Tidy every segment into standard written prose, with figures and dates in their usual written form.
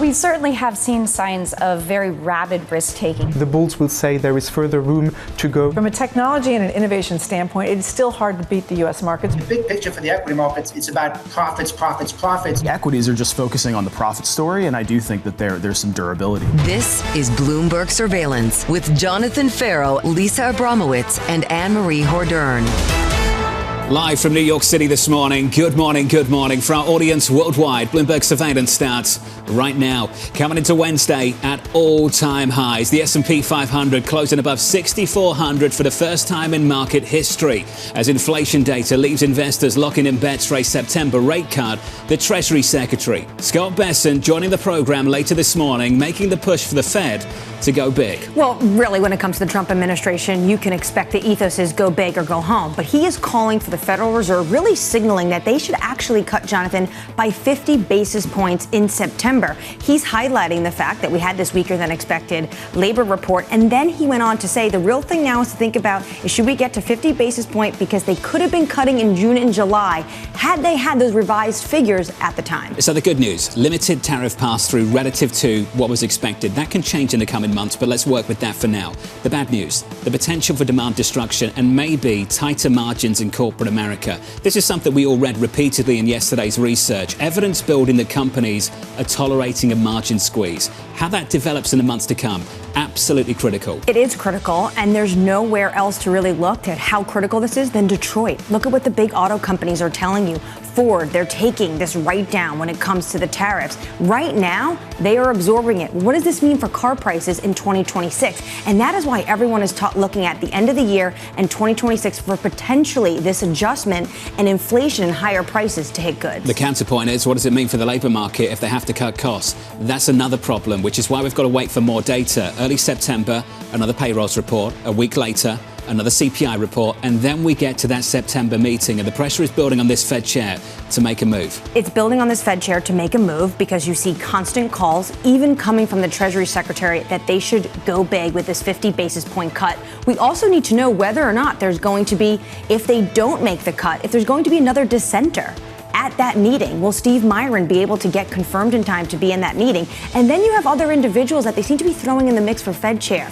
We certainly have seen signs of very rabid risk-taking. The bulls will say there is further room to go. From a technology and an innovation standpoint, it's still hard to beat the U.S. markets. The big picture for the equity markets, it's about profits, profits, profits. The equities are just focusing on the profit story, and I do think that there's some durability. This is Bloomberg Surveillance with Jonathan Ferro, Lisa Abramowicz, and Annmarie Hordern. Live from New York City this morning. Good morning, good morning. For our audience worldwide, Bloomberg Surveillance starts right now. Coming into Wednesday at all-time highs. The S&P 500 closing above 6,400 for the first time in market history. As inflation data leaves investors locking in bets for a September rate cut, the Treasury Secretary, Scott Bessent, joining the program later this morning, making the push for the Fed to go big. Well, really, when it comes to the Trump administration, you can expect the ethos is go big or go home. But he is calling for the Federal Reserve, really signaling that they should actually cut, Jonathan, by 50 basis points in September. He's highlighting the fact that we had this weaker than expected labor report. And then he went on to say the real thing now is to think about is should we get to 50 basis point because they could have been cutting in June and July had they had those revised figures at the time. So the good news, limited tariff pass-through relative to what was expected. That can change in the coming months, but let's work with that for now. The bad news, the potential for demand destruction and maybe tighter margins in corporate America. This is something we all read repeatedly in yesterday's research. Evidence building that companies are tolerating a margin squeeze. How that develops in the months to come, absolutely critical. It is critical, and there's nowhere else to really look at how critical this is than Detroit. Look at what the big auto companies are telling you. Ford, they're taking this right down when it comes to the tariffs. Right now, they are absorbing it. What does this mean for car prices in 2026? And that is why everyone is looking at the end of the year and 2026 for potentially this adjustment and inflation and higher prices to hit goods. The counterpoint is, what does it mean for the labor market if they have to cut costs? That's another problem, which is why we've got to wait for more data. Early September, another payrolls report. A week later, another CPI report, and then we get to that September meeting, and the pressure is building on this Fed chair to make a move. It's building on this Fed chair to make a move because you see constant calls, even coming from the Treasury Secretary, that they should go big with this 50 basis point cut. We also need to know whether or not there's going to be, if they don't make the cut, if there's going to be another dissenter at that meeting. Will Steve Myron be able to get confirmed in time to be in that meeting? And then you have other individuals that they seem to be throwing in the mix for Fed chair.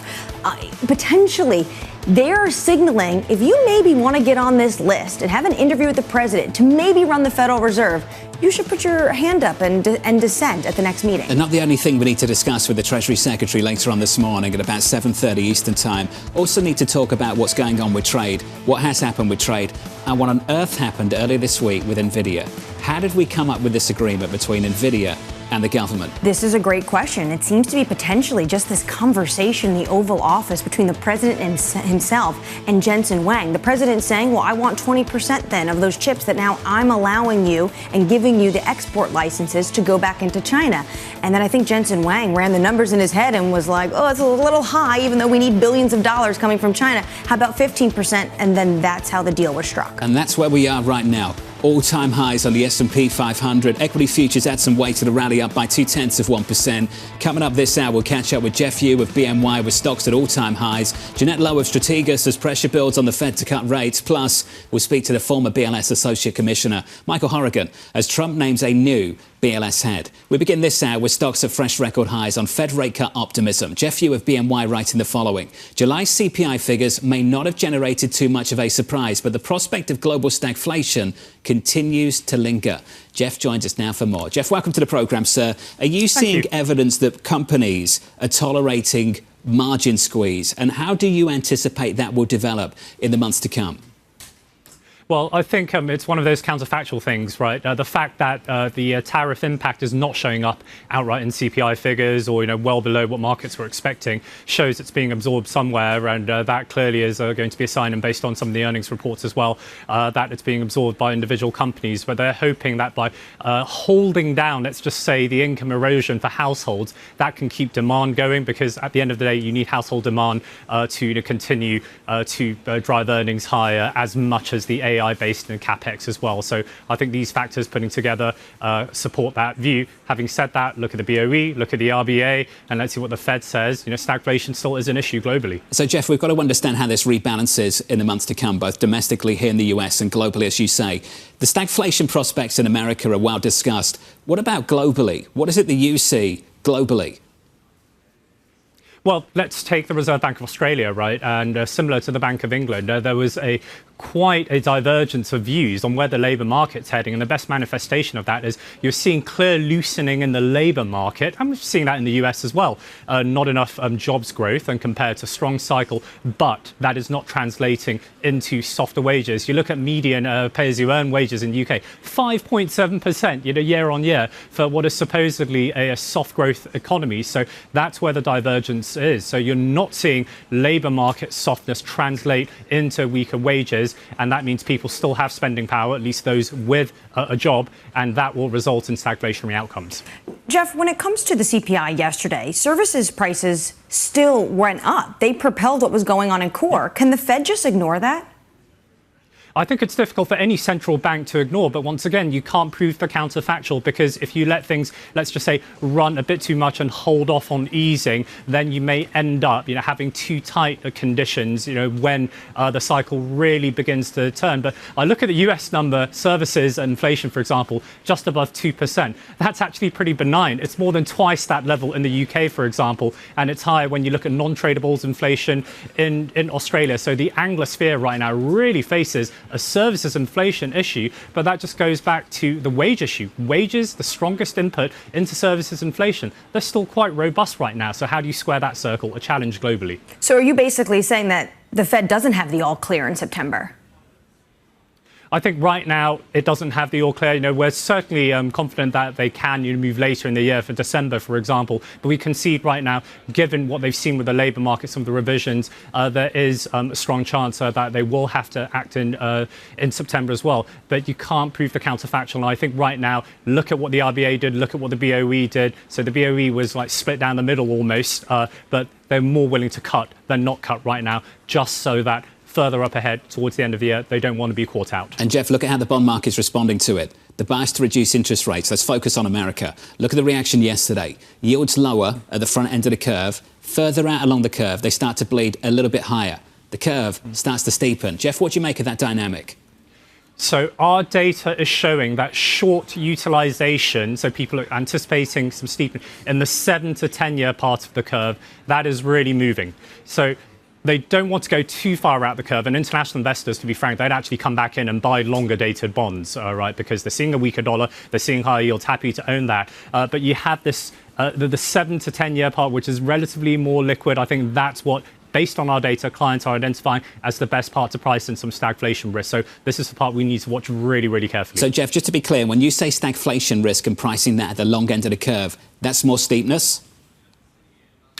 Potentially, they're signaling if you maybe want to get on this list and have an interview with the president to maybe run the Federal Reserve, you should put your hand up and dissent at the next meeting. And not the only thing we need to discuss with the Treasury Secretary later on this morning at about 7:30 Eastern Time. Also need to talk about what's going on with trade, what has happened with trade, and what on earth happened earlier this week with Nvidia. How did we come up with this agreement between Nvidia and the government? This is a great question. It seems to be potentially just this conversation in the Oval Office between the president and himself and Jensen Huang. The president saying, well, I want 20% then of those chips that now I'm allowing you and giving you the export licenses to go back into China. And then I think Jensen Huang ran the numbers in his head and was like, oh, it's a little high, even though we need billions of dollars coming from China. How about 15%? And then that's how the deal was struck. And that's where we are right now. All-time highs on the S&P 500. Equity futures add some weight to the rally, up by 0.2%. Coming up this hour, we'll catch up with Jeff Yu of BNY with stocks at all-time highs. Jeanette Lowe of Strategas as pressure builds on the Fed to cut rates. Plus, we'll speak to the former BLS Associate Commissioner, Michael Horrigan, as Trump names a new BLS head. We begin this hour with stocks at fresh record highs on Fed rate cut optimism. Jeff Yu of BNY writing the following. July CPI figures may not have generated too much of a surprise, but the prospect of global stagflation continues to linger. Jeff joins us now for more. Jeff, welcome to the program, sir. Are you seeing evidence that companies are tolerating margin squeeze? And how do you anticipate that will develop in the months to come? Well, I think it's one of those counterfactual things, right? The fact that the tariff impact is not showing up outright in CPI figures or, well below what markets were expecting shows it's being absorbed somewhere. And that clearly is going to be a sign, and based on some of the earnings reports as well, that it's being absorbed by individual companies. But they're hoping that by holding down, let's just say, the income erosion for households, that can keep demand going, because at the end of the day, you need household demand to continue to drive earnings higher as much as the AI-based CapEx as well. So I think these factors putting together support that view. Having said that, look at the BOE, look at the RBA, and let's see what the Fed says. Stagflation still is an issue globally. So, Jeff, we've got to understand how this rebalances in the months to come, both domestically here in the US and globally, as you say. The stagflation prospects in America are well discussed. What about globally? What is it that you see globally? Well, let's take the Reserve Bank of Australia, right? And similar to the Bank of England, there was quite a divergence of views on where the labour market's heading. And the best manifestation of that is you're seeing clear loosening in the labour market. And we're seeing that in the US as well. Not enough jobs growth and compared to strong cycle, but that is not translating into softer wages. You look at median pay-as-you-earn wages in the UK, 5.7% year on year for what is supposedly a soft growth economy. So that's where the divergence is. So you're not seeing labour market softness translate into weaker wages. And that means people still have spending power, at least those with a job, and that will result in stagflationary outcomes. Jeff, when it comes to the CPI yesterday, services prices still went up. They propelled what was going on in core. Can the Fed just ignore that? I think it's difficult for any central bank to ignore, but once again, you can't prove the counterfactual, because if you let things, let's just say, run a bit too much and hold off on easing, then you may end up, having too tight conditions, when the cycle really begins to turn. But I look at the US number, services inflation, for example, just above 2%. That's actually pretty benign. It's more than twice that level in the UK, for example, and it's higher when you look at non-tradables inflation in Australia. So the Anglosphere right now really faces a services inflation issue, but that just goes back to the wage issue. Wages, the strongest input into services inflation, they're still quite robust right now. So how do you square that circle? A challenge globally. So are you basically saying that the Fed doesn't have the all clear in September? I think right now it doesn't have the all clear. We're certainly confident that they can move later in the year for December, for example. But we concede right now, given what they've seen with the labour market, some of the revisions, there is a strong chance that they will have to act in September as well. But you can't prove the counterfactual. And I think right now, look at what the RBA did, look at what the BOE did. So the BOE was like split down the middle almost, but they're more willing to cut than not cut right now, just so that further up ahead towards the end of the year, they don't want to be caught out. And Jeff, look at how the bond market's responding to it. The bias to reduce interest rates. Let's focus on America. Look at the reaction yesterday. Yields lower at the front end of the curve. Further out along the curve, they start to bleed a little bit higher. The curve starts to steepen. Jeff, what do you make of that dynamic? So our data is showing that short utilization, so people are anticipating some steepening in the 7 to 10 year part of the curve, that is really moving. So they don't want to go too far out the curve, and international investors, to be frank, they'd actually come back in and buy longer dated bonds, right? Because they're seeing a weaker dollar, they're seeing higher yields, happy to own that. But you have this, the 7 to 10 year part, which is relatively more liquid. I think that's what, based on our data, clients are identifying as the best part to price in some stagflation risk. So this is the part we need to watch really, really carefully. So, Jeff, just to be clear, when you say stagflation risk and pricing that at the long end of the curve, that's more steepness?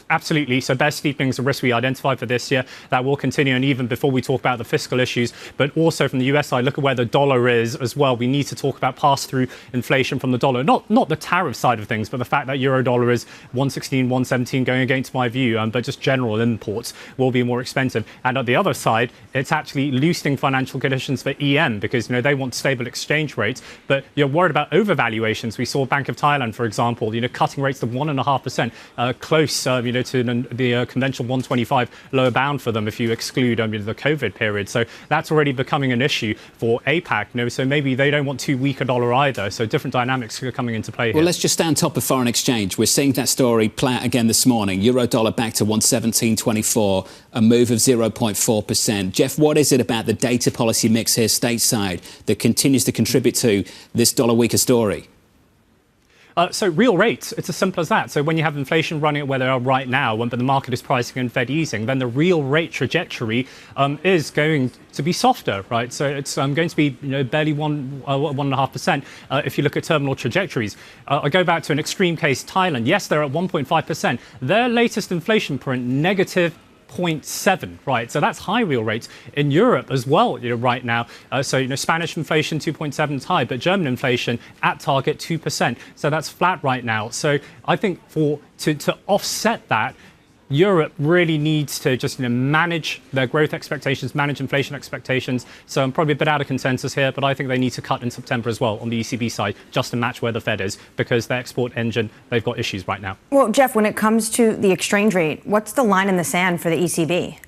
Absolutely. So bear steepening is a risk we identified for this year. That will continue. And even before we talk about the fiscal issues, but also from the US side, look at where the dollar is as well. We need to talk about pass-through inflation from the dollar. Not the tariff side of things, but the fact that euro dollar is 116, 117 going against my view. But just general imports will be more expensive. And at the other side, it's actually loosening financial conditions for EM because, they want stable exchange rates. But you're worried about overvaluations. We saw Bank of Thailand, for example, cutting rates to 1.5%, close, to the conventional 125 lower bound for them if you exclude the COVID period. So that's already becoming an issue for APAC. So maybe they don't want too weak a dollar either. So different dynamics are coming into play here. Well, let's just stay on top of foreign exchange. We're seeing that story play out again this morning. Euro dollar back to 117.24, a move of 0.4%. Jeff, what is it about the data policy mix here stateside that continues to contribute to this dollar weaker story? So real rates, it's as simple as that. So when you have inflation running at where they are right now, but the market is pricing in Fed easing, then the real rate trajectory is going to be softer, right? So it's going to be barely 1.5%. If you look at terminal trajectories, I go back to an extreme case, Thailand. Yes, they're at 1.5%. Their latest inflation print negative 0.7, right? So that's high real rates in Europe as well, right now. So, Spanish inflation 2.7 is high, but German inflation at target 2%. So that's flat right now. So I think to offset that, Europe really needs to just manage their growth expectations, manage inflation expectations. So I'm probably a bit out of consensus here, but I think they need to cut in September as well on the ECB side, just to match where the Fed is, because their export engine, they've got issues right now. Well, Jeff, when it comes to the exchange rate, what's the line in the sand for the ECB?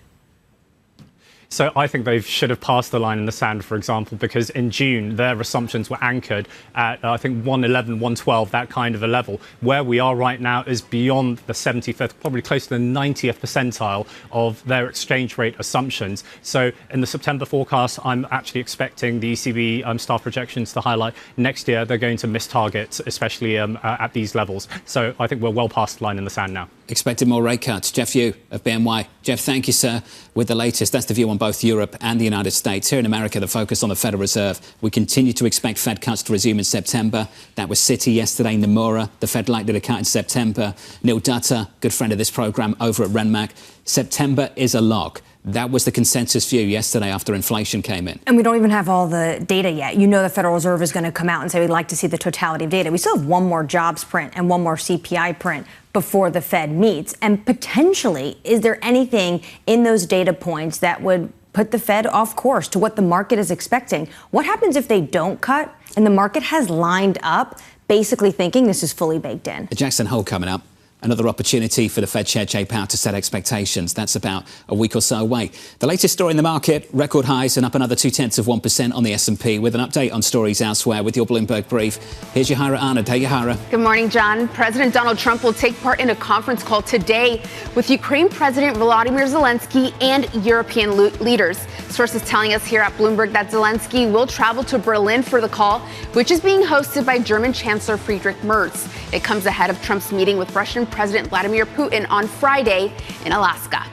So I think they should have passed the line in the sand, for example, because in June, their assumptions were anchored at, I think, 111, 112, that kind of a level. Where we are right now is beyond the 75th, probably close to the 90th percentile of their exchange rate assumptions. So in the September forecast, I'm actually expecting the ECB staff projections to highlight next year they're going to miss targets, especially at these levels. So I think we're well past the line in the sand now. Expected more rate cuts. Jeff Yu of BNY. Jeff, thank you, sir. With the latest, that's the view on both Europe and the United States. Here in America, the focus on the Federal Reserve. We continue to expect Fed cuts to resume in September. That was Citi yesterday, Nomura. The Fed likely to cut in September. Neil Dutta, good friend of this program over at Renmac. September is a lock. That was the consensus view yesterday after inflation came in. And we don't even have all the data yet. You know the Federal Reserve is going to come out and say we'd like to see the totality of data. We still have one more jobs print and one more CPI print before the Fed meets. And potentially, is there anything in those data points that would put the Fed off course to what the market is expecting? What happens if they don't cut and the market has lined up basically thinking this is fully baked in? Jackson Hole coming up. Another opportunity for the Fed Chair Jay Powell to set expectations. That's about a week or so away. The latest story in the market, record highs and up another 0.2% on the S&P, with an update on stories elsewhere with your Bloomberg brief. Here's Yahira Arnott. Hey, Yahira. Good morning, John. President Donald Trump will take part in a conference call today with Ukraine President Volodymyr Zelensky and European leaders. Sources telling us here at Bloomberg that Zelensky will travel to Berlin for the call, which is being hosted by German Chancellor Friedrich Merz. It comes ahead of Trump's meeting with Russian President Vladimir Putin on Friday in Alaska.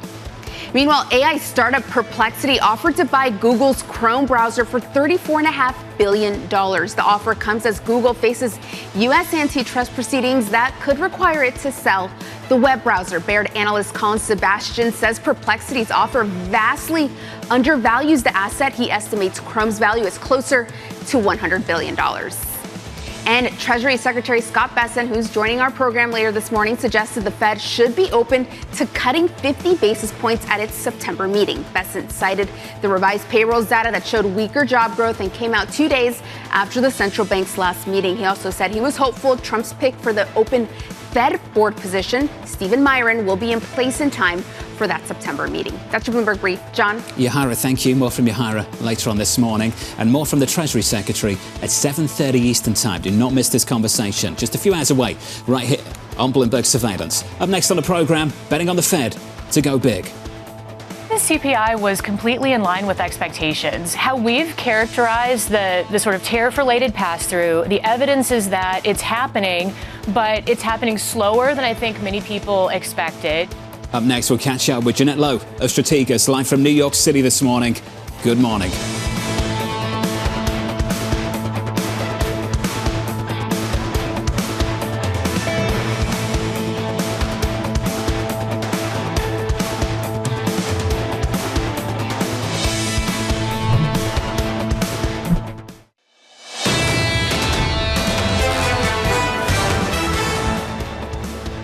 Meanwhile, AI startup Perplexity offered to buy Google's Chrome browser for $34.5 billion. The offer comes as Google faces U.S. antitrust proceedings that could require it to sell the web browser. Baird analyst Colin Sebastian says Perplexity's offer vastly undervalues the asset. He estimates Chrome's value is closer to $100 billion. And Treasury Secretary Scott Bessent, who's joining our program later this morning, suggested the Fed should be open to cutting 50 basis points at its September meeting. Bessent cited the revised payrolls data that showed weaker job growth and came out 2 days after the central bank's last meeting. He also said he was hopeful Trump's pick for the open Fed board position, Stephen Myron, will be in place in time for that September meeting. That's your Bloomberg brief. John? Yahira, thank you. More from Yahira later on this morning, and more from the Treasury Secretary at 7:30 Eastern Time. Do not miss this conversation. Just a few hours away, right here on Bloomberg Surveillance. Up next on the program, betting on the Fed to go big. The CPI was completely in line with expectations. How we've characterized the sort of tariff-related pass-through, the evidence is that it's happening, but it's happening slower than I think many people expected. Up next, we'll catch up with Jeanette Lowe of Strategas, live from New York City this morning. Good morning.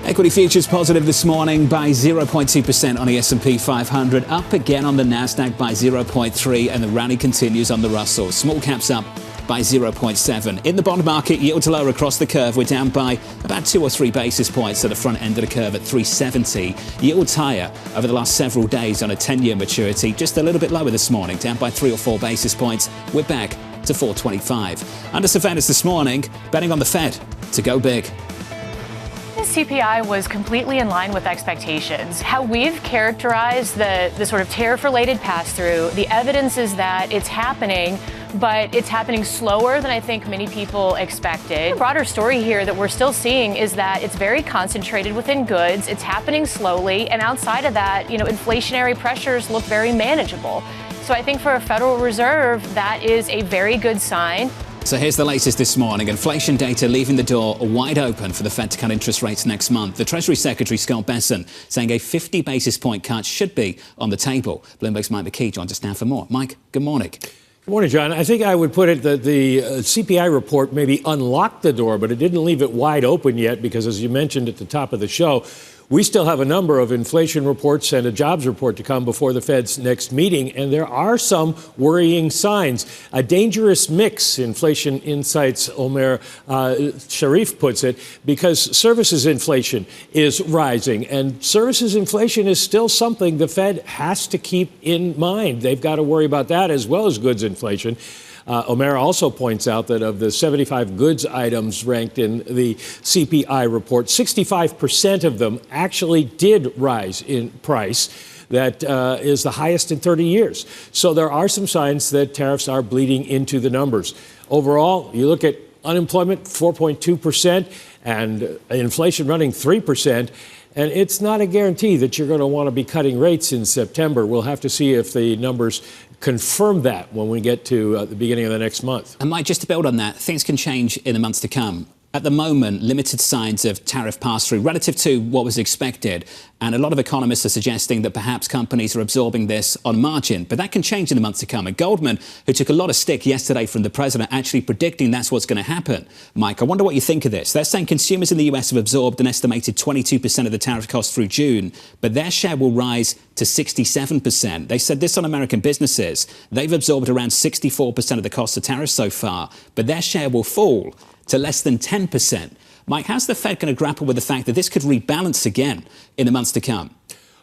Equity futures positive this morning by 0.2% on the S&P 500, up again on the Nasdaq by 0.3%, and the rally continues on the Russell. Small caps up by 0.7%. In the bond market, yields lower across the curve. We're down by about 2 or 3 basis points at the front end of the curve at 370. Yields higher over the last several days on a 10-year maturity, just a little bit lower this morning, down by 3 or 4 basis points. We're back to 425. Under surveillance this morning, betting on the Fed to go big. The CPI was completely in line with expectations. How we've characterized the sort of tariff-related pass-through, the evidence is that it's happening, but it's happening slower than I think many people expected. The broader story here that we're still seeing is that it's very concentrated within goods. It's happening slowly, and outside of that, inflationary pressures look very manageable. So I think for a Federal Reserve, that is a very good sign. So here's the latest this morning. Inflation data leaving the door wide open for the Fed to cut interest rates next month. The Treasury Secretary, Scott Bessent, saying a 50 basis point cut should be on the table. Bloomberg's Mike McKee joins us now for more. Mike, good morning. Good morning, John. I think I would put it that the CPI report maybe unlocked the door, but it didn't leave it wide open yet because, as you mentioned at the top of the show, We still have a number of inflation reports and a jobs report to come before the Fed's next meeting, and there are some worrying signs. A dangerous mix, Inflation Insights' Omer Sharif puts it, because services inflation is rising, and services inflation is still something the Fed has to keep in mind. They've got to worry about that as well as goods inflation. Omer also points out that of the 75 goods items ranked in the CPI report, 65% of them actually did rise in price. That is the highest in 30 years. So there are some signs that tariffs are bleeding into the numbers. Overall, you look at unemployment, 4.2%, and inflation running 3%. And it's not a guarantee that you're going to want to be cutting rates in September. We'll have to see if the numbers confirm that when we get to the beginning of the next month. And Mike, just to build on that, things can change in the months to come. At the moment, limited signs of tariff pass-through relative to what was expected. And a lot of economists are suggesting that perhaps companies are absorbing this on margin. But that can change in the months to come. And Goldman, who took a lot of stick yesterday from the president, actually predicting that's what's going to happen. Mike, I wonder what you think of this. They're saying consumers in the US have absorbed an estimated 22% of the tariff cost through June, but their share will rise to 67%. They said this on American businesses. They've absorbed around 64% of the cost of tariffs so far, but their share will fall to less than 10%. Mike, how's the Fed going to grapple with the fact that this could rebalance again in the months to come?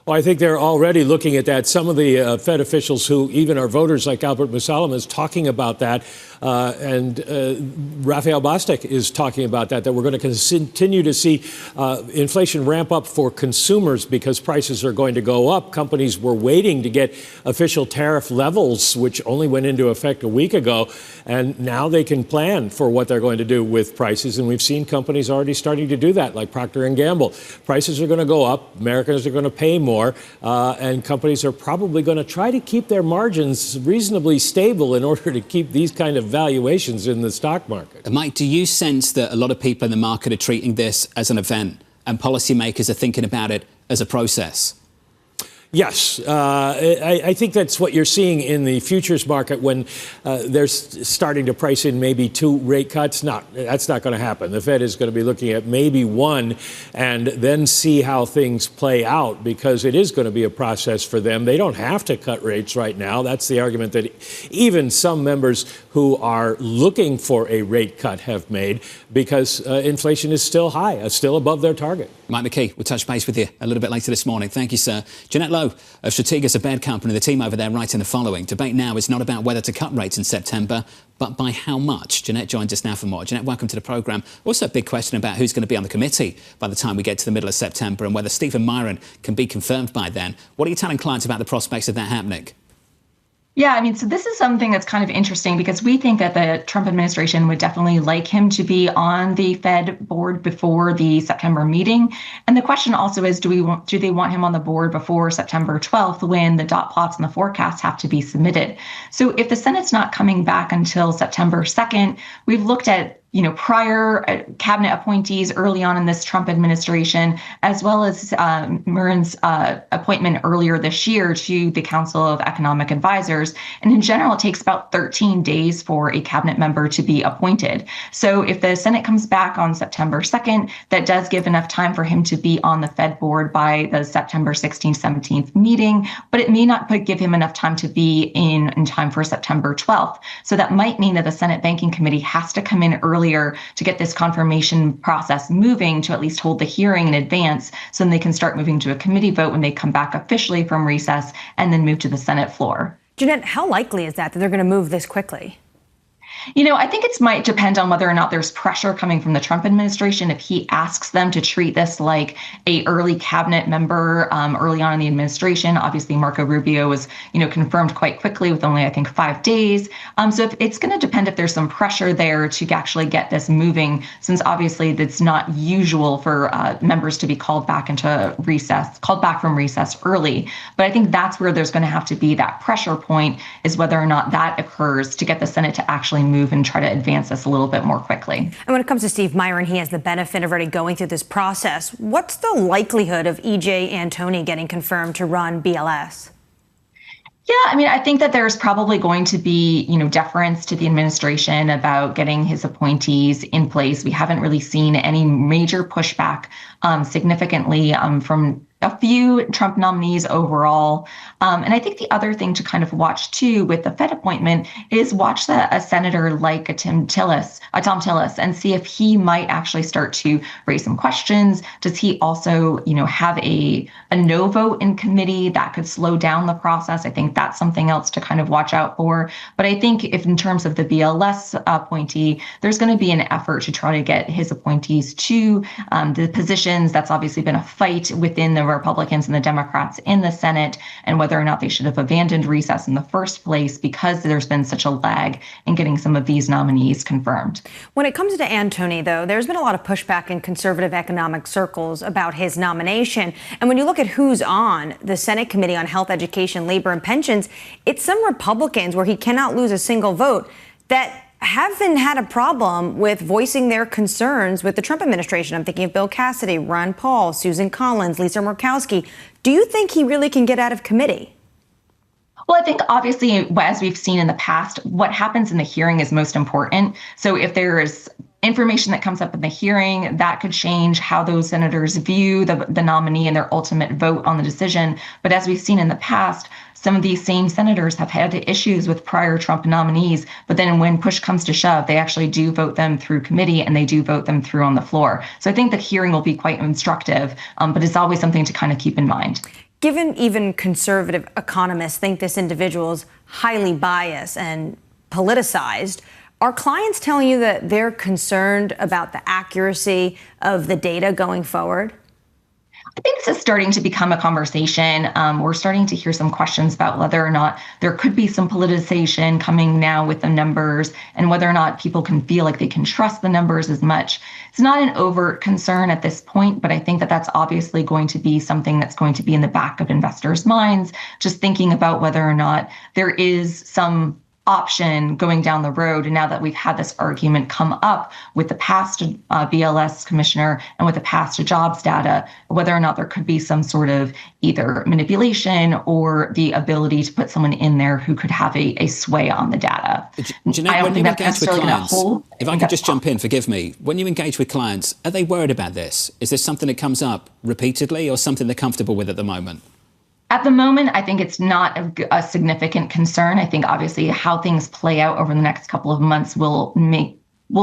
Well, I think they're already looking at that. Some of the Fed officials who even are voters like Albert Musalem is talking about that. And Raphael Bostic is talking about that we're going to continue to see inflation ramp up for consumers because prices are going to go up. Companies were waiting to get official tariff levels, which only went into effect a week ago. And now they can plan for what they're going to do with prices. And we've seen companies already starting to do that, like Procter & Gamble. Prices are going to go up. Americans are going to pay more. And companies are probably going to try to keep their margins reasonably stable in order to keep these kind of valuations in the stock market. Mike, do you sense that a lot of people in the market are treating this as an event and policymakers are thinking about it as a process? Yes, I think that's what you're seeing in the futures market when they're starting to price in maybe 2 rate cuts. That's not going to happen. The Fed is going to be looking at maybe 1 and then see how things play out because it is going to be a process for them. They don't have to cut rates right now. That's the argument that even some members who are looking for a rate cut have made because inflation is still high, still above their target. Mike McKee, we'll touch base with you a little bit later this morning. Thank you, sir. Jeanette Lowe of Strategas, a bed company, the team over there writing the following. Debate now is not about whether to cut rates in September, but by how much. Jeanette joins us now for more. Jeanette, welcome to the programme. Also a big question about who's going to be on the committee by the time we get to the middle of September and whether Stephen Myron can be confirmed by then. What are you telling clients about the prospects of that happening? Yeah, I mean, so this is something that's kind of interesting because we think that the Trump administration would definitely like him to be on the Fed board before the September meeting. And the question also is, do they want him on the board before September 12th when the dot plots and the forecasts have to be submitted? So if the Senate's not coming back until September 2nd, we've looked at prior cabinet appointees early on in this Trump administration, as well as Myron's appointment earlier this year to the Council of Economic Advisors. And in general, it takes about 13 days for a cabinet member to be appointed. So if the Senate comes back on September 2nd, that does give enough time for him to be on the Fed board by the September 16th, 17th meeting, but it may not give him enough time to be in time for September 12th. So that might mean that the Senate Banking Committee has to come in earlier to get this confirmation process moving to at least hold the hearing in advance so then they can start moving to a committee vote when they come back officially from recess and then move to the Senate floor. Jeanette, how likely is that they're going to move this quickly? I think it might depend on whether or not there's pressure coming from the Trump administration. If he asks them to treat this like a early cabinet member early on in the administration, obviously Marco Rubio was, confirmed quite quickly with only, I think, 5 days. So if it's going to depend if there's some pressure there to actually get this moving, since obviously it's not usual for members to be called back from recess early. But I think that's where there's going to have to be that pressure point is whether or not that occurs to get the Senate to actually move and try to advance this a little bit more quickly. And when it comes to Steve Myron, he has the benefit of already going through this process. What's the likelihood of E.J. Antoni getting confirmed to run BLS? Yeah, I mean, I think that there's probably going to be, deference to the administration about getting his appointees in place. We haven't really seen any major pushback significantly from a few Trump nominees overall. And I think the other thing to kind of watch too with the Fed appointment is watch a senator like a Tom Tillis, and see if he might actually start to raise some questions. Does he also, have a no vote in committee that could slow down the process? I think that's something else to kind of watch out for. But I think if in terms of the BLS appointee, there's going to be an effort to try to get his appointees to the positions. That's obviously been a fight within the Republicans and the Democrats in the Senate, and whether or not they should have abandoned recess in the first place because there's been such a lag in getting some of these nominees confirmed. When it comes to Antony, though, there's been a lot of pushback in conservative economic circles about his nomination. And when you look at who's on the Senate Committee on Health, Education, Labor, and Pensions, it's some Republicans where he cannot lose a single vote that haven't had a problem with voicing their concerns with the Trump administration. I'm thinking of Bill Cassidy, Ron Paul, Susan Collins, Lisa Murkowski. Do you think he really can get out of committee? Well, I think obviously, as we've seen in the past, what happens in the hearing is most important. So if there is information that comes up in the hearing, that could change how those senators view the nominee and their ultimate vote on the decision. But as we've seen in the past, some of these same senators have had issues with prior Trump nominees, but then when push comes to shove, they actually do vote them through committee and they do vote them through on the floor. So I think the hearing will be quite instructive, but it's always something to kind of keep in mind. Given even conservative economists think this individual is highly biased and politicized, are clients telling you that they're concerned about the accuracy of the data going forward? I think this is starting to become a conversation. We're starting to hear some questions about whether or not there could be some politicization coming now with the numbers and whether or not people can feel like they can trust the numbers as much. It's not an overt concern at this point, but I think that that's obviously going to be something that's going to be in the back of investors' minds, just thinking about whether or not there is some option going down the road. And now that we've had this argument come up with the past BLS commissioner and with the past jobs data, whether or not there could be some sort of either manipulation or the ability to put someone in there who could have a sway on the data. Jeanette, I don't think that's necessarily going to clients, hold. if I could just jump in, forgive me. When you engage with clients, are they worried about this? Is this something that comes up repeatedly or something they're comfortable with at the moment? At the moment, I think it's not a significant concern. I think obviously how things play out over the next couple of months will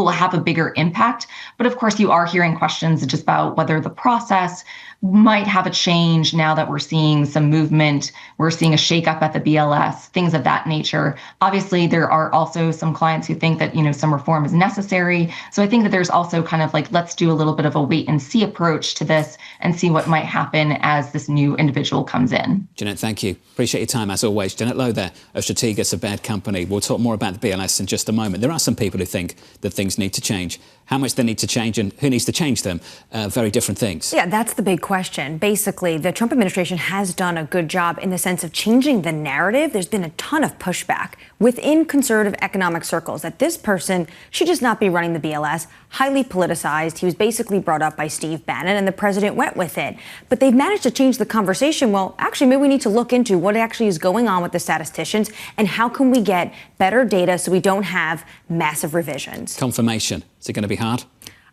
have a bigger impact. But of course, you are hearing questions just about whether the process might have a change now that we're seeing some movement. We're seeing a shakeup at the BLS, things of that nature. Obviously, there are also some clients who think that, some reform is necessary. So I think that there's also kind of like, let's do a little bit of a wait and see approach to this and see what might happen as this new individual comes in. Jeanette, thank you. Appreciate your time as always. Jeanette Lowe there of Strategas, a bad company. We'll talk more about the BLS in just a moment. There are some people who think that things need to change. How much they need to change and who needs to change them, very different things. Yeah, that's the big question. Basically, the Trump administration has done a good job in the sense of changing the narrative. There's been a ton of pushback within conservative economic circles that this person should just not be running the BLS, highly politicized. He was basically brought up by Steve Bannon and the president went with it. But they've managed to change the conversation. Well, actually, maybe we need to look into what actually is going on with the statisticians and how can we get better data so we don't have massive revisions. Confirmation. Is it going to be hard?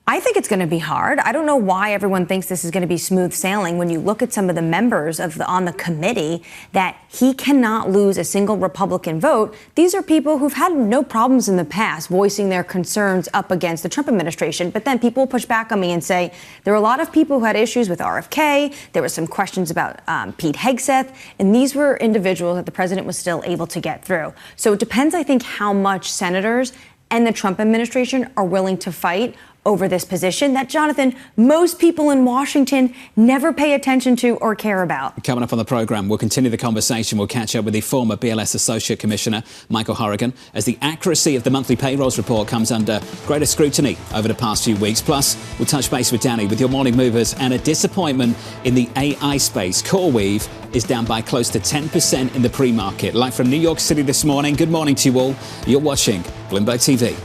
I think it's going to be hard. I don't know why everyone thinks this is going to be smooth sailing when you look at some of the members on the committee that he cannot lose a single Republican vote. These are people who've had no problems in the past voicing their concerns up against the Trump administration. But then people push back on me and say there are a lot of people who had issues with RFK. There were some questions about Pete Hegseth. And these were individuals that the president was still able to get through. So it depends, I think, how much senators and the Trump administration are willing to fight over this position that, Jonathan, most people in Washington never pay attention to or care about. Coming up on the programme, we'll continue the conversation. We'll catch up with the former BLS Associate Commissioner, Michael Horrigan, as the accuracy of the monthly payrolls report comes under greater scrutiny over the past few weeks. Plus, we'll touch base with Danny with your morning movers and a disappointment in the AI space. CoreWeave is down by close to 10% in the pre-market. Live from New York City this morning. Good morning to you all. You're watching Bloomberg TV.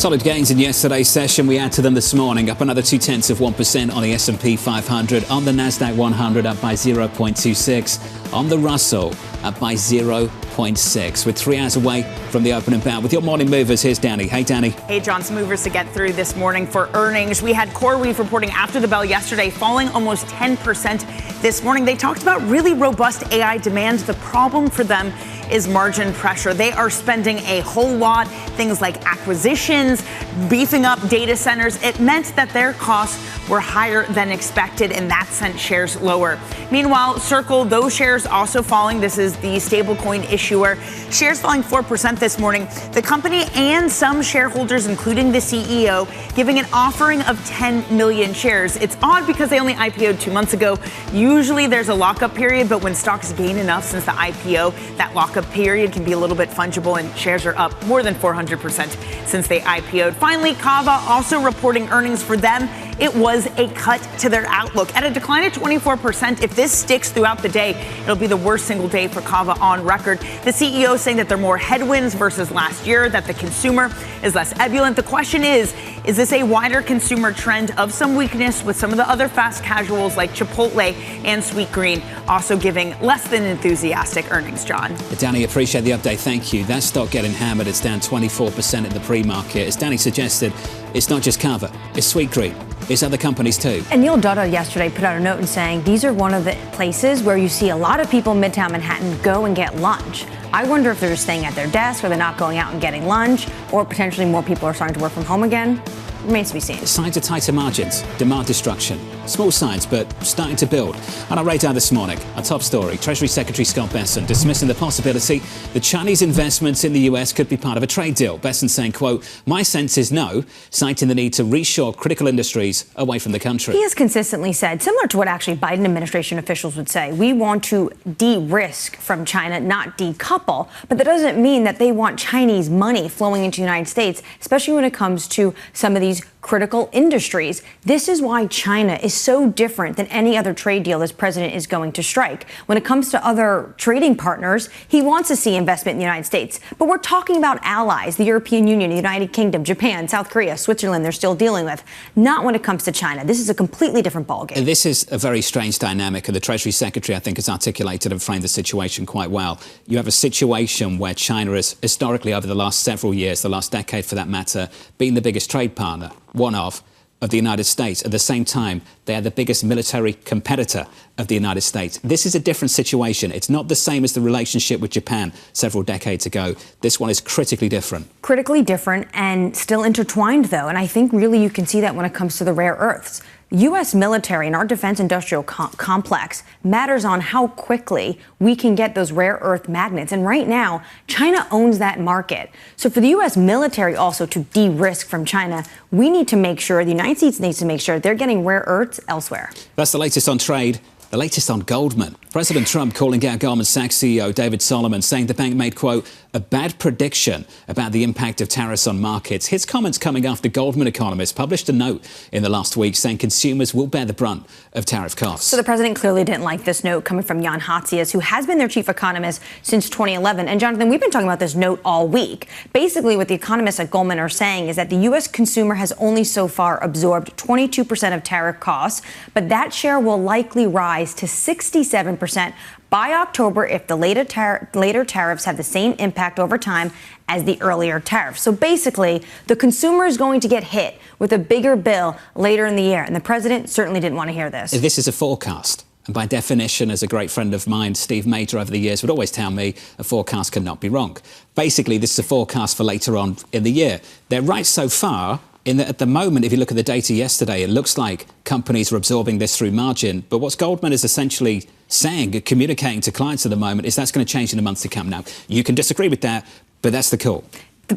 Solid gains in yesterday's session. We add to them this morning, up another 0.2% on the S&P 500. On the Nasdaq 100, up by 0.26. On the Russell, up by 0.6. We're 3 hours away from the opening bell. With your morning movers, here's Danny. Hey, Danny. Hey, John. Some movers to get through this morning for earnings. We had CoreWeave reporting after the bell yesterday, falling almost 10% this morning. They talked about really robust AI demand. The problem for them is margin pressure. They are spending a whole lot, things like acquisitions, beefing up data centers. It meant that their costs were higher than expected, and that sent shares lower. Meanwhile, Circle, those shares also falling. This is the stablecoin issuer. Shares falling 4% this morning. The company and some shareholders, including the CEO, giving an offering of 10 million shares. It's odd because they only IPO'd 2 months ago. Usually there's a lockup period, but when stocks gain enough since the IPO, that lockup period can be a little bit fungible, and shares are up more than 400% since they IPO'd. Finally, Kava also reporting earnings for them. It was a cut to their outlook at a decline of 24%. If this sticks throughout the day, it'll be the worst single day for Kava on record. The CEO saying that there are more headwinds versus last year, that the consumer is less ebullient. The question is this a wider consumer trend of some weakness with some of the other fast casuals like Chipotle and Sweetgreen also giving less than enthusiastic earnings, John? Danny, appreciate the update. Thank you. That stock getting hammered. It's down 24% in the pre-market. As Danny suggested, it's not just Kava, it's Sweetgreen. It's other companies too. And Neil Dutta yesterday put out a note and saying these are one of the places where you see a lot of people in Midtown Manhattan go and get lunch. I wonder if they're just staying at their desk or they're not going out and getting lunch, or potentially more people are starting to work from home again. Remains to be seen. Signs of tighter margins, demand destruction. Small signs, but starting to build. On our radar this morning, our top story, Treasury Secretary Scott Bessent dismissing the possibility that Chinese investments in the U.S. could be part of a trade deal. Bessent saying, quote, "My sense is no," citing the need to reshore critical industries away from the country. He has consistently said, similar to what actually Biden administration officials would say, we want to de-risk from China, not decouple. But that doesn't mean that they want Chinese money flowing into the United States, especially when it comes to some of these critical industries. This is why China is so different than any other trade deal this president is going to strike. When it comes to other trading partners, he wants to see investment in the United States. But we're talking about allies, the European Union, the United Kingdom, Japan, South Korea, Switzerland, they're still dealing with. Not when it comes to China. This is a completely different ballgame. This is a very strange dynamic, and the Treasury Secretary, I think, has articulated and framed the situation quite well. You have a situation where China has historically, over the last several years, the last decade for that matter, been the biggest trade partner, one of the United States. At the same time, they are the biggest military competitor of the United States. This is a different situation. It's not the same as the relationship with Japan several decades ago. This one is critically different. Critically different and still intertwined, though. And I think really you can see that when it comes to the rare earths. U.S. military and our defense industrial complex matters on how quickly we can get those rare earth magnets. And right now, China owns that market. So for the U.S. military also to de-risk from China, we need to make sure, the United States needs to make sure they're getting rare earths elsewhere. That's the latest on trade. The latest on Goldman. President Trump calling out Goldman Sachs CEO David Solomon, saying the bank made, quote, a bad prediction about the impact of tariffs on markets. His comments coming after Goldman economists published a note in the last week saying consumers will bear the brunt of tariff costs. So the president clearly didn't like this note coming from Jan Hatzius, who has been their chief economist since 2011. And Jonathan, we've been talking about this note all week. Basically, what the economists at Goldman are saying is that the U.S. consumer has only so far absorbed 22% of tariff costs, but that share will likely rise to 67% by October if the later tariffs have the same impact over time as the earlier tariffs. So basically, the consumer is going to get hit with a bigger bill later in the year. And the president certainly didn't want to hear this. This is a forecast. And by definition, as a great friend of mine, Steve Major, over the years, would always tell me a forecast cannot be wrong. Basically, this is a forecast for later on in the year. They're right so far in that at the moment, if you look at the data yesterday, it looks like companies are absorbing this through margin. But what Goldman is essentially saying, communicating to clients at the moment, is that's going to change in the months to come. Now, you can disagree with that, but that's the call.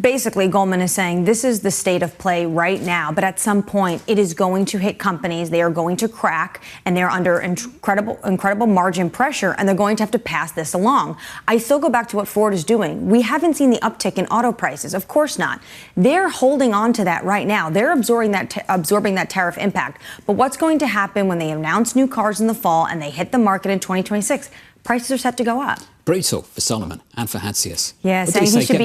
Basically, Goldman is saying this is the state of play right now, but at some point it is going to hit companies. They are going to crack, and they're under incredible margin pressure, and they're going to have to pass this along. I still go back to what Ford is doing. We haven't seen the uptick in auto prices. Of course not. They're holding on to that right now. They're absorbing that tariff impact. But what's going to happen when they announce new cars in the fall and they hit the market in 2026? prices are set to go up. Brutal for Solomon and for Hatsius. Yeah, saying he should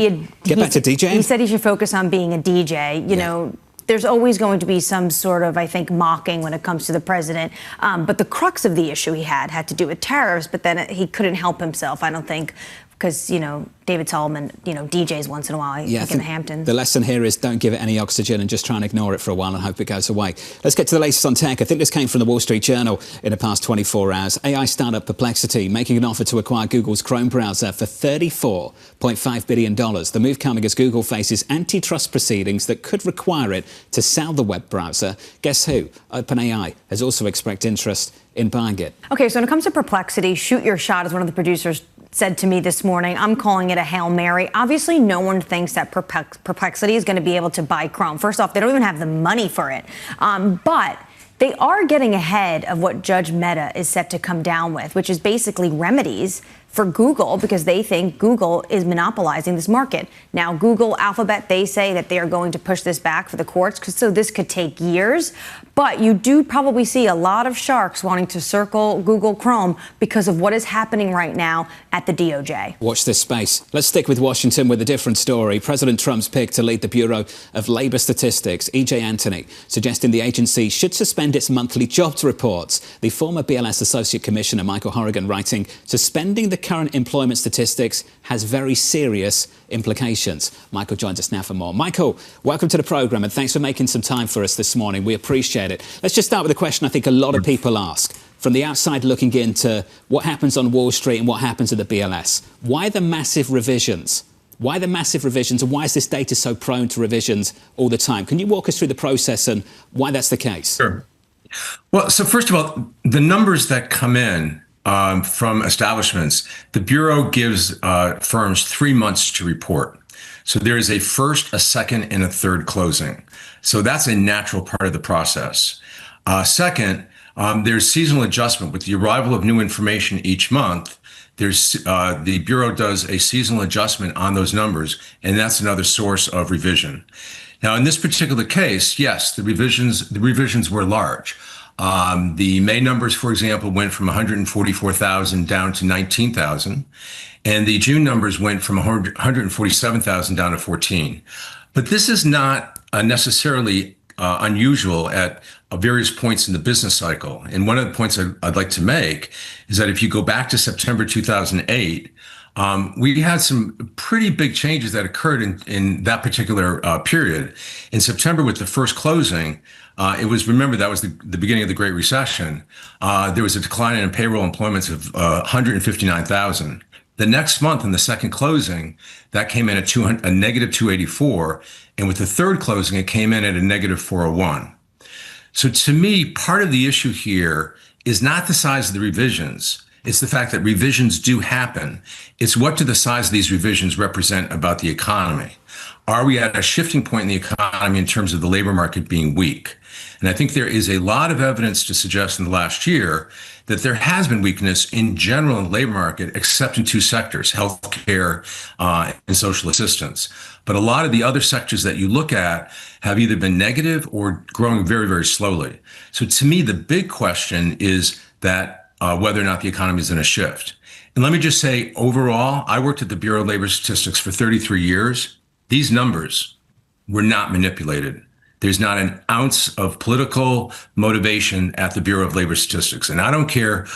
get back to DJing? He said he should focus on being a DJ. You know, there's always going to be some sort of, I think, mocking when it comes to the president. But the crux of the issue he had to do with tariffs, but then he couldn't help himself, I don't think, because, you know, David Solomon, you know, DJs once in a while, I think in the Hamptons. The lesson here is don't give it any oxygen and just try and ignore it for a while and hope it goes away. Let's get to the latest on tech. I think this came from the Wall Street Journal in the past 24 hours. AI startup Perplexity making an offer to acquire Google's Chrome browser for $34.5 billion. The move coming as Google faces antitrust proceedings that could require it to sell the web browser. Guess who? OpenAI has also expressed interest in buying it. Okay, so when it comes to Perplexity, shoot your shot, as one of the producers said to me this morning. I'm calling it a Hail Mary. Obviously, no one thinks that Perplexity is going to be able to buy Chrome. First off, they don't even have the money for it. But they are getting ahead of what Judge Mehta is set to come down with, which is basically remedies for Google, because they think Google is monopolizing this market. Now, Google, Alphabet, they say that they are going to push this back for the courts, so this could take years. But you do probably see a lot of sharks wanting to circle Google Chrome because of what is happening right now at the DOJ. Watch this space. Let's stick with Washington with a different story. President Trump's pick to lead the Bureau of Labor Statistics, E.J. Antony, suggesting the agency should suspend its monthly jobs reports. The former BLS Associate Commissioner, Michael Horrigan, writing, suspending the current employment statistics has very serious implications. Michael joins us now for more. Michael, welcome to the programme and thanks for making some time for us this morning. We appreciate it. Let's just start with a question I think a lot of people ask. From the outside looking into what happens on Wall Street and what happens at the BLS, why the massive revisions? Why the massive revisions and why is this data so prone to revisions all the time? Can you walk us through the process and why that's the case? Sure. Well, so first of all, the numbers that come in from establishments, the Bureau gives firms 3 months to report. So there is a first, a second, and a third closing. So that's a natural part of the process. Second, there's seasonal adjustment. With the arrival of new information each month, there's the Bureau does a seasonal adjustment on those numbers, and that's another source of revision. Now, in this particular case, yes, the revisions were large. The May numbers, for example, went from 144,000 down to 19,000, and the June numbers went from 147,000 down to 14. But this is not necessarily unusual at various points in the business cycle. And one of the points I'd like to make is that if you go back to September 2008, we had some pretty big changes that occurred in that particular period. In September, with the first closing, remember, that was the beginning of the Great Recession. There was a decline in payroll employments of 159,000. The next month, in the second closing, that came in at a negative 284. And with the third closing, it came in at a negative 401. So to me, part of the issue here is not the size of the revisions. It's the fact that revisions do happen. It's what do the size of these revisions represent about the economy? Are we at a shifting point in the economy in terms of the labor market being weak? And I think there is a lot of evidence to suggest in the last year that there has been weakness in general in the labor market, except in two sectors, healthcare and social assistance. But a lot of the other sectors that you look at have either been negative or growing very, very slowly. So to me, the big question is that whether or not the economy is in a shift. And let me just say, overall, I worked at the Bureau of Labor Statistics for 33 years. These numbers were not manipulated. There's not an ounce of political motivation at the Bureau of Labor Statistics. And I don't care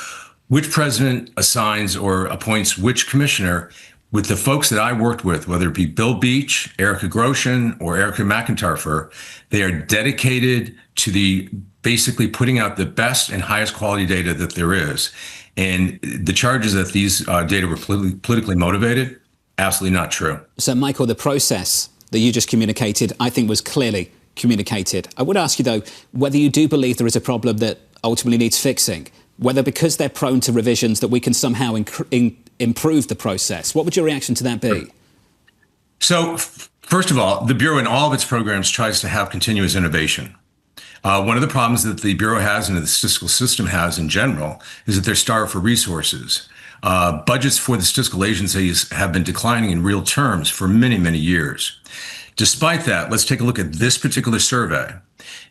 which president assigns or appoints which commissioner. With the folks that I worked with, whether it be Bill Beach, Erica Grosjean, or Erica McIntyre, they are dedicated to basically putting out the best and highest quality data that there is. And the charges that these data were politically motivated, absolutely not true. So, Michael, the process that you just communicated, I think, was clearly communicated. I would ask you, though, whether you do believe there is a problem that ultimately needs fixing, whether because they're prone to revisions that we can somehow improve the process. What would your reaction to that be? So, first of all, the Bureau in all of its programs tries to have continuous innovation. One of the problems that the Bureau has and the statistical system has in general is that they're starved for resources. Budgets for the statistical agencies have been declining in real terms for many, many years. Despite that, let's take a look at this particular survey.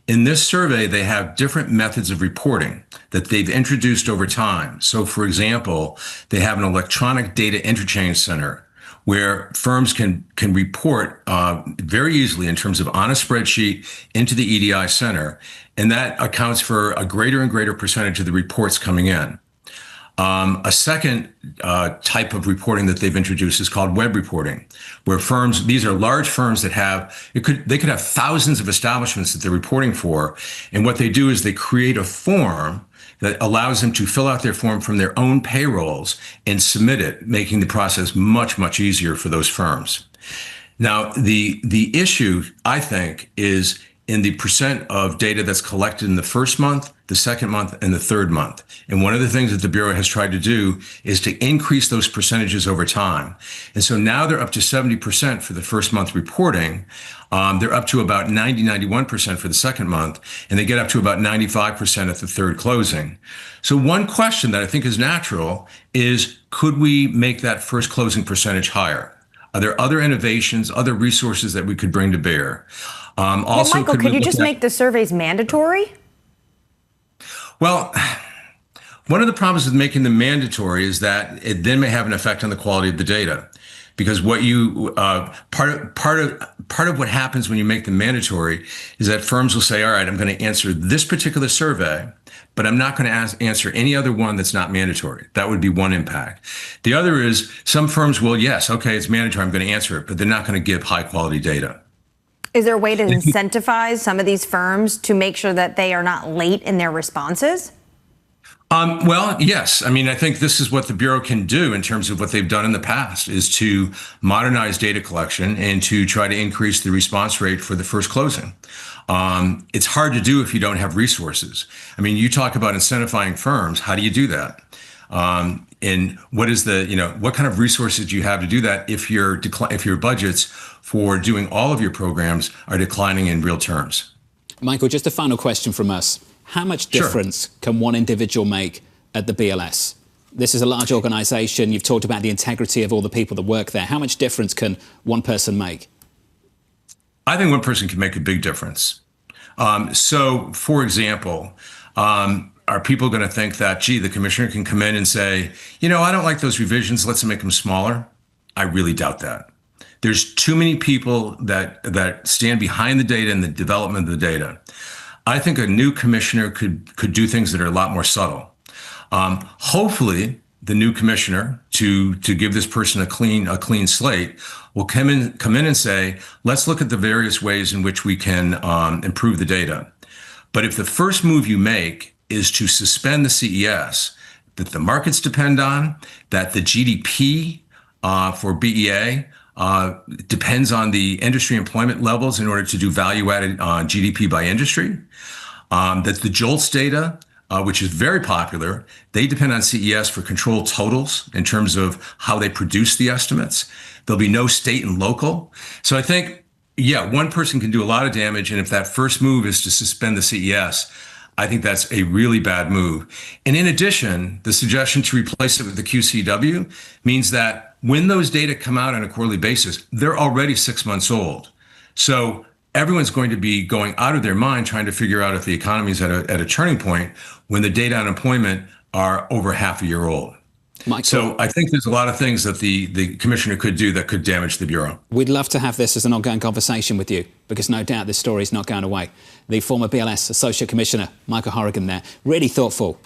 In this survey, they have different methods of reporting that they've introduced over time. So, for example, they have an electronic data interchange center where firms can report very easily in terms of on a spreadsheet into the EDI center, and that accounts for a greater and greater percentage of the reports coming in. A second type of reporting that they've introduced is called web reporting, where firms, these are large firms that they could have thousands of establishments that they're reporting for, and what they do is they create a form that allows them to fill out their form from their own payrolls and submit it, making the process much, much easier for those firms. Now, the issue, I think, is in the percent of data that's collected in the first month, the second month, and the third month. And one of the things that the Bureau has tried to do is to increase those percentages over time. And so now they're up to 70% for the first month reporting. They're up to about 91% for the second month, and they get up to about 95% at the third closing. So one question that I think is natural is, could we make that first closing percentage higher? Are there other innovations, other resources that we could bring to bear? Also, Michael, could you just make the surveys mandatory? Well, one of the problems with making them mandatory is that it then may have an effect on the quality of the data, because what you part of what happens when you make them mandatory is that firms will say, all right, I'm going to answer this particular survey, but I'm not going to answer any other one that's not mandatory. That would be one impact. The other is some firms will, yes, okay, it's mandatory, I'm going to answer it, but they're not going to give high quality data. Is there a way to incentivize some of these firms to make sure that they are not late in their responses? Well, yes. I mean, I think this is what the Bureau can do in terms of what they've done in the past, is to modernize data collection and to try to increase the response rate for the first closing. It's hard to do if you don't have resources. I mean, you talk about incentivizing firms. How do you do that? And what is what kind of resources do you have to do that if your budgets for doing all of your programs are declining in real terms? Michael, just a final question from us. How much difference can one individual make at the BLS? This is a large organization. You've talked about the integrity of all the people that work there. How much difference can one person make? I think one person can make a big difference. So, for example, are people going to think that, gee, the commissioner can come in and say, I don't like those revisions, let's make them smaller? I really doubt that. There's too many people that stand behind the data and the development of the data. I think a new commissioner could do things that are a lot more subtle. Hopefully, the new commissioner, to give this person a clean slate, will come in and say, let's look at the various ways in which we can improve the data. But if the first move you make is to suspend the CES that the markets depend on, that the GDP for BEA depends on the industry employment levels in order to do value-added GDP by industry, that the JOLTS data, which is very popular, they depend on CES for control totals in terms of how they produce the estimates. There'll be no state and local. So I think, one person can do a lot of damage. And if that first move is to suspend the CES, I think that's a really bad move. And in addition, the suggestion to replace it with the QCW means that when those data come out on a quarterly basis, they're already 6 months old. So everyone's going to be going out of their mind trying to figure out if the economy is at a turning point when the data on employment are over half a year old. Michael, so I think there's a lot of things that the commissioner could do that could damage the Bureau. We'd love to have this as an ongoing conversation with you, because no doubt this story is not going away. The former BLS Associate Commissioner, Michael Hordern there, really thoughtful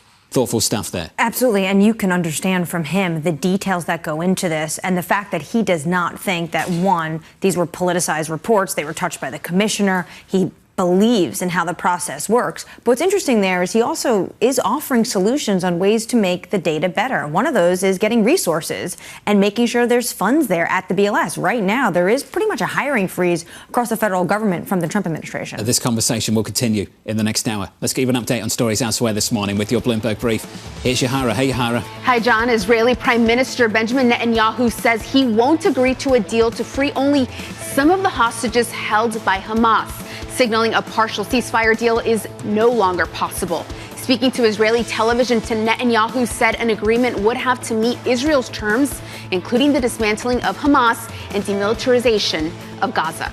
stuff there. Absolutely, and you can understand from him the details that go into this and the fact that he does not think that, one, these were politicized reports, they were touched by the commissioner. He believes in how the process works. But what's interesting there is he also is offering solutions on ways to make the data better. One of those is getting resources and making sure there's funds there at the BLS. Right now, there is pretty much a hiring freeze across the federal government from the Trump administration. This conversation will continue in the next hour. Let's give you an update on stories elsewhere this morning with your Bloomberg Brief. Here's Yahara. Hey, Yahara. Hi, John. Israeli Prime Minister Benjamin Netanyahu says he won't agree to a deal to free only some of the hostages held by Hamas, signaling a partial ceasefire deal is no longer possible. Speaking to Israeli television, Netanyahu said an agreement would have to meet Israel's terms, including the dismantling of Hamas and demilitarization of Gaza.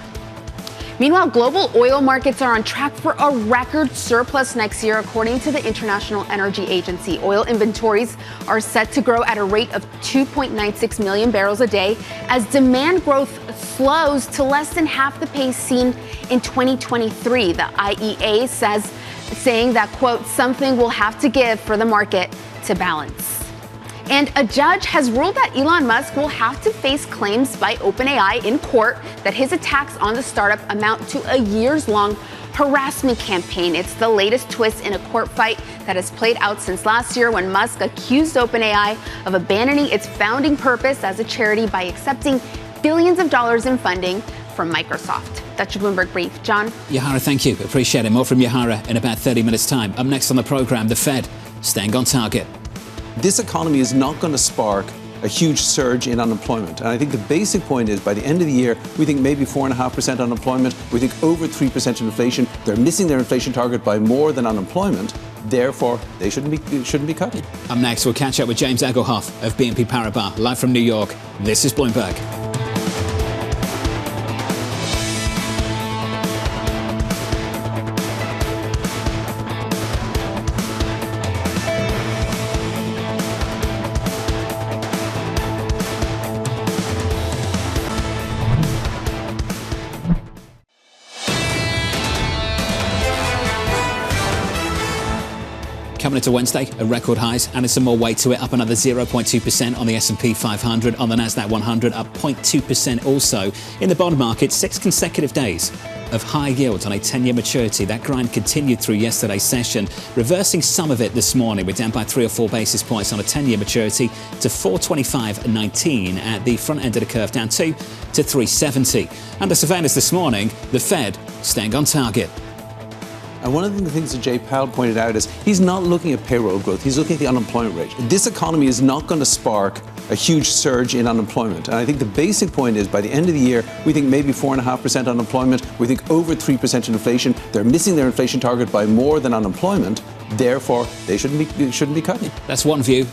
Meanwhile, global oil markets are on track for a record surplus next year, according to the International Energy Agency. Oil inventories are set to grow at a rate of 2.96 million barrels a day as demand growth slows to less than half the pace seen in 2023. The IEA saying that, quote, something will have to give for the market to balance. And a judge has ruled that Elon Musk will have to face claims by OpenAI in court that his attacks on the startup amount to a years-long harassment campaign. It's the latest twist in a court fight that has played out since last year when Musk accused OpenAI of abandoning its founding purpose as a charity by accepting billions of dollars in funding from Microsoft. That's your Bloomberg Brief. John? Yahara, thank you. Appreciate it. More from Yahara in about 30 minutes' time. Up next on the program, the Fed staying on target. This economy is not going to spark a huge surge in unemployment. And I think the basic point is by the end of the year, we think maybe 4.5% unemployment. We think over 3% inflation. They're missing their inflation target by more than unemployment. Therefore, they shouldn't be cutting. Up next, we'll catch up with James Egelhoff of BNP Paribas, live from New York. This is Bloomberg. Coming into Wednesday, a record highs, and some more weight to it, up another 0.2% on the S&P 500, on the Nasdaq 100, up 0.2% also. In the bond market, 6 consecutive days of high yields on a 10-year maturity. That grind continued through yesterday's session, reversing some of it this morning. We're down by 3 or 4 basis points on a 10-year maturity to 425.19 at the front end of the curve, down 2 to 370. Under surveillance this morning, the Fed staying on target. And one of the things that Jay Powell pointed out is he's not looking at payroll growth. He's looking at the unemployment rate. This economy is not going to spark a huge surge in unemployment. And I think the basic point is by the end of the year, we think maybe 4.5% unemployment. We think over 3% inflation. They're missing their inflation target by more than unemployment. Therefore, they shouldn't be cutting. That's one view.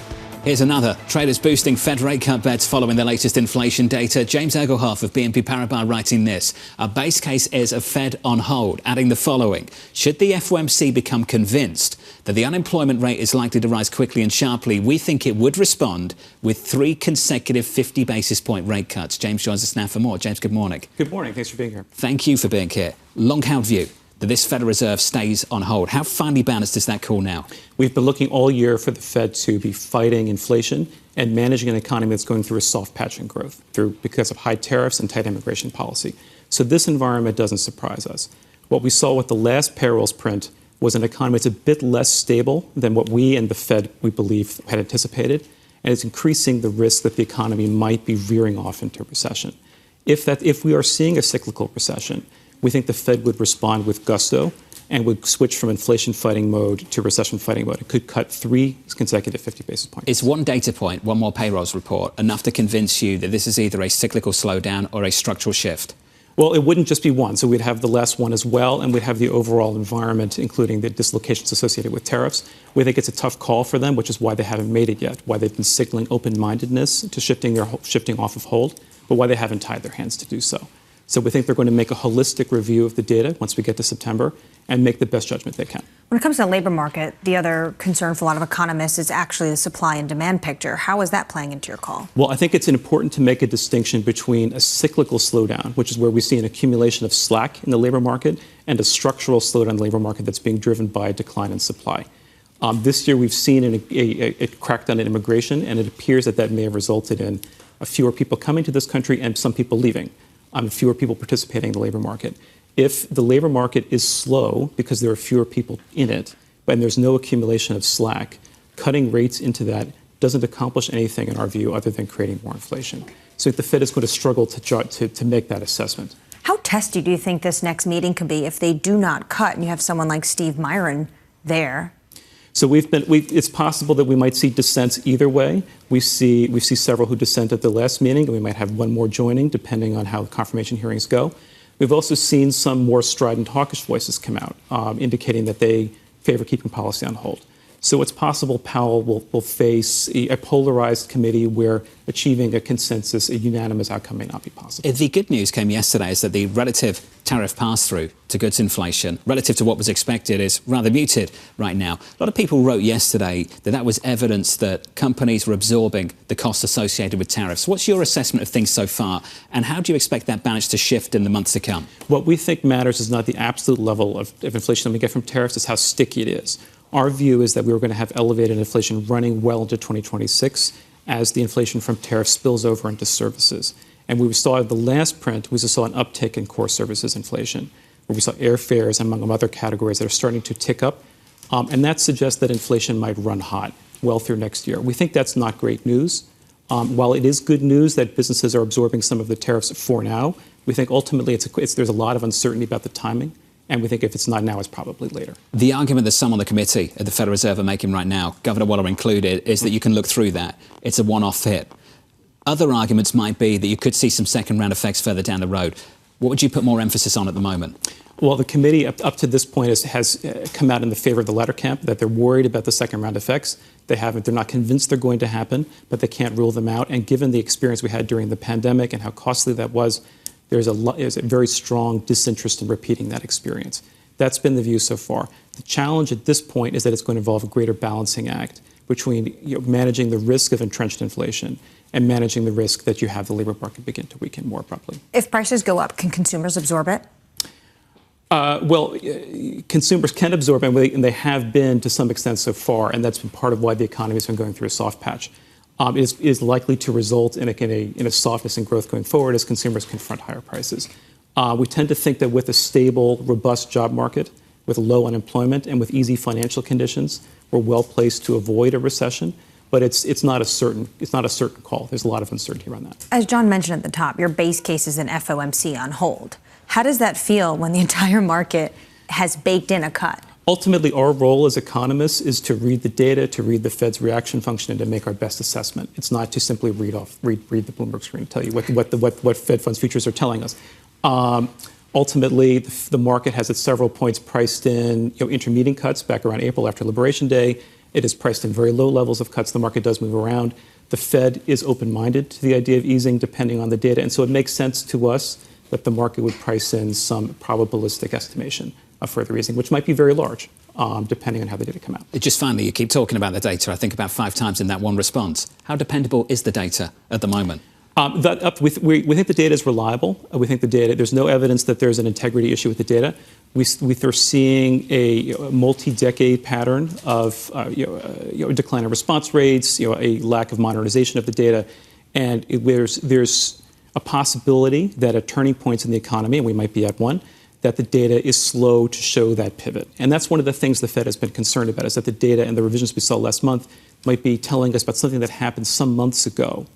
Here's another. Traders boosting Fed rate cut bets following the latest inflation data. James Egelhoff of BNP Paribas writing this. Our base case is a Fed on hold, adding the following. Should the FOMC become convinced that the unemployment rate is likely to rise quickly and sharply, we think it would respond with 3 consecutive 50 basis point rate cuts. James joins us now for more. James, good morning. Good morning. Thanks for being here. Thank you for being here. Long-held view that this Federal Reserve stays on hold. How finely balanced is that call now? We've been looking all year for the Fed to be fighting inflation and managing an economy that's going through a soft patch in growth because of high tariffs and tight immigration policy. So this environment doesn't surprise us. What we saw with the last payrolls print was an economy that's a bit less stable than what we and the Fed, we believe, had anticipated, and it's increasing the risk that the economy might be veering off into recession. If we are seeing a cyclical recession, we think the Fed would respond with gusto and would switch from inflation-fighting mode to recession-fighting mode. It could cut 3 consecutive 50 basis points. Is one data point, one more payrolls report, enough to convince you that this is either a cyclical slowdown or a structural shift? Well, it wouldn't just be one. So we'd have the last one as well, and we'd have the overall environment, including the dislocations associated with tariffs. We think it's a tough call for them, which is why they haven't made it yet, why they've been signaling open-mindedness to shifting off of hold, but why they haven't tied their hands to do so. So we think they're going to make a holistic review of the data once we get to September and make the best judgment they can. When it comes to the labor market, the other concern for a lot of economists is actually the supply and demand picture. How is that playing into your call? Well, I think it's important to make a distinction between a cyclical slowdown, which is where we see an accumulation of slack in the labor market, and a structural slowdown in the labor market that's being driven by a decline in supply. This year, we've seen a crackdown in immigration, and it appears that may have resulted in fewer people coming to this country and some people leaving. Fewer people participating in the labor market. If the labor market is slow because there are fewer people in it, and there's no accumulation of slack, cutting rates into that doesn't accomplish anything in our view other than creating more inflation. So the Fed is going to struggle to make that assessment. How testy do you think this next meeting could be if they do not cut and you have someone like Steve Myron there? So it's possible that we might see dissents either way. We see several who dissent at the last meeting, and we might have one more joining, depending on how the confirmation hearings go. We've also seen some more strident hawkish voices come out, indicating that they favor keeping policy on hold. So it's possible Powell will face a polarized committee where achieving a consensus, a unanimous outcome may not be possible. The good news came yesterday is that the relative tariff pass-through to goods inflation, relative to what was expected, is rather muted right now. A lot of people wrote yesterday that that was evidence that companies were absorbing the costs associated with tariffs. What's your assessment of things so far, and how do you expect that balance to shift in the months to come? What we think matters is not the absolute level of inflation that we get from tariffs, it's how sticky it is. Our view is that we were going to have elevated inflation running well into 2026 as the inflation from tariffs spills over into services. And we saw at the last print, we saw an uptick in core services inflation, where we saw airfares, among other categories, that are starting to tick up. And that suggests that inflation might run hot well through next year. We think that's not great news. While it is good news that businesses are absorbing some of the tariffs for now, we think ultimately there's a lot of uncertainty about the timing. And we think if it's not now, it's probably later. The argument that some on the committee at the Federal Reserve are making right now, Governor Waller included, is that you can look through that. It's a one-off hit. Other arguments might be that you could see some second-round effects further down the road. What would you put more emphasis on at the moment? Well, the committee up to this point has come out in the favor of the latter camp, that they're worried about the second-round effects. They're not convinced they're going to happen, but they can't rule them out. And given the experience we had during the pandemic and how costly that was, there's a very strong disinterest in repeating that experience. That's been the view so far. The challenge at this point is that it's going to involve a greater balancing act between managing the risk of entrenched inflation and managing the risk that you have the labor market begin to weaken more abruptly. If prices go up, can consumers absorb it? Consumers can absorb it, and they have been to some extent so far, and that's been part of why the economy has been going through a soft patch. It is likely to result in a softness in growth going forward as consumers confront higher prices. We tend to think that with a stable, robust job market, with low unemployment, and with easy financial conditions, we're well placed to avoid a recession. But it's not a certain call. There's a lot of uncertainty around that. As John mentioned at the top, your base case is an FOMC on hold. How does that feel when the entire market has baked in a cut? Ultimately, our role as economists is to read the data, to read the Fed's reaction function, and to make our best assessment. It's not to simply read the Bloomberg screen and tell you what Fed funds futures are telling us. Ultimately, the market has at several points priced in intermediate cuts back around April after Liberation Day. It is priced in very low levels of cuts. The market does move around. The Fed is open-minded to the idea of easing depending on the data. And so it makes sense to us that the market would price in some probabilistic estimation of further easing, which might be very large, depending on how the data come out. Just finally, you keep talking about the data, I think about 5 times in that one response. How dependable is the data at the moment? We think the data is reliable. We think the data, there's no evidence that there's an integrity issue with the data. We're seeing a multi-decade pattern of decline in response rates, a lack of modernization of the data, and there's a possibility that at turning points in the economy, and we might be at one, that the data is slow to show that pivot. And that's one of the things the Fed has been concerned about, is that the data and the revisions we saw last month might be telling us about something that happened some months ago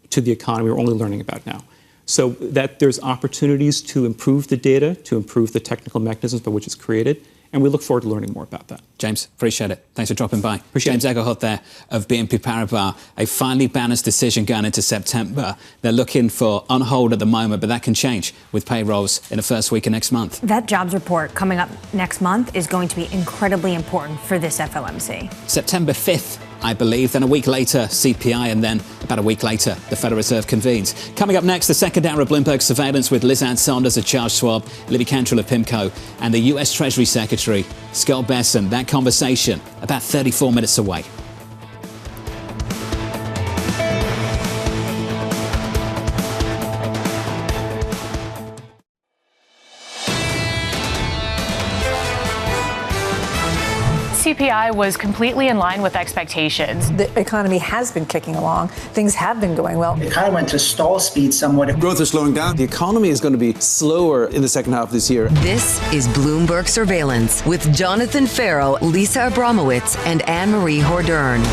to the economy we're only learning about now. So that there's opportunities to improve the data, to improve the technical mechanisms by which it's created, and we look forward to learning more about that. James, appreciate it. Thanks for dropping by. James Egelhart there of BNP Paribas. A finely balanced decision going into September. They're looking for on hold at the moment, but that can change with payrolls in the first week of next month. That jobs report coming up next month is going to be incredibly important for this FOMC. September 5th, I believe. Then a week later, CPI, and then about a week later, the Federal Reserve convenes. Coming up next, the second hour of Bloomberg Surveillance with Liz Ann Saunders of Charles Schwab, Libby Cantrell of PIMCO, and the U.S. Treasury Secretary, Scott Bessent. That conversation about 34 minutes away. CPI was completely in line with expectations. The economy has been kicking along. Things have been going well. It kind of went to stall speed somewhat. Growth is slowing down. The economy is going to be slower in the second half of this year. This is Bloomberg Surveillance with Jonathan Ferro, Lisa Abramowicz, and Annmarie Hordern.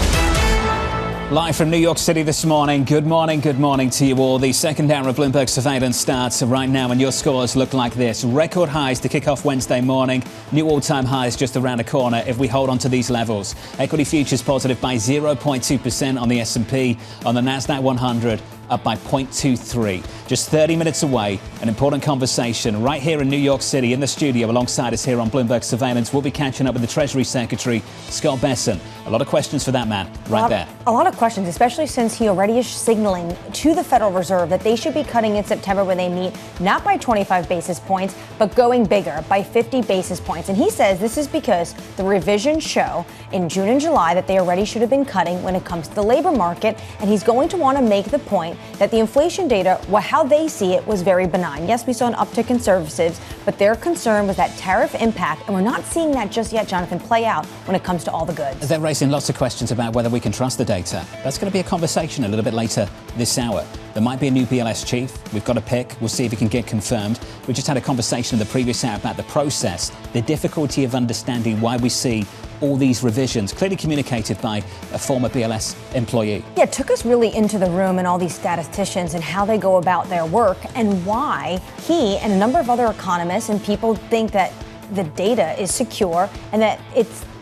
Live from New York City this morning. Good morning to you all. The second hour of Bloomberg Surveillance starts right now, and your scores look like this. Record highs to kick off Wednesday morning. New all-time highs just around the corner if we hold on to these levels. Equity futures positive by 0.2% on the S&P. On the Nasdaq 100, up by 0.23. Just 30 minutes away, an important conversation right here in New York City in the studio alongside us here on Bloomberg Surveillance. We'll be catching up with the Treasury Secretary, Scott Bessent. A lot of questions for that man right there. A lot of questions, especially since he already is signaling to the Federal Reserve that they should be cutting in September when they meet, not by 25 basis points, but going bigger by 50 basis points. And he says this is because the revisions show in June and July that they already should have been cutting when it comes to the labor market. And he's going to want to make the point that the inflation data, well, how they see it, was very benign. Yes, we saw an uptick in services, but their concern was that tariff impact. And we're not seeing that just yet, Jonathan, play out when it comes to all the goods. They're raising lots of questions about whether we can trust the data. That's going to be a conversation a little bit later this hour. There might be a new BLS chief. We've got to pick. We'll see if he can get confirmed. We just had a conversation in the previous hour about the process, the difficulty of understanding why we see all these revisions, clearly communicated by a former BLS employee. Yeah, it took us really into the room and all these statisticians and how they go about their work and why he and a number of other economists and people think that the data is secure and that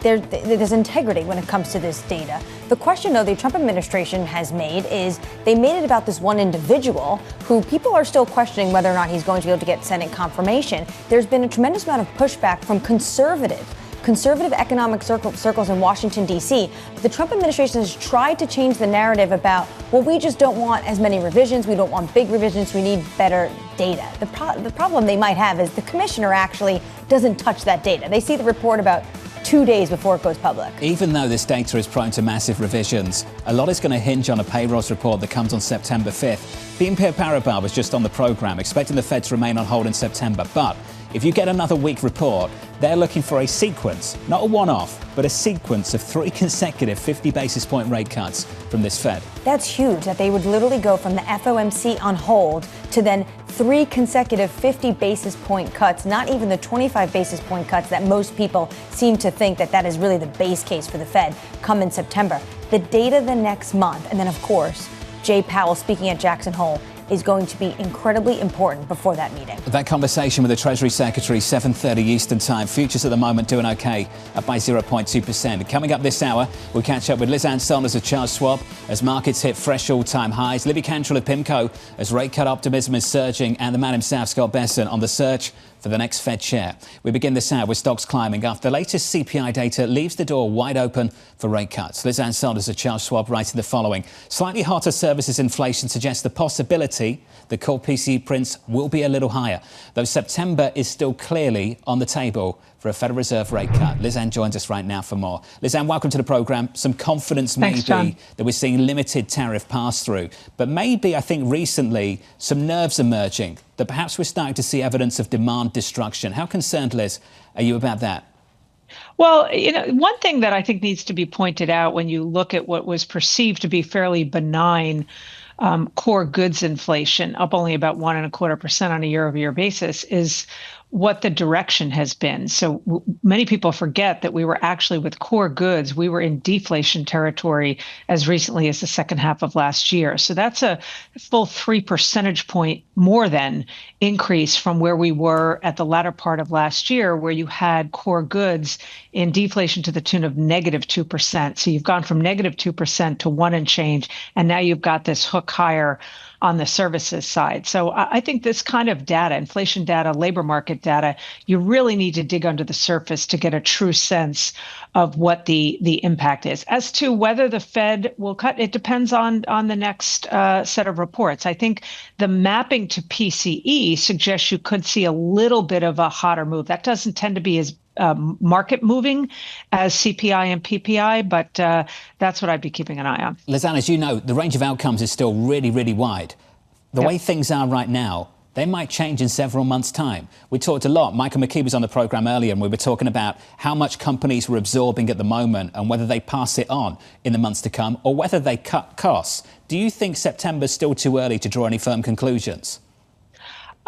there's integrity when it comes to this data. The question, though, the Trump administration has made is they made it about this one individual who people are still questioning whether or not he's going to be able to get Senate confirmation. There's been a tremendous amount of pushback from conservative economic circles in Washington, D.C. The Trump administration has tried to change the narrative about, well, we just don't want as many revisions. We don't want big revisions. We need better data. The problem they might have is the commissioner actually doesn't touch that data. They see the report about 2 days before it goes public. Even though this data is prone to massive revisions, a lot is going to hinge on a payrolls report that comes on September 5th. BNP Paribas was just on the program, expecting the Fed to remain on hold in September. But if you get another weak report, they're looking for a sequence, not a one-off, but a sequence of 3 consecutive 50 basis point rate cuts from this Fed. That's huge, that they would literally go from the FOMC on hold to then 3 consecutive 50 basis point cuts, not even the 25 basis point cuts that most people seem to think that is really the base case for the Fed come in September. The data the next month, and then of course, Jay Powell speaking at Jackson Hole, is going to be incredibly important before that meeting. That conversation with the Treasury Secretary, 7:30 Eastern Time. Futures at the moment doing okay, up by 0.2%. Coming up this hour, we'll catch up with Liz Ann Saunders of Charles Schwab as markets hit fresh all-time highs. Libby Cantrell of PIMCO as rate cut optimism is surging, and the man himself, Scott Bessent, on the search for the next Fed chair. We begin this hour with stocks climbing after the latest CPI data leaves the door wide open for rate cuts. Liz Ann Saunders of Charles Schwab writing the following. Slightly hotter services inflation suggests the possibility the core PCE prints will be a little higher, though September is still clearly on the table for a Federal Reserve rate cut. Liz Ann joins us right now for more. Liz Ann, welcome to the programme. Some confidence maybe that we're seeing limited tariff pass-through, but maybe, I think recently, some nerves emerging that perhaps we're starting to see evidence of demand destruction. How concerned, Liz, are you about that? Well, one thing that I think needs to be pointed out when you look at what was perceived to be fairly benign core goods inflation, up only about 1.25% on a year-over-year basis, is what the direction has been. So many people forget that we were actually with core goods, we were in deflation territory as recently as the second half of last year. So that's a full 3 percentage point more than increase from where we were at the latter part of last year, where you had core goods in deflation to the tune of -2%. So you've gone from -2% to 1 and change, and now you've got this hook higher on the services side. So I think this kind of data, inflation data, labor market data, you really need to dig under the surface to get a true sense of what the impact is. As to whether the Fed will cut, it depends on the next set of reports. I think the mapping to PCE suggests you could see a little bit of a hotter move. That doesn't tend to be as market moving as CPI and PPI, but that's what I'd be keeping an eye on. Liz Ann, as you know, the range of outcomes is still really, really wide. The way things are right now, they might change in several months' time. We talked a lot. Michael McKee was on the programme earlier, and we were talking about how much companies were absorbing at the moment and whether they pass it on in the months to come or whether they cut costs. Do you think September's still too early to draw any firm conclusions?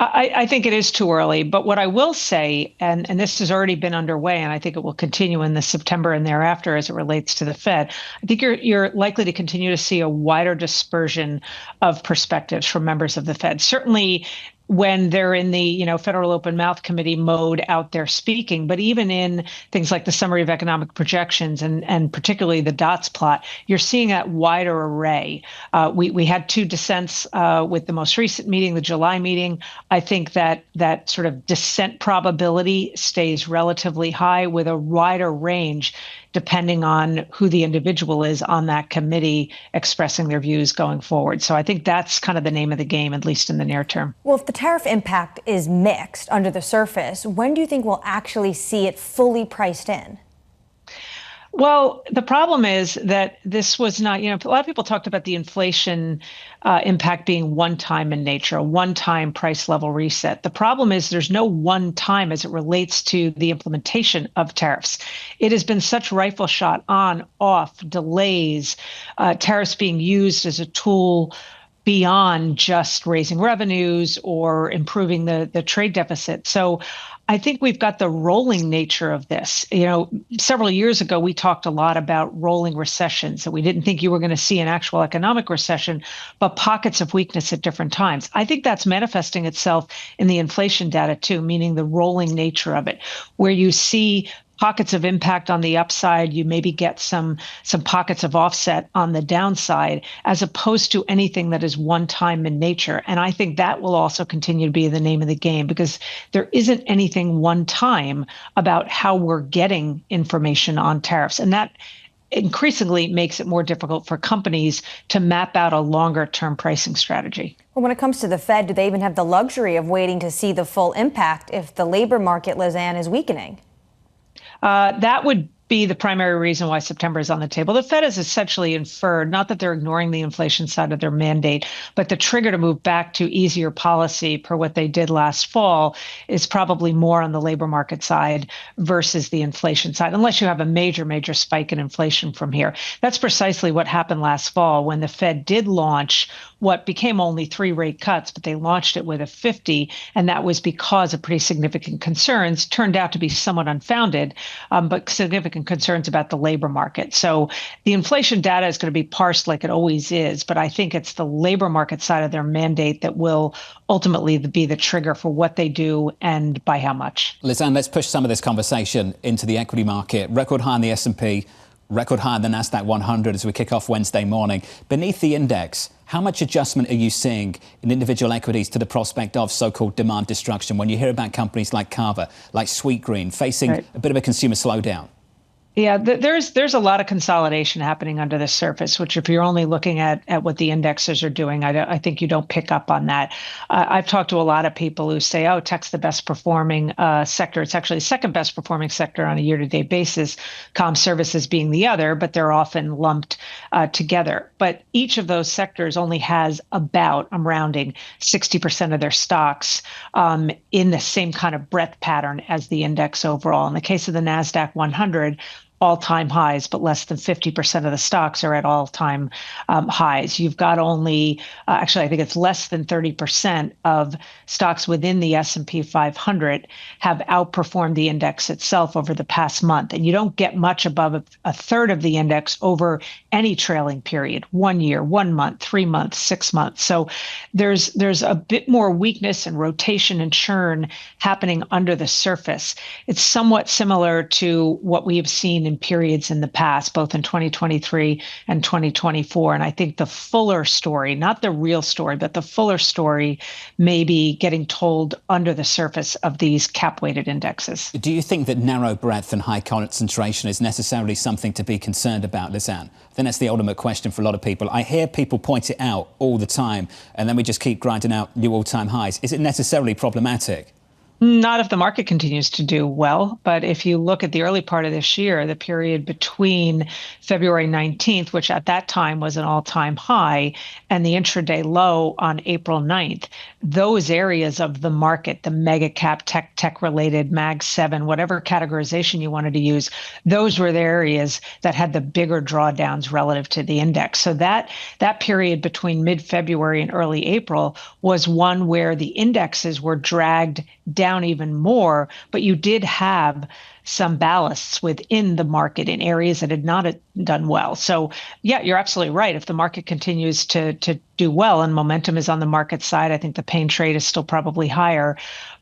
I think it is too early, but what I will say, and this has already been underway, and I think it will continue in the September and thereafter as it relates to the Fed, I think you're likely to continue to see a wider dispersion of perspectives from members of the Fed. Certainly, when they're in the federal open mouth committee mode out there speaking. But even in things like the summary of economic projections and particularly the dots plot, you're seeing that wider array. We had 2 dissents with the most recent meeting, the July meeting. I think that sort of dissent probability stays relatively high with a wider range depending on who the individual is on that committee expressing their views going forward. So I think that's kind of the name of the game, at least in the near term. Well, if the tariff impact is mixed under the surface, when do you think we'll actually see it fully priced in? Well, the problem is that this was not, a lot of people talked about the inflation impact being one-time in nature, a one-time price level reset. The problem is there's no one time as it relates to the implementation of tariffs. It has been such rifle shot on, off, delays, tariffs being used as a tool beyond just raising revenues or improving the trade deficit. So I think we've got the rolling nature of this. Several years ago, we talked a lot about rolling recessions, that we didn't think you were going to see an actual economic recession, but pockets of weakness at different times. I think that's manifesting itself in the inflation data too, meaning the rolling nature of it, where you see pockets of impact on the upside, you maybe get some pockets of offset on the downside, as opposed to anything that is one time in nature. And I think that will also continue to be the name of the game, because there isn't anything one time about how we're getting information on tariffs. And that increasingly makes it more difficult for companies to map out a longer term pricing strategy. Well, when it comes to the Fed, do they even have the luxury of waiting to see the full impact if the labor market, Lizanne, is weakening? That would be the primary reason why September is on the table. The Fed has essentially inferred, not that they're ignoring the inflation side of their mandate, but the trigger to move back to easier policy per what they did last fall is probably more on the labor market side versus the inflation side, unless you have a major, major spike in inflation from here. That's precisely what happened last fall when the Fed did launch what became only 3 rate cuts, but they launched it with a 50, and that was because of pretty significant concerns, turned out to be somewhat unfounded, but significant concerns about the labor market. So the inflation data is going to be parsed like it always is, but I think it's the labor market side of their mandate that will ultimately be the trigger for what they do and by how much. Lizanne, let's push some of this conversation into the equity market. Record high in the S&P, record high in the Nasdaq 100 as we kick off Wednesday morning. Beneath the index, how much adjustment are you seeing in individual equities to the prospect of so-called demand destruction when you hear about companies like Carver, like Sweetgreen, facing a bit of a consumer slowdown? Yeah, there's a lot of consolidation happening under the surface, which if you're only looking at what the indexes are doing, I think you don't pick up on that. I've talked to a lot of people who say, oh, tech's the best performing sector. It's actually the second best performing sector on a year-to-date basis, comm services being the other, but they're often lumped together. But each of those sectors only has about, I'm rounding, 60% of their stocks in the same kind of breadth pattern as the index overall. In the case of the Nasdaq 100, all-time highs, but less than 50% of the stocks are at all-time highs. You've got only, actually, I think it's less than 30% of stocks within the S&P 500 have outperformed the index itself over the past month. And you don't get much above a third of the index over any trailing period, 1 year, 1 month, 3 months, 6 months. So there's a bit more weakness and rotation and churn happening under the surface. It's somewhat similar to what we have seen in periods in the past, both in 2023 and 2024. And I think the fuller story, not the real story, but the fuller story may be getting told under the surface of these cap-weighted indexes. Do you think that narrow breadth and high concentration is necessarily something to be concerned about, Lizanne? I think that's the ultimate question for a lot of people. I hear people point it out all the time, and then we just keep grinding out new all-time highs. Is it necessarily problematic? Not if the market continues to do well. But if you look at the early part of this year, the period between February 19th, which at that time was an all-time high, and the intraday low on April 9th, those areas of the market, the mega cap, tech-related, Mag 7, whatever categorization you wanted to use, those were the areas that had the bigger drawdowns relative to the index. So that period between mid-February and early April was one where the indexes were dragged down even more, but you did have some ballasts within the market in areas that had not done well. So, yeah, you're absolutely right. If the market continues to do well and momentum is on the market side, I think the pain trade is still probably higher.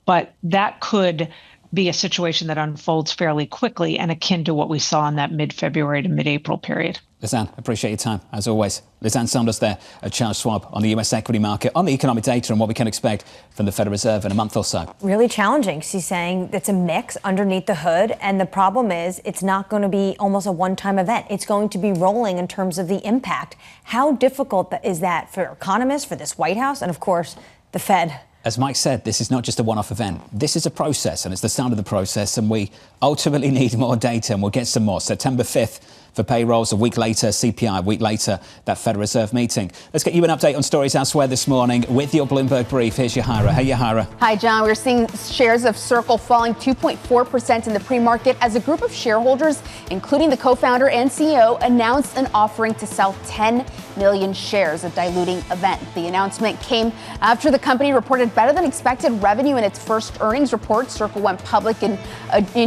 But that could be a situation that unfolds fairly quickly and akin to what we saw in that mid-February to mid-April period. Lisanne, appreciate your time, as always. Lisanne Saunders there at Charles Schwab on the US equity market, on the economic data and what we can expect from the Federal Reserve in a month or so. Really challenging. She's saying it's a mix underneath the hood. And the problem is it's not going to be almost a one-time event. It's going to be rolling in terms of the impact. How difficult is that for economists, for this White House, and, of course, the Fed? As Mike said, this is not just a one-off event. This is a process, and it's the start of the process, and we ultimately need more data, and we'll get some more. September 5th for payrolls, a week later, CPI, a week later, that Federal Reserve meeting. Let's get you an update on stories elsewhere this morning with your Bloomberg brief. Here's Yahara. Hey, Yahara. Hi, John. We're seeing shares of Circle falling 2.4% in the pre-market as a group of shareholders, including the co-founder and CEO, announced an offering to sell 10 million shares, a diluting event. The announcement came after the company reported better than expected revenue in its first earnings report. Circle went public in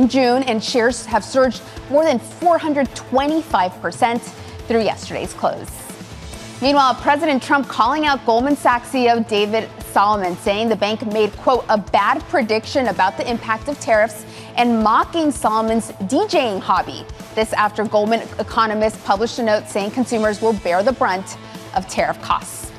June, and shares have surged more than 425% through yesterday's close. Meanwhile, President Trump calling out Goldman Sachs CEO David Solomon, saying the bank made, quote, a bad prediction about the impact of tariffs and mocking Solomon's DJing hobby. This after Goldman economists published a note saying consumers will bear the brunt of tariff costs.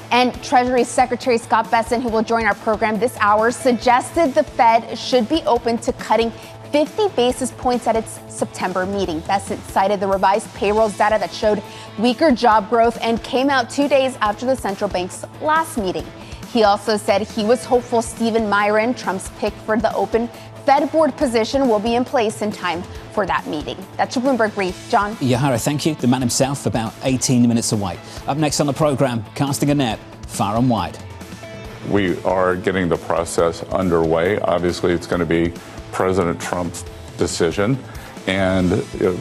And Treasury Secretary Scott Bessent, who will join our program this hour, suggested the Fed should be open to cutting 50 basis points at its September meeting. Bessent cited the revised payrolls data that showed weaker job growth and came out 2 days after the central bank's last meeting. He also said he was hopeful Stephen Miron, Trump's pick for the open Fed board position, will be in place in time for that meeting. That's your Bloomberg brief. John? Yahara, thank you. The man himself about 18 minutes away. Up next on the program, casting a net far and wide. We are getting the process underway. Obviously, it's going to be President Trump's decision, and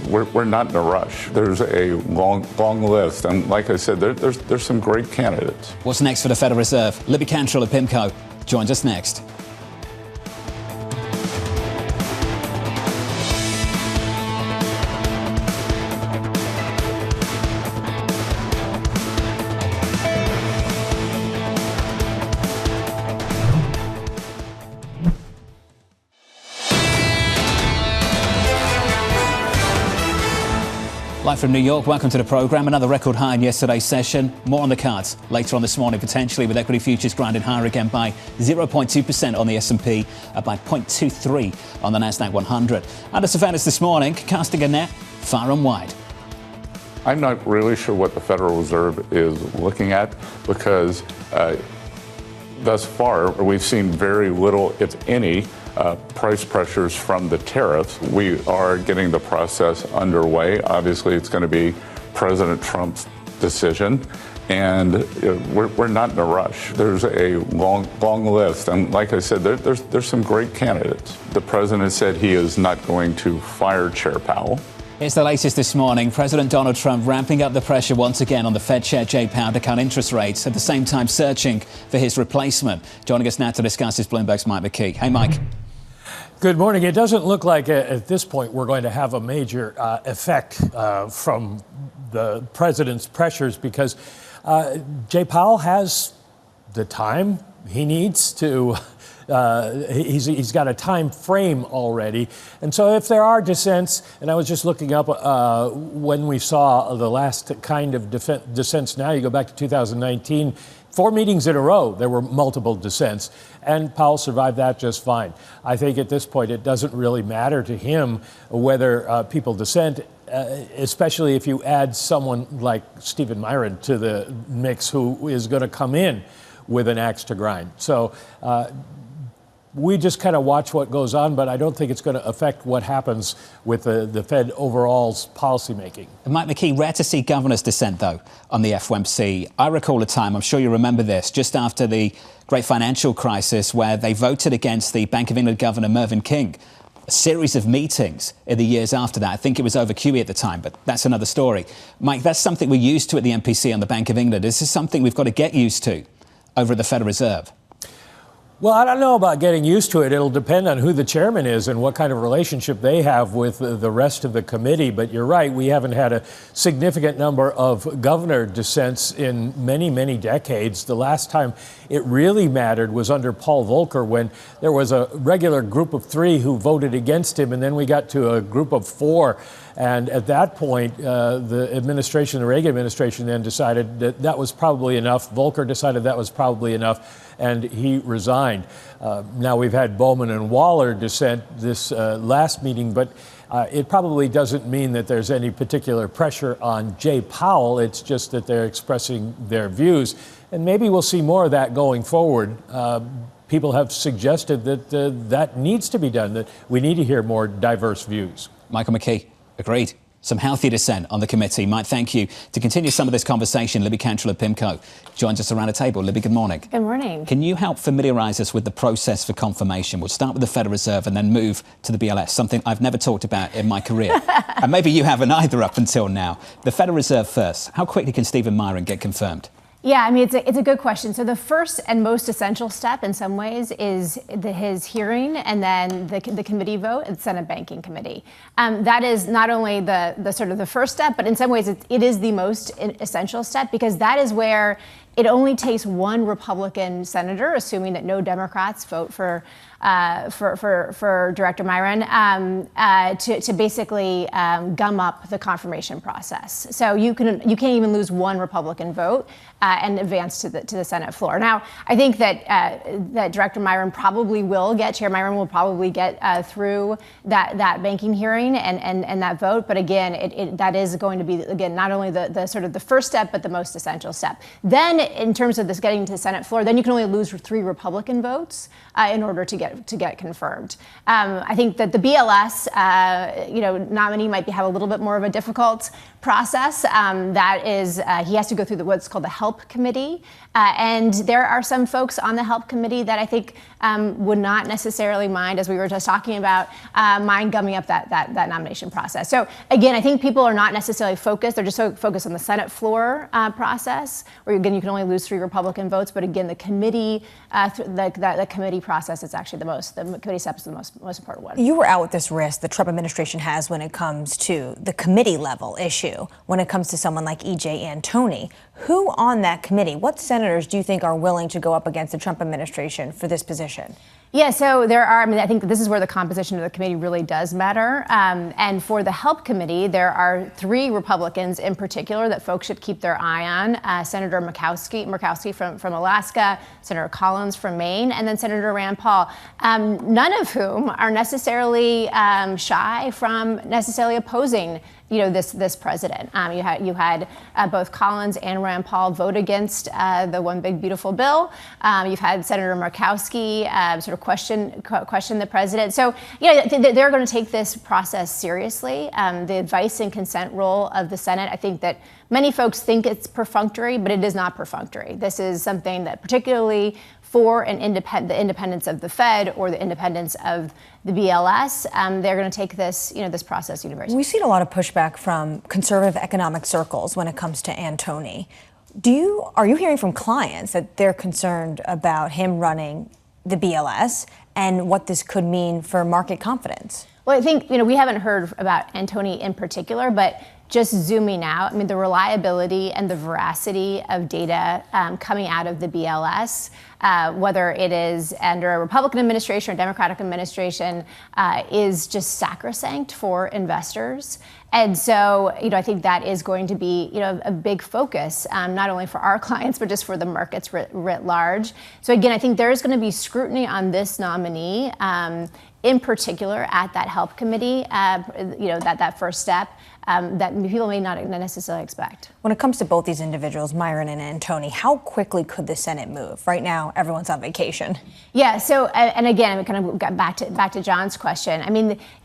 we're not in a rush. There's a long list, and like I said, there's some great candidates. What's next for the Federal Reserve? Libby Cantrell of PIMCO joins us next. Live from New York, welcome to the program. Another record high in yesterday's session. More on the cards later on this morning, potentially, with equity futures grinding higher again by 0.2% on the S&P, by 0.23 on the Nasdaq 100. Under surveillance this morning, casting a net far and wide. I'm not really sure what the Federal Reserve is looking at because thus far we've seen very little, if any, price pressures from the tariffs. We are getting the process underway. Obviously, it's going to be President Trump's decision, and we're not in a rush. There's a long list, and like I said, there's some great candidates. The president said he is not going to fire Chair Powell. Here's the latest this morning. President Donald Trump ramping up the pressure once again on the Fed Chair Jay Powell to cut interest rates, at the same time searching for his replacement. Joining us now to discuss is Bloomberg's Mike McKee. Hey, Mike. Good morning. It doesn't look like at this point we're going to have a major effect from the president's pressures because Jay Powell has the time he needs to. He's got a time frame already. And so if there are dissents, and I was just looking up when we saw the last kind of dissents now, you go back to 2019, 4 meetings in a row, there were multiple dissents, and Powell survived that just fine. I think at this point it doesn't really matter to him whether people dissent, especially if you add someone like Stephen Miron to the mix who is going to come in with an axe to grind. So we just kind of watch what goes on, but I don't think it's going to affect what happens with the Fed overall's policymaking. Mike McKee, rare to see governors dissent, though, on the FOMC. I recall a time, I'm sure you remember this, just after the great financial crisis where they voted against the Bank of England Governor Mervyn King. A series of meetings in the years after that. I think it was over QE at the time, but that's another story. Mike, that's something we're used to at the MPC on the Bank of England. This is something we've got to get used to over at the Federal Reserve. Well, I don't know about getting used to it. It'll depend on who the chairman is and what kind of relationship they have with the rest of the committee. But you're right, we haven't had a significant number of governor dissents in many, many decades. The last time it really mattered was under Paul Volcker, when there was a regular group of 3 who voted against him, and then we got to a group of 4. And at that point, the Reagan administration then decided that that was probably enough. Volcker decided that was probably enough, and he resigned. Now we've had Bowman and Waller dissent this last meeting, but it probably doesn't mean that there's any particular pressure on Jay Powell. It's just that they're expressing their views. And maybe we'll see more of that going forward. People have suggested that that needs to be done, that we need to hear more diverse views. Michael McKee. Agreed. Some healthy dissent on the committee. Mike, thank you. To continue some of this conversation, Libby Cantrell of PIMCO joins us around the table. Libby, good morning. Good morning. Can you help familiarise us with the process for confirmation? We'll start with the Federal Reserve and then move to the BLS, something I've never talked about in my career. And maybe you haven't either up until now. The Federal Reserve first. How quickly can Stephen Miron get confirmed? Yeah, I mean, it's a good question. So the first and most essential step in some ways is his hearing and then the committee vote at the Senate Banking Committee. That is not only the sort of the first step, but in some ways it is the most essential step, because that is where it only takes one Republican senator, assuming that no Democrats vote for Director Miron, to basically gum up the confirmation process. So you can't even lose one Republican vote and advance to the Senate floor. Now, I think that Director Miron probably will get, Chair Miron will probably get through that banking hearing and that vote. But again, that is going to be, again, not only the sort of the first step, but the most essential step. Then, in terms of this getting to the Senate floor, then you can only lose 3 Republican votes in order to get confirmed. I think that the BLS, nominee might have a little bit more of a difficult process. That is, he has to go through what's called the Help Committee, and there are some folks on the Help Committee that I think would not necessarily mind, as we were just talking about, mind gumming up that nomination process. So again, I think people are not necessarily focused; they're just so focused on the Senate floor process, where again you can only lose 3 Republican votes. But again, the committee, the committee process is actually the committee step is the most important one. You were out with this risk the Trump administration has when it comes to the committee level issue, when it comes to someone like E.J. Antoni. Who on that committee, what senators do you think are willing to go up against the Trump administration for this position? Yeah, so there are, I think this is where the composition of the committee really does matter. And for the Help Committee, there are 3 Republicans in particular that folks should keep their eye on. Senator Murkowski from Alaska, Senator Collins from Maine, and then Senator Rand Paul, none of whom are necessarily shy from necessarily opposing this president. You had both Collins and Rand Paul vote against the One Big Beautiful Bill. You've had Senator Murkowski sort of question the president. So they're going to take this process seriously. The advice and consent role of the Senate, I think that many folks think it's perfunctory, but it is not perfunctory. This is something that particularly for the independence of the Fed or the independence of the BLS, they're going to take this, this process universally. We've seen a lot of pushback from conservative economic circles when it comes to Antoni. Are you hearing from clients that they're concerned about him running the BLS and what this could mean for market confidence? Well, I think, we haven't heard about Antoni in particular, but just zooming out, the reliability and the veracity of data coming out of the BLS, whether it is under a Republican administration or Democratic administration, is just sacrosanct for investors. And so, I think that is going to be, a big focus, not only for our clients, but just for the markets writ large. So again, I think there is going to be scrutiny on this nominee, in particular at that Help Committee, that first step. That people may not necessarily expect. When it comes to both these individuals, Miron and Antoni, how quickly could the Senate move? Right now, everyone's on vacation. Yeah. So, and again, we kind of got back to John's question.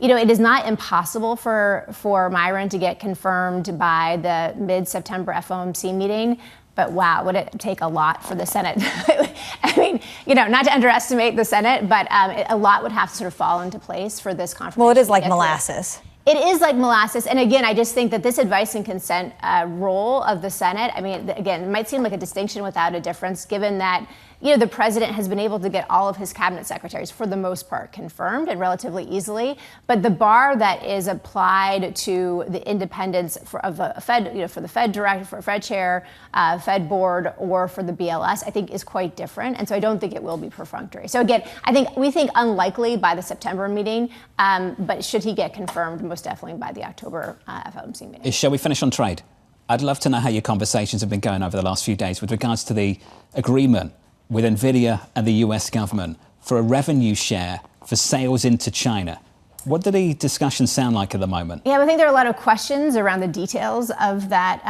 It is not impossible for Miron to get confirmed by the mid-September FOMC meeting. But wow, would it take a lot for the Senate? Not to underestimate the Senate, but a lot would have to sort of fall into place for this confirmation. Well, it is like molasses. It is like molasses. And again, I just think that this advice and consent role of the Senate, again, it might seem like a distinction without a difference, given that the president has been able to get all of his cabinet secretaries, for the most part, confirmed and relatively easily. But the bar that is applied to the independence of the Fed, for the Fed director, for Fed chair, Fed board, or for the BLS, I think is quite different. And so I don't think it will be perfunctory. So again, we think unlikely by the September meeting, but should he get confirmed, most definitely by the October FOMC meeting. Shall we finish on trade? I'd love to know how your conversations have been going over the last few days with regards to the agreement with Nvidia and the U.S. government for a revenue share for sales into China. What do the discussions sound like at the moment? Yeah, I think there are a lot of questions around the details of that,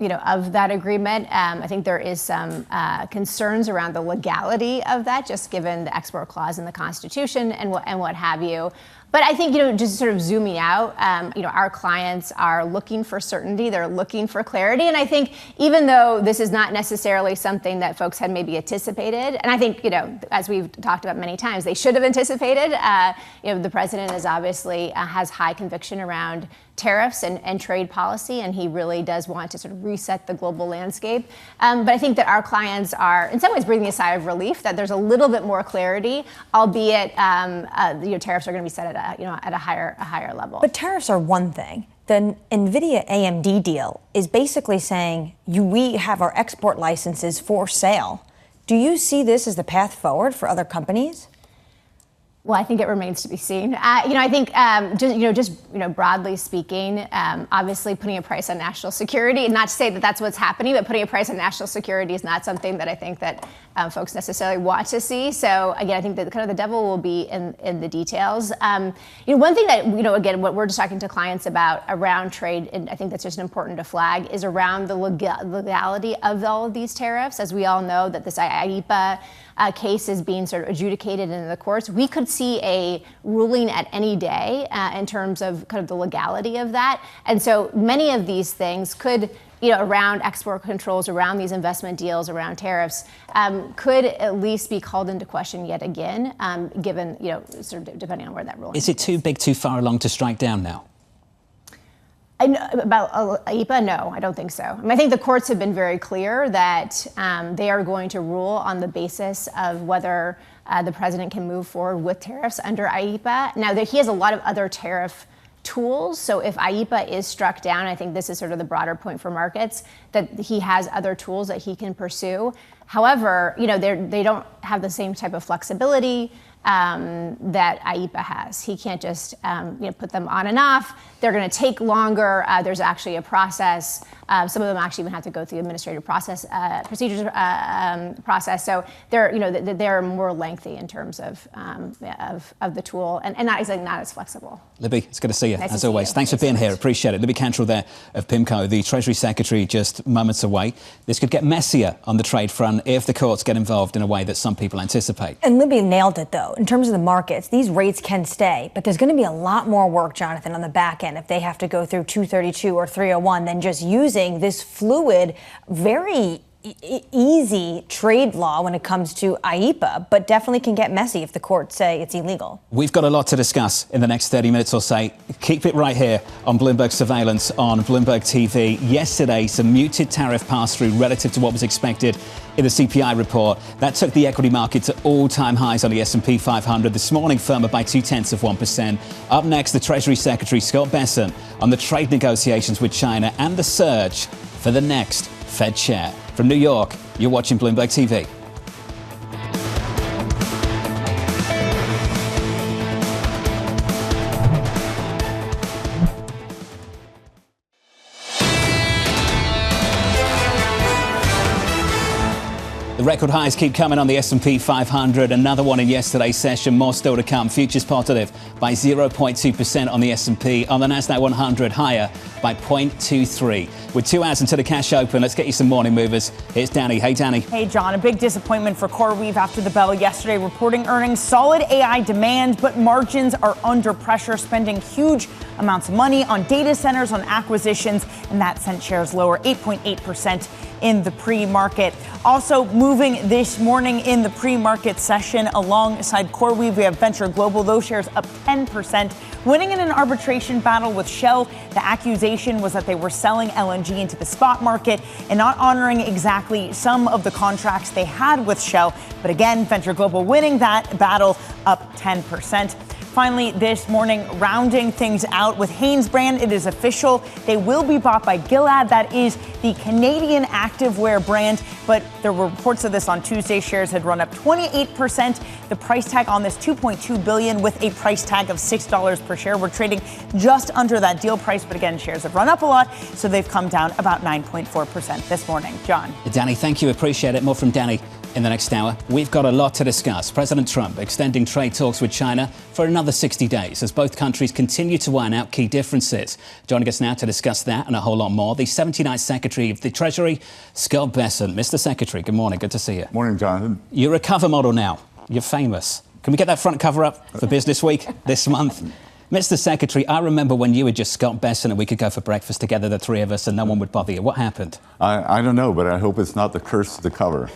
of that agreement. I think there is some concerns around the legality of that, just given the export clause in the Constitution and what have you. But I think, just sort of zooming out, our clients are looking for certainty. They're looking for clarity. And I think even though this is not necessarily something that folks had maybe anticipated, and I think, as we've talked about many times, they should have anticipated. The president is obviously has high conviction around tariffs and trade policy, and he really does want to sort of reset the global landscape. But I think that our clients are, in some ways, breathing a sigh of relief that there's a little bit more clarity, albeit tariffs are going to be set at a higher level. But tariffs are one thing. The Nvidia AMD deal is basically saying we have our export licenses for sale. Do you see this as the path forward for other companies? Well, I think it remains to be seen. I think just broadly speaking, obviously putting a price on national security, and not to say that that's what's happening, but putting a price on national security is not something that I think that folks necessarily want to see. So again, I think that kind of the devil will be in the details. One thing that again, what we're just talking to clients about around trade, and I think that's just important to flag, is around the legality of all of these tariffs. As we all know, that this IEEPA case is being sort of adjudicated in the courts. We could see a ruling at any day in terms of kind of the legality of that. And so many of these things could, around export controls, around these investment deals, around tariffs, could at least be called into question yet again, given, sort of depending on where that ruling is. Is it too big, too far along to strike down now? About IEEPA, no, I don't think so. I think the courts have been very clear that they are going to rule on the basis of whether the president can move forward with tariffs under IEEPA. Now, he has a lot of other tariff tools. So if IEEPA is struck down, I think this is sort of the broader point for markets, that he has other tools that he can pursue. However, they don't have the same type of flexibility that IEEPA has. He can't just put them on and off. They're going to take longer. There's actually a process. Some of them actually even have to go through the administrative process, procedures process. So they're more lengthy in terms of the tool and not as flexible. Libby, it's good to see you, nice as to always. See you. Thanks for being here. Appreciate it. Libby Cantrell there of PIMCO, the Treasury Secretary, just moments away. This could get messier on the trade front if the courts get involved in a way that some people anticipate. And Libby nailed it, though. In terms of the markets, these rates can stay, but there's going to be a lot more work, Jonathan, on the back end if they have to go through 232 or 301 than just using this fluid, very easy trade law when it comes to IEEPA, but definitely can get messy if the courts say it's illegal. We've got a lot to discuss in the next 30 minutes or so. Keep it right here on Bloomberg Surveillance on Bloomberg TV. Yesterday, some muted tariff pass-through relative to what was expected in the CPI report. That took the equity market to all-time highs on the S&P 500. This morning, firmer by 0.2%. Up next, the Treasury Secretary, Scott Bessent, on the trade negotiations with China and the search for the next Fed chair. From New York, you're watching Bloomberg TV. The record highs keep coming on the S&P 500. Another one in yesterday's session. More still to come. Futures positive by 0.2% on the S&P. On the Nasdaq 100, higher by 0.23. With 2 hours until the cash open, let's get you some morning movers. Here's Danny. Hey, Danny. Hey, John. A big disappointment for CoreWeave after the bell yesterday, reporting earnings. Solid AI demand, but margins are under pressure, spending huge amounts of money on data centers, on acquisitions, and that sent shares lower 8.8% in the pre-market. Also moving this morning in the pre-market session alongside CoreWeave, we have Venture Global. Those shares up 10%, winning in an arbitration battle with Shell. The accusation was that they were selling LNG into the spot market and not honoring exactly some of the contracts they had with Shell. But again, Venture Global winning that battle, up 10%. Finally, this morning, rounding things out with Hanesbrand, it is official. They will be bought by Gilead. That is the Canadian activewear brand. But there were reports of this on Tuesday. Shares had run up 28%. The price tag on this, $2.2 billion, with a price tag of $6 per share. We're trading just under that deal price. But again, shares have run up a lot, so they've come down about 9.4% this morning. John. Danny, thank you. Appreciate it. More from Danny in the next hour. We've got a lot to discuss. President Trump extending trade talks with China for another 60 days as both countries continue to iron out key differences. Joining us now to discuss that and a whole lot more, the 79th Secretary of the Treasury, Scott Bessent. Mr. Secretary, good morning. Good to see you. Morning, Jonathan. You're a cover model now. You're famous. Can we get that front cover up for Business Week this month? Mr. Secretary, I remember when you were just Scott Bessent and we could go for breakfast together, the three of us, and no one would bother you. What happened? I don't know, but I hope it's not the curse of the cover.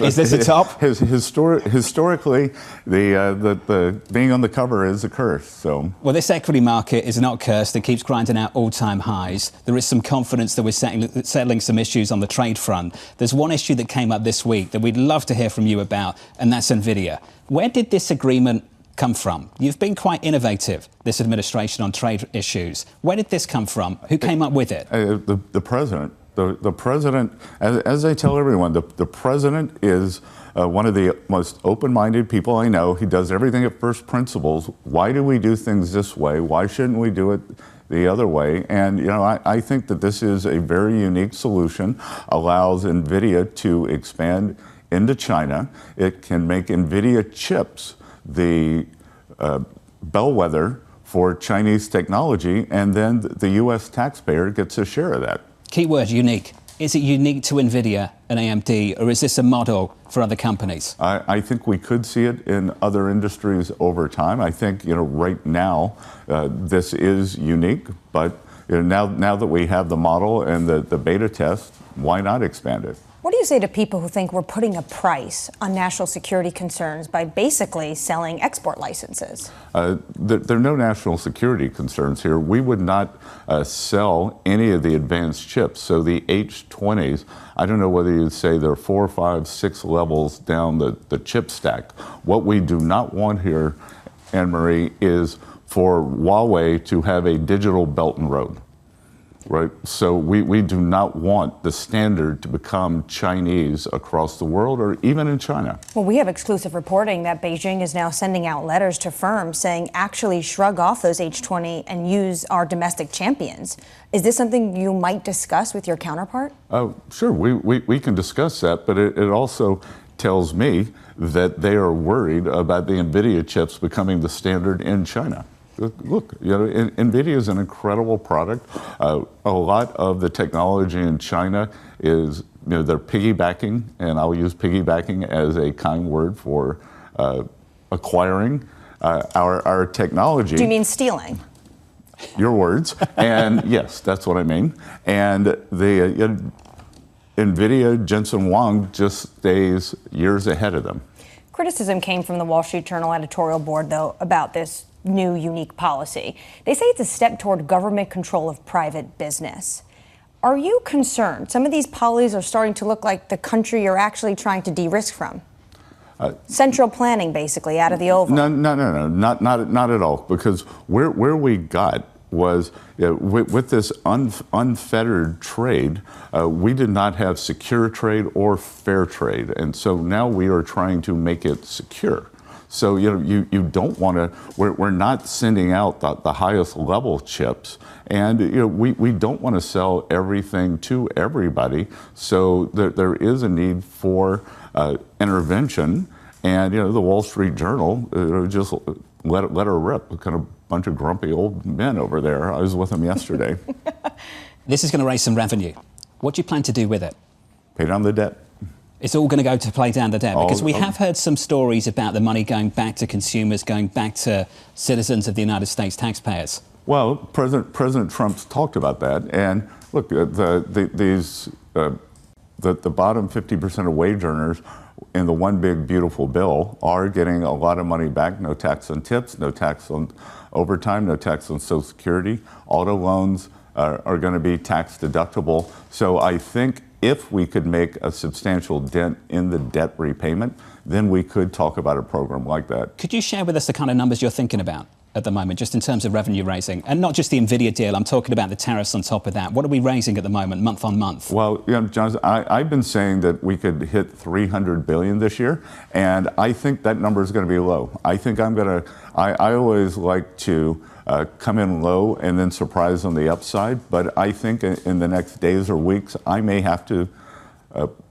Is this a top? Historically, the being on the cover is a curse. So, well, this equity market is not cursed. It keeps grinding out all-time highs. There is some confidence that we're settling some issues on the trade front. There's one issue that came up this week that we'd love to hear from you about, and that's Nvidia. Where did this agreement come from? You've been quite innovative, this administration, on trade issues. Where did this come from? Who came up with it? The president. The president, as I tell everyone, the president is one of the most open-minded people I know. He does everything at first principles. Why do we do things this way? Why shouldn't we do it the other way? And, I think that this is a very unique solution, allows Nvidia to expand into China. It can make Nvidia chips the bellwether for Chinese technology, and then the U.S. taxpayer gets a share of that. Keyword unique. Is it unique to Nvidia and AMD, or is this a model for other companies? I think we could see it in other industries over time. I think, right now, this is unique, but now that we have the model and the beta test, why not expand it? What do you say to people who think we're putting a price on national security concerns by basically selling export licenses? There are no national security concerns here. We would not sell any of the advanced chips. So the H20s, I don't know whether you'd say they're 4, 5, 6 levels down the chip stack. What we do not want here, Annmarie, is for Huawei to have a digital Belt and Road. Right. So we do not want the standard to become Chinese across the world or even in China. Well, we have exclusive reporting that Beijing is now sending out letters to firms saying actually shrug off those H20 and use our domestic champions. Is this something you might discuss with your counterpart? Sure, we can discuss that, but it also tells me that they are worried about the Nvidia chips becoming the standard in China. Look, Nvidia is an incredible product. A lot of the technology in China is, they're piggybacking, and I'll use piggybacking as a kind word for acquiring our technology. Do you mean stealing? Your words. And yes, that's what I mean. And the Nvidia, Jensen Huang just stays years ahead of them. Criticism came from the Wall Street Journal editorial board, though, about this new unique policy. They say it's a step toward government control of private business. Are you concerned? Some of these policies are starting to look like the country you're actually trying to de-risk from. Central planning, basically, out of the oval. No, not at all. Because where we got was with this unfettered trade, we did not have secure trade or fair trade. And so now we are trying to make it secure. So, you don't want to, we're not sending out the highest level chips. And, we don't want to sell everything to everybody. So there is a need for intervention. And, the Wall Street Journal just let her rip. Kind of bunch of grumpy old men over there. I was with them yesterday. This is going to raise some revenue. What do you plan to do with it? Pay down the debt. It's all going to go to pay down the debt, because we have heard some stories about the money going back to consumers, going back to citizens of the United States taxpayers. Well, President Trump's talked about that, and look, the bottom 50% of wage earners in the one big beautiful bill are getting a lot of money back. No tax on tips, no tax on overtime, no tax on Social Security. Auto loans are going to be tax deductible. So I think if we could make a substantial dent in the debt repayment, then we could talk about a program like that. Could you share with us the kind of numbers you're thinking about at the moment, just in terms of revenue raising? And not just the Nvidia deal, I'm talking about the tariffs on top of that. What are we raising at the moment, month on month? Well, Jonathan, I've been saying that we could hit $300 billion this year, and I think that number is going to be low. I think I always like to come in low and then surprise on the upside, but I think in the next days or weeks, I may have to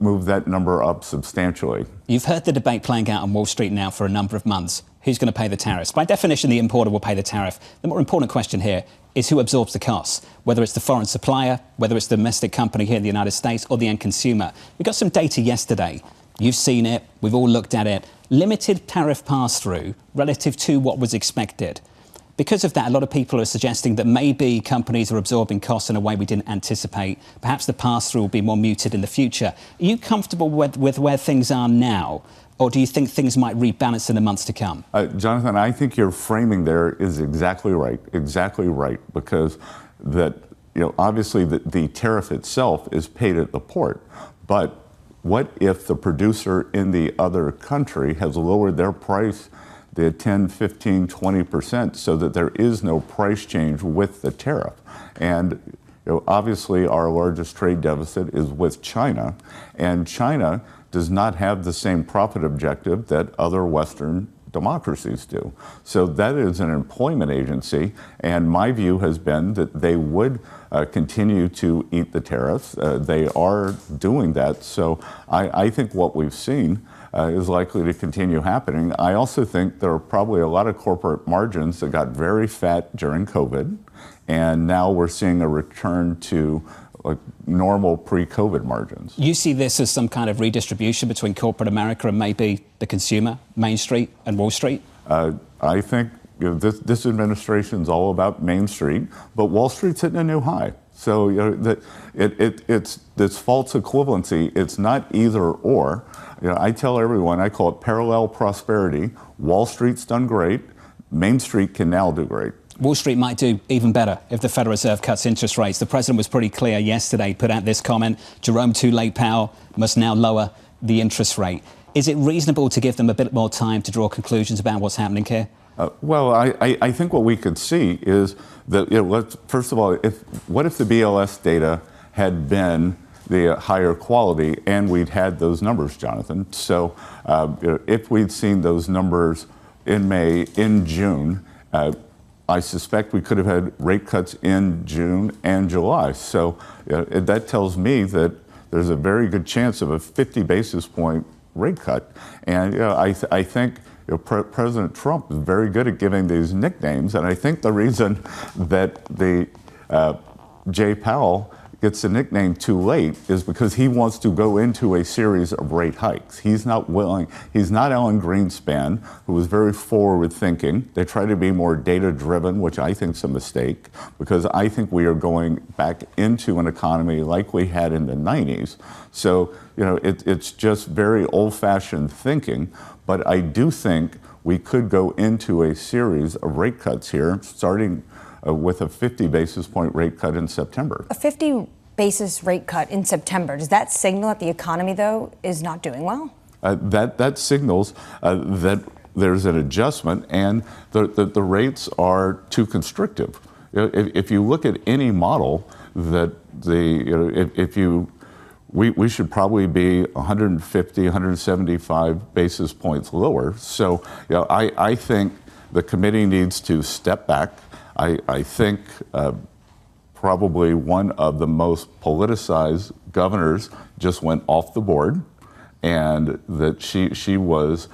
move that number up substantially. You've heard the debate playing out on Wall Street now for a number of months. Who's going to pay the tariffs? By definition, the importer will pay the tariff. The more important question here is who absorbs the costs, whether it's the foreign supplier, whether it's the domestic company here in the United States, or the end consumer. We got some data yesterday. You've seen it. We've all looked at it. Limited tariff pass-through relative to what was expected. Because of that, a lot of people are suggesting that maybe companies are absorbing costs in a way we didn't anticipate. Perhaps the pass-through will be more muted in the future. Are you comfortable with where things are now, or do you think things might rebalance in the months to come? Jonathan, I think your framing there is exactly right, because obviously the tariff itself is paid at the port, but what if the producer in the other country has lowered their price the 10, 15, 20% so that there is no price change with the tariff? And obviously our largest trade deficit is with China, and China does not have the same profit objective that other Western democracies do. So that is an employment agency, and my view has been that they would continue to eat the tariffs. They are doing that. So I think what we've seen is likely to continue happening. I also think there are probably a lot of corporate margins that got very fat during COVID, and now we're seeing a return to normal pre-COVID margins. You see this as some kind of redistribution between corporate America and maybe the consumer, Main Street and Wall Street? I think this administration is all about Main Street, but Wall Street's hitting a new high. So it's this false equivalency. It's not either or. I tell everyone, I call it parallel prosperity. Wall Street's done great. Main Street can now do great. Wall Street might do even better if the Federal Reserve cuts interest rates. The president was pretty clear yesterday, put out this comment: Jerome Too Late Powell must now lower the interest rate. Is it reasonable to give them a bit more time to draw conclusions about what's happening here? Well, I think what we could see is that, first of all, what if the BLS data had been the higher quality and we'd had those numbers, Jonathan? So if we'd seen those numbers in May, in June, I suspect we could have had rate cuts in June and July. So that tells me that there's a very good chance of a 50 basis point rate cut. And I think President Trump is very good at giving these nicknames. And I think the reason that Jay Powell gets the nickname Too Late is because he wants to go into a series of rate hikes. He's not willing. He's not Alan Greenspan, who was very forward thinking. They try to be more data driven, which I think is a mistake, because I think we are going back into an economy like we had in the 90s. So, it's just very old fashioned thinking, but I do think we could go into a series of rate cuts here, starting with a 50 basis point rate cut in September. A 50 basis rate cut in September, does that signal that the economy, though, is not doing well? That signals that there's an adjustment and the rates are too constrictive. If you look at any model, that we should probably be 150, 175 basis points lower. So I think the committee needs to step back. I think probably one of the most politicized governors just went off the board, and that she was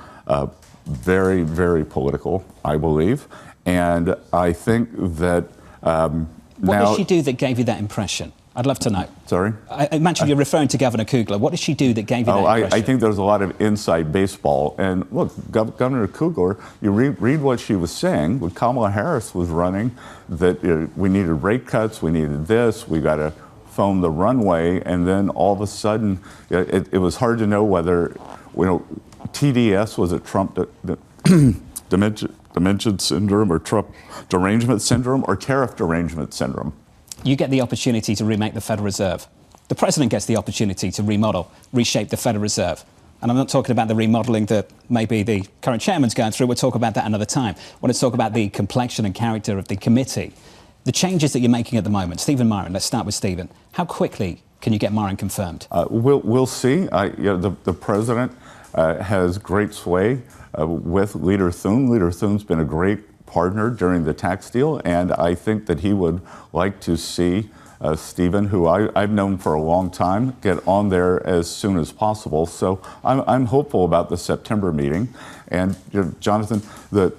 very, very political, I believe. And I think that what did she do that gave you that impression? I'd love to know. Sorry? I imagine you're referring to Governor Kugler. What did she do that gave you that impression? I think there's a lot of inside baseball. And look, Governor Kugler, you read what she was saying when Kamala Harris was running, that we needed rate cuts, we needed this, we got to foam the runway, and then all of a sudden, it was hard to know whether, TDS was it Trump dementia syndrome or Trump derangement syndrome or tariff derangement syndrome. You get the opportunity to remake the Federal Reserve. The president gets the opportunity to reshape the Federal Reserve. And I'm not talking about the remodeling that maybe the current chairman's going through. We'll talk about that another time. I want to talk about the complexion and character of the committee. The changes that you're making at the moment. Stephen Myron, let's start with Stephen. How quickly can you get Myron confirmed? We'll see. The president has great sway with Leader Thune. Leader Thune's been a great partner during the tax deal, and I think that he would like to see Stephen, who I've known for a long time, get on there as soon as possible. So I'm hopeful about the September meeting. And Jonathan, the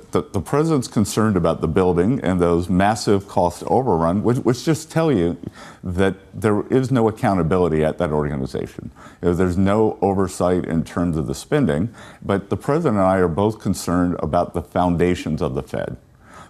president's concerned about the building and those massive cost overrun, which just tell you that there is no accountability at that organization. There's no oversight in terms of the spending. But the president and I are both concerned about the foundations of the Fed.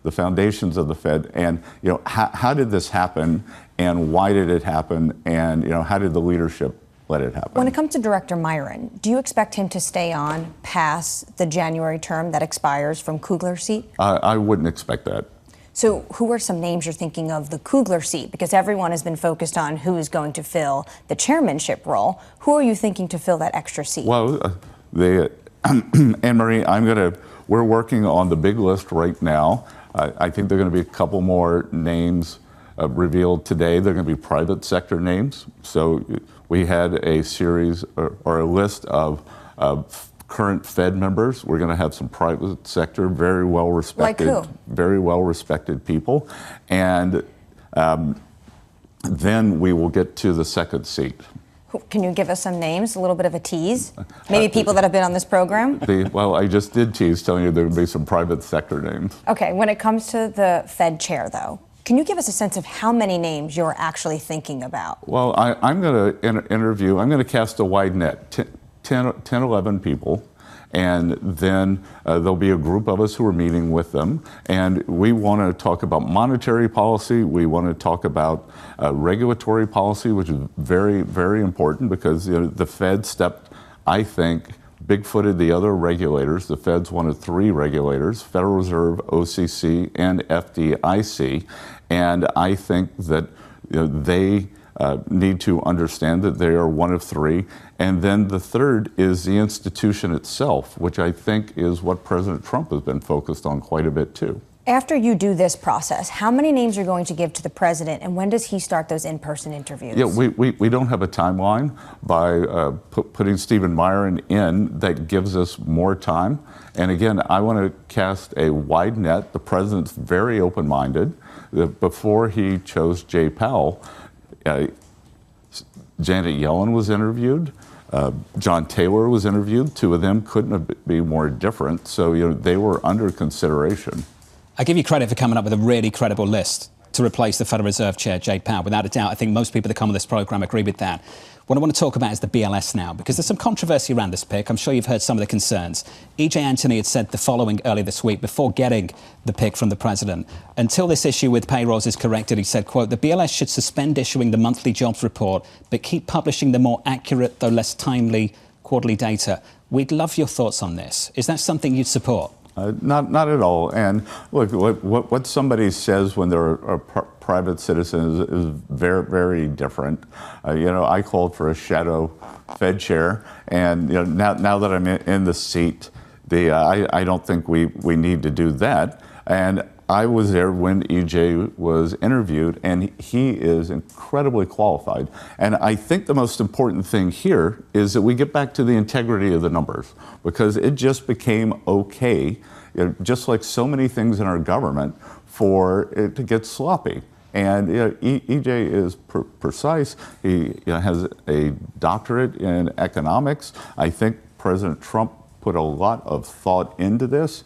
The foundations of the Fed, and how did this happen, and why did it happen, and how did the leadership let it happen? When it comes to Director Myron, do you expect him to stay on past the January term that expires from Kugler's seat? I wouldn't expect that. So who are some names you're thinking of the Kugler seat? Because everyone has been focused on who is going to fill the chairmanship role. Who are you thinking to fill that extra seat? Well, Anne-Marie, we're working on the big list right now. I think there are going to be a couple more names revealed today. They're going to be private sector names. So we had a series or a list of current Fed members. We're going to have some private sector, very well respected, like who? Very well respected people, and then we will get to the second seat. Can you give us some names, a little bit of a tease? Maybe people that have been on this program? Well, I just did tease telling you there would be some private sector names. Okay, when it comes to the Fed chair, though, can you give us a sense of how many names you're actually thinking about? Well, I'm going to interview, I'm going to cast a wide net, 10, 11 people. And then there'll be a group of us who are meeting with them. And we want to talk about monetary policy. We want to talk about regulatory policy, which is very, very important because the Fed stepped, I think, big-footed the other regulators. The Fed's one of 3 regulators, Federal Reserve, OCC, and FDIC. And I think that they need to understand that they are one of 3. And then the third is the institution itself, which I think is what President Trump has been focused on quite a bit too. After you do this process, how many names are you going to give to the president, and when does he start those in-person interviews? Yeah, we don't have a timeline. By putting Stephen Myron in, that gives us more time. And again, I want to cast a wide net. The president's very open-minded. Before he chose Jay Powell, Janet Yellen was interviewed. John Taylor was interviewed. 2 of them couldn't be more different. So, they were under consideration. I give you credit for coming up with a really credible list to replace the Federal Reserve Chair, Jay Powell. Without a doubt, I think most people that come on this program agree with that. What I want to talk about is the BLS now, because there's some controversy around this pick. I'm sure you've heard some of the concerns. E.J. Anthony had said the following earlier this week before getting the pick from the president. Until this issue with payrolls is corrected, he said, quote, the BLS should suspend issuing the monthly jobs report, but keep publishing the more accurate, though less timely, quarterly data. We'd love your thoughts on this. Is that something you'd support? Not at all. And look, what somebody says when they're a private citizen is very, very different. I called for a shadow Fed chair, and now that I'm in the seat, I don't think we need to do that. And I was there when EJ was interviewed, and he is incredibly qualified. And I think the most important thing here is that we get back to the integrity of the numbers, because it just became okay, just like so many things in our government, for it to get sloppy. And EJ is precise. He has a doctorate in economics. I think President Trump put a lot of thought into this.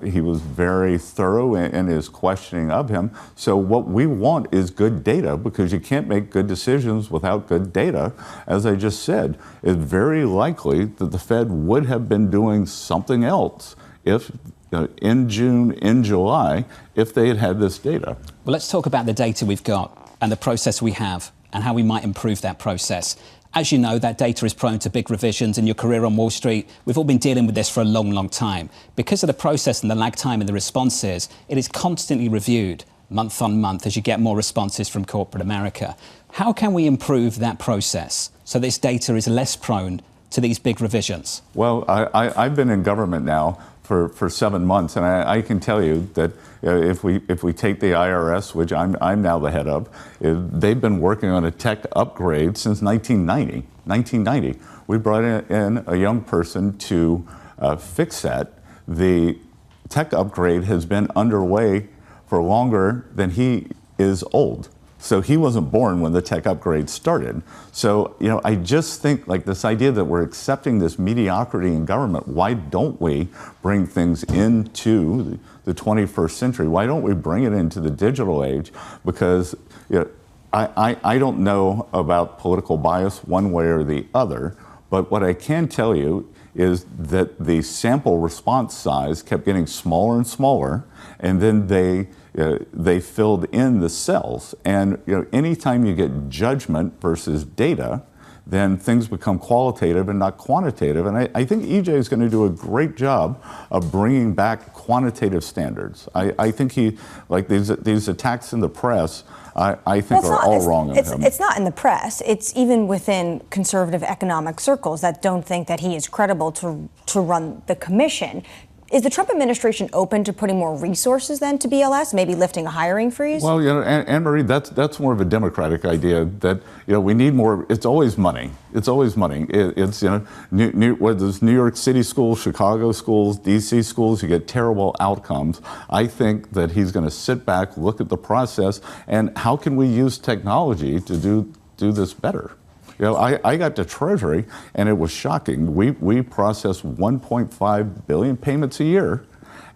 He was very thorough in his questioning of him. So what we want is good data, because you can't make good decisions without good data. As I just said, it's very likely that the Fed would have been doing something else if in June, in July, if they had had this data. Well, let's talk about the data we've got and the process we have and how we might improve that process. As you know, that data is prone to big revisions. In your career on Wall Street, we've all been dealing with this for a long, long time. Because of the process and the lag time in the responses, it is constantly reviewed month on month as you get more responses from corporate America. How can we improve that process so this data is less prone to these big revisions? Well, I've been in government now for 7 months, and I can tell you that if we take the IRS, which I'm now the head of, they've been working on a tech upgrade since 1990. We brought in a young person to fix that. The tech upgrade has been underway for longer than he is old. So he wasn't born when the tech upgrade started. So, I just think like this idea that we're accepting this mediocrity in government, why don't we bring things into the 21st century? Why don't we bring it into the digital age? Because I don't know about political bias one way or the other, but what I can tell you is that the sample response size kept getting smaller and smaller, and then they filled in the cells. And anytime you get judgment versus data, then things become qualitative and not quantitative. And I think EJ is going to do a great job of bringing back quantitative standards. I think these attacks in the press, I think are all wrong on him. It's not in the press. It's even within conservative economic circles that don't think that he is credible to run the commission. Is the Trump administration open to putting more resources then to BLS, maybe lifting a hiring freeze? Well, Annmarie, that's more of a Democratic idea that we need more. It's always money. It's always money. It's whether it's New York City schools, Chicago schools, DC schools, you get terrible outcomes. I think that he's going to sit back, look at the process, and how can we use technology to do this better? I got to Treasury, and it was shocking. We process 1.5 billion payments a year,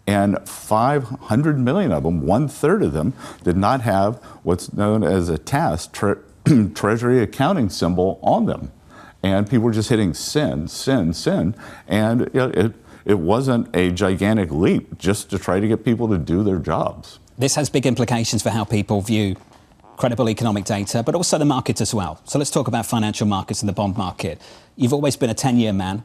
and 500 million of them, 1/3 of them, did not have what's known as a TAS, Treasury accounting symbol, on them. And people were just hitting send, and it wasn't a gigantic leap just to try to get people to do their jobs. This has big implications for how people view credible economic data, but also the market as well. So let's talk about financial markets and the bond market. You've always been a 10-year man.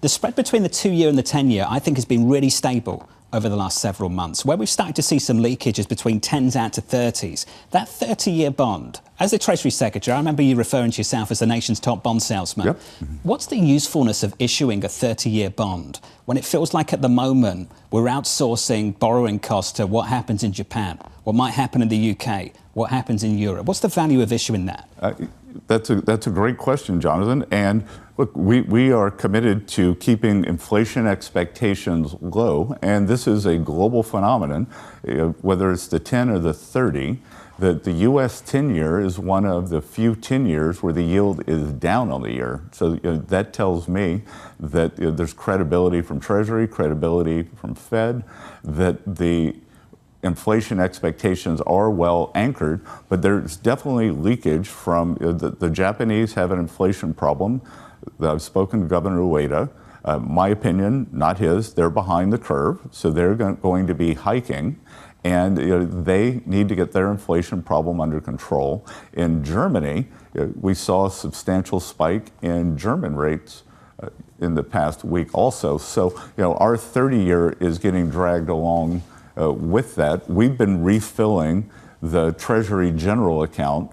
The spread between the 2-year and the 10-year, I think, has been really stable over the last several months, where we've started to see some leakages between 10s out to 30s. That 30-year bond, as the Treasury Secretary, I remember you referring to yourself as the nation's top bond salesman. Yep. What's the usefulness of issuing a 30-year bond when it feels like at the moment we're outsourcing borrowing costs to what happens in Japan, what might happen in the UK, what happens in Europe? What's the value of issuing that? That's a great question, Jonathan. And look, we are committed to keeping inflation expectations low, and this is a global phenomenon, whether it's the 10 or the 30. The U.S. 10-year is one of the few 10 years where the yield is down on the year. So that tells me that there's credibility from Treasury, credibility from Fed, that the inflation expectations are well anchored, but there's definitely leakage from the Japanese have an inflation problem. I've spoken to Governor Ueda. My opinion, not his, they're behind the curve, so they're going to be hiking, and they need to get their inflation problem under control. In Germany, we saw a substantial spike in German rates in the past week also. So our 30-year is getting dragged along with that. We've been refilling the Treasury General account,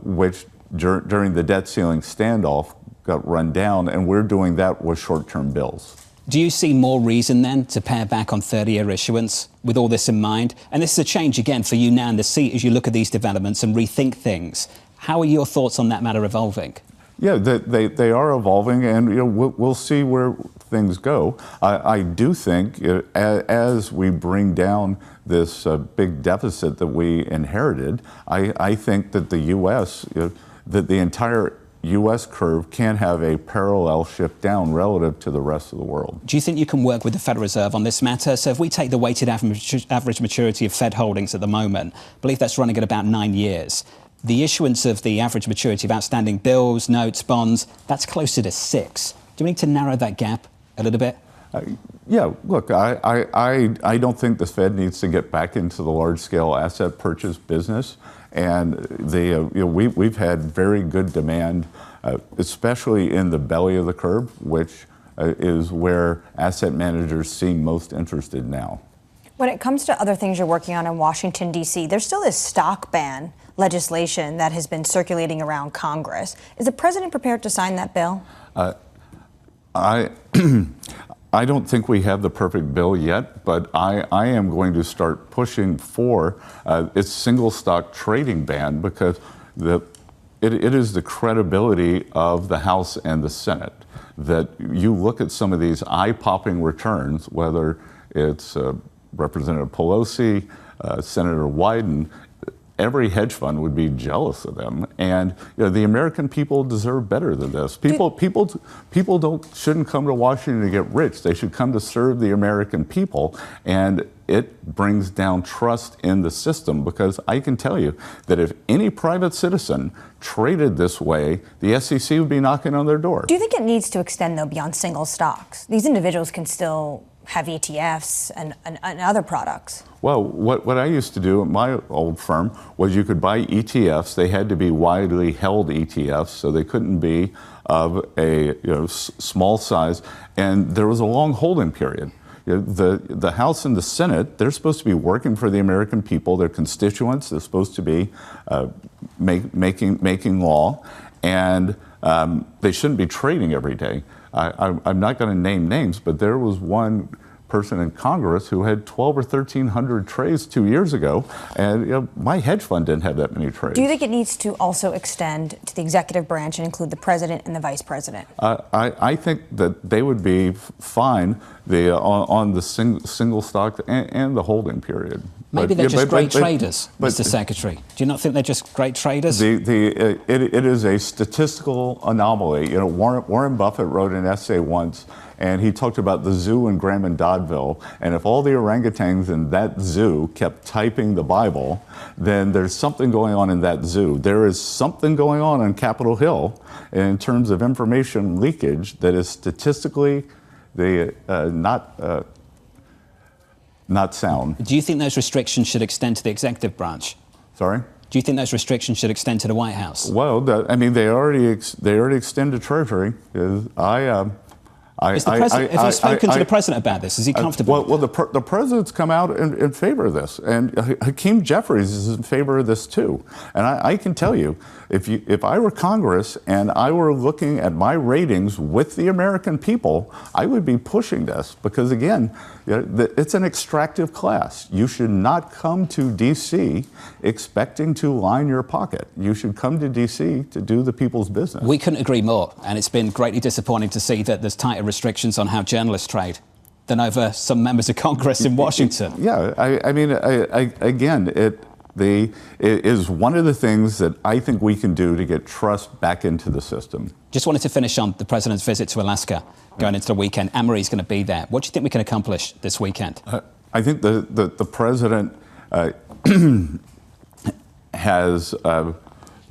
which during the debt ceiling standoff got run down, and we're doing that with short-term bills. Do you see more reason then to pare back on 30-year issuance with all this in mind? And this is a change again for you now in the seat as you look at these developments and rethink things. How are your thoughts on that matter evolving? Yeah, they are evolving, and we'll see where things go. I do think as we bring down this big deficit that we inherited, I think that the U.S., that the entire U.S. curve can have a parallel shift down relative to the rest of the world. Do you think you can work with the Federal Reserve on this matter? So if we take the weighted average maturity of Fed holdings at the moment, I believe that's running at about 9 years. The issuance of the average maturity of outstanding bills, notes, bonds, that's closer to 6. Do we need to narrow that gap a little bit? Yeah, look, I don't think the Fed needs to get back into the large-scale asset purchase business, and we've had very good demand, especially in the belly of the curve, which is where asset managers seem most interested now. When it comes to other things you're working on in Washington, D.C., there's still this stock ban legislation that has been circulating around Congress. Is the president prepared to sign that bill? I don't think we have the perfect bill yet, but I am going to start pushing for its single stock trading ban, because it is the credibility of the House and the Senate that you look at some of these eye-popping returns, whether it's Representative Pelosi, Senator Wyden. Every hedge fund would be jealous of them, and the American people deserve better than this. People shouldn't come to Washington to get rich. They should come to serve the American people, and it brings down trust in the system, because I can tell you that if any private citizen traded this way, the SEC would be knocking on their door. Do you think it needs to extend, though, beyond single stocks? These individuals can still have ETFs and other products. Well, what I used to do at my old firm was you could buy ETFs. They had to be widely held ETFs, so they couldn't be of a small size, and there was a long holding period. The House and the Senate, they're supposed to be working for the American people, their constituents. They're supposed to be making law, and they shouldn't be trading every day. I'm not going to name names, but there was one person in Congress who had 1,200 or 1,300 trades 2 years ago, and my hedge fund didn't have that many trades. Do you think it needs to also extend to the executive branch and include the president and the vice president? I think that they would be fine on the single stock and the holding period. Maybe they're just great traders, Mr. Secretary. Do you not think they're just great traders? It is a statistical anomaly. Warren Buffett wrote an essay once, and he talked about the zoo in Graham and Doddville. And if all the orangutans in that zoo kept typing the Bible, then there's something going on in that zoo. There is something going on Capitol Hill in terms of information leakage that is statistically not sound. Do you think those restrictions should extend to the executive branch? Sorry? Do you think those restrictions should extend to the White House? Well, they already extend to Treasury. Have you spoken to the president about this? Is he comfortable? Well, the president's come out in favor of this, and Hakeem Jeffries is in favor of this too. And I can tell you, if I were Congress and I were looking at my ratings with the American people, I would be pushing this, because again, it's an extractive class. You should not come to D.C. expecting to line your pocket. You should come to D.C. to do the people's business. We couldn't agree more, and it's been greatly disappointing to see that there's tighter restrictions on how journalists trade than over some members of Congress in Washington. Yeah, it is one of the things that I think we can do to get trust back into the system. Just wanted to finish on the president's visit to Alaska going into the weekend. Annmarie's going to be there. What do you think we can accomplish this weekend? I think the president has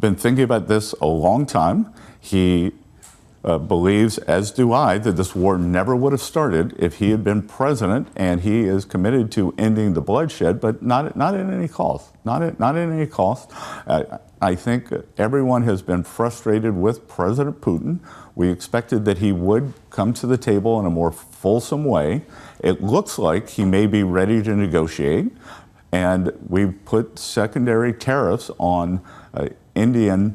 been thinking about this a long time. He believes, as do I, that this war never would have started if he had been president, and he is committed to ending the bloodshed, but not at any cost. Not at any cost. I think everyone has been frustrated with President Putin. We expected that he would come to the table in a more fulsome way. It looks like he may be ready to negotiate, and we've put secondary tariffs on the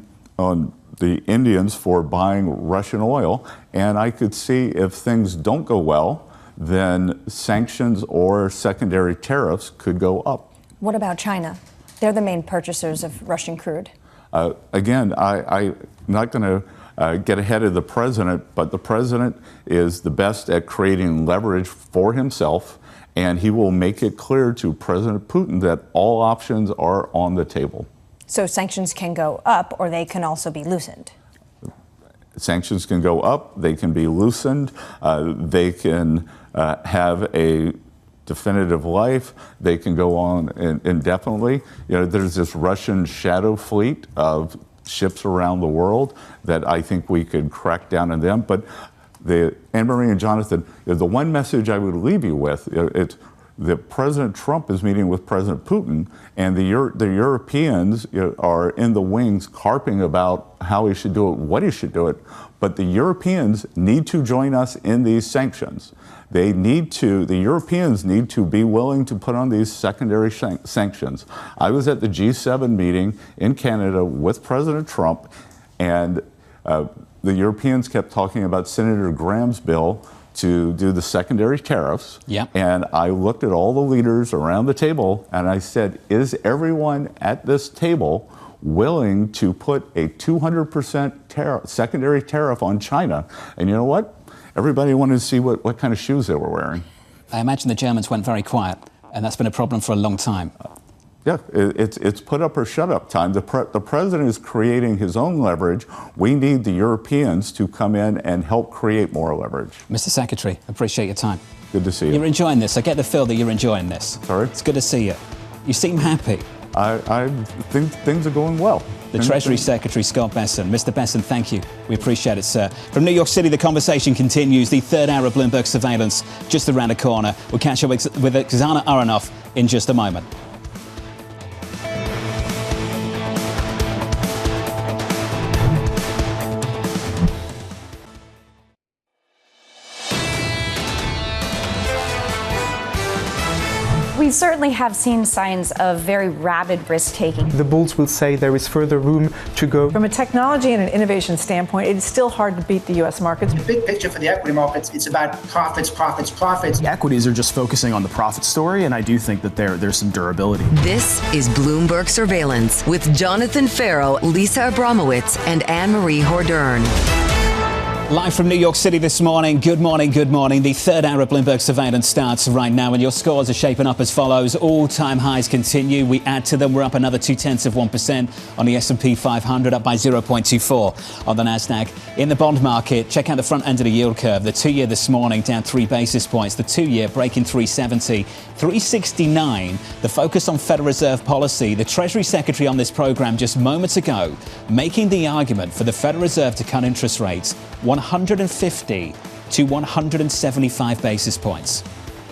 Indians for buying Russian oil, and I could see if things don't go well, then sanctions or secondary tariffs could go up. What about China? They're the main purchasers of Russian crude. Again, I'm not going to get ahead of the president, but the president is the best at creating leverage for himself, and he will make it clear to President Putin that all options are on the table. So sanctions can go up, or they can also be loosened. Sanctions can go up, they can be loosened, they can have a definitive life, they can go on indefinitely. There's this Russian shadow fleet of ships around the world that I think we could crack down on them. But Annmarie and Jonathan, the one message I would leave you with, it's that President Trump is meeting with President Putin, and the Europeans are in the wings carping about how he should do it, what he should do it. But the Europeans need to join us in these sanctions. The Europeans need to be willing to put on these secondary sanctions. I was at the G7 meeting in Canada with President Trump, and the Europeans kept talking about Senator Graham's bill to do the secondary tariffs. Yep. And I looked at all the leaders around the table and I said, is everyone at this table willing to put a 200% secondary tariff on China? And you know what? Everybody wanted to see what kind of shoes they were wearing. I imagine the Germans went very quiet, and that's been a problem for a long time. Yeah, it's put up or shut up time. The president is creating his own leverage. We need the Europeans to come in and help create more leverage. Mr. Secretary, appreciate your time. Good to see you. You're enjoying this. I get the feel that you're enjoying this. Sorry? It's good to see you. You seem happy. I think things are going well. The Treasury Secretary, Scott Bessent. Mr. Bessent, thank you. We appreciate it, sir. From New York City, the conversation continues. The third hour of Bloomberg Surveillance just around the corner. We'll catch up with Oksana Aronoff in just a moment. We certainly have seen signs of very rapid risk-taking. The bulls will say there is further room to go. From a technology and an innovation standpoint, it's still hard to beat the U.S. markets. The big picture for the equity markets, it's about profits, profits, profits. The equities are just focusing on the profit story, and I do think that there's some durability. This is Bloomberg Surveillance with Jonathan Ferro, Lisa Abramowicz, and Annmarie Hordern. Live from New York City this morning. Good morning, good morning. The third hour of Bloomberg Surveillance starts right now, and your scores are shaping up as follows. All-time highs continue. We add to them. We're up another 0.2% on the S&P 500, up by 0.24 on the Nasdaq. In the bond market, check out the front end of the yield curve. The 2-year this morning down 3 basis points. The 2-year breaking 370, 369. The focus on Federal Reserve policy. The Treasury Secretary on this program just moments ago making the argument for the Federal Reserve to cut interest rates 150 to 175 basis points.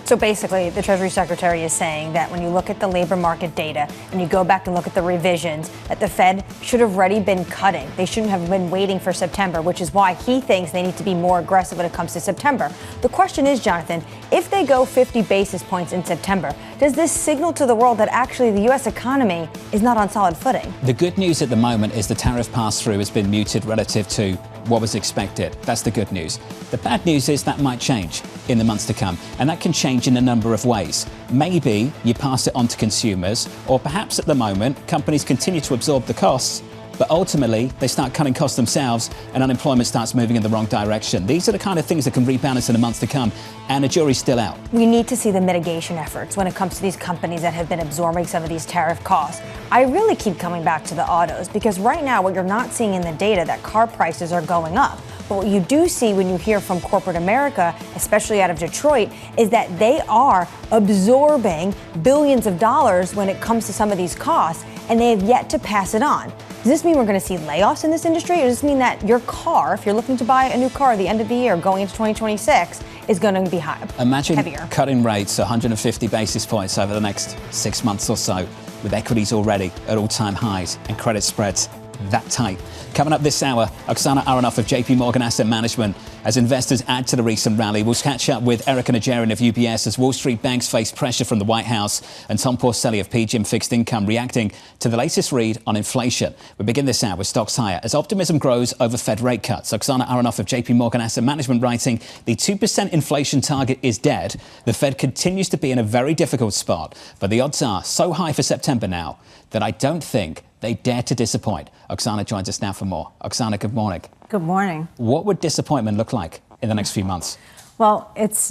So basically, the Treasury Secretary is saying that when you look at the labor market data and you go back and look at the revisions, that the Fed should have already been cutting. They shouldn't have been waiting for September, which is why he thinks they need to be more aggressive when it comes to September. The question is, Jonathan, if they go 50 basis points in September, does this signal to the world that actually the U.S. economy is not on solid footing? The good news at the moment is the tariff pass-through has been muted relative to what was expected. That's the good news. The bad news is that might change in the months to come, and that can change in a number of ways. Maybe you pass it on to consumers, or perhaps at the moment, companies continue to absorb the costs, but ultimately they start cutting costs themselves and unemployment starts moving in the wrong direction. These are the kind of things that can rebalance in the months to come, and the jury's still out. We need to see the mitigation efforts when it comes to these companies that have been absorbing some of these tariff costs. I really keep coming back to the autos, because right now what you're not seeing in the data that car prices are going up. But what you do see when you hear from corporate America, especially out of Detroit, is that they are absorbing billions of dollars when it comes to some of these costs, and they have yet to pass it on. Does this mean we're going to see layoffs in this industry, or does this mean that your car, if you're looking to buy a new car at the end of the year going into 2026, is going to be high, Imagine heavier? Cutting rates 150 basis points over the next 6 months or so, with equities already at all-time highs and credit spreads that tight. Coming up this hour, Oksana Aronoff of JP Morgan Asset Management. As investors add to the recent rally, we'll catch up with Erica Najarian of UBS as Wall Street banks face pressure from the White House, and Tom Porcelli of PGIM Fixed Income reacting to the latest read on inflation. We begin this hour with stocks higher as optimism grows over Fed rate cuts. Oksana Aronoff of JP Morgan Asset Management writing, the 2% inflation target is dead. The Fed continues to be in a very difficult spot, but the odds are so high for September now that I don't think they dare to disappoint. Oksana joins us now for more. Oksana, good morning. Good morning. What would disappointment look like in the next few months? Well, it's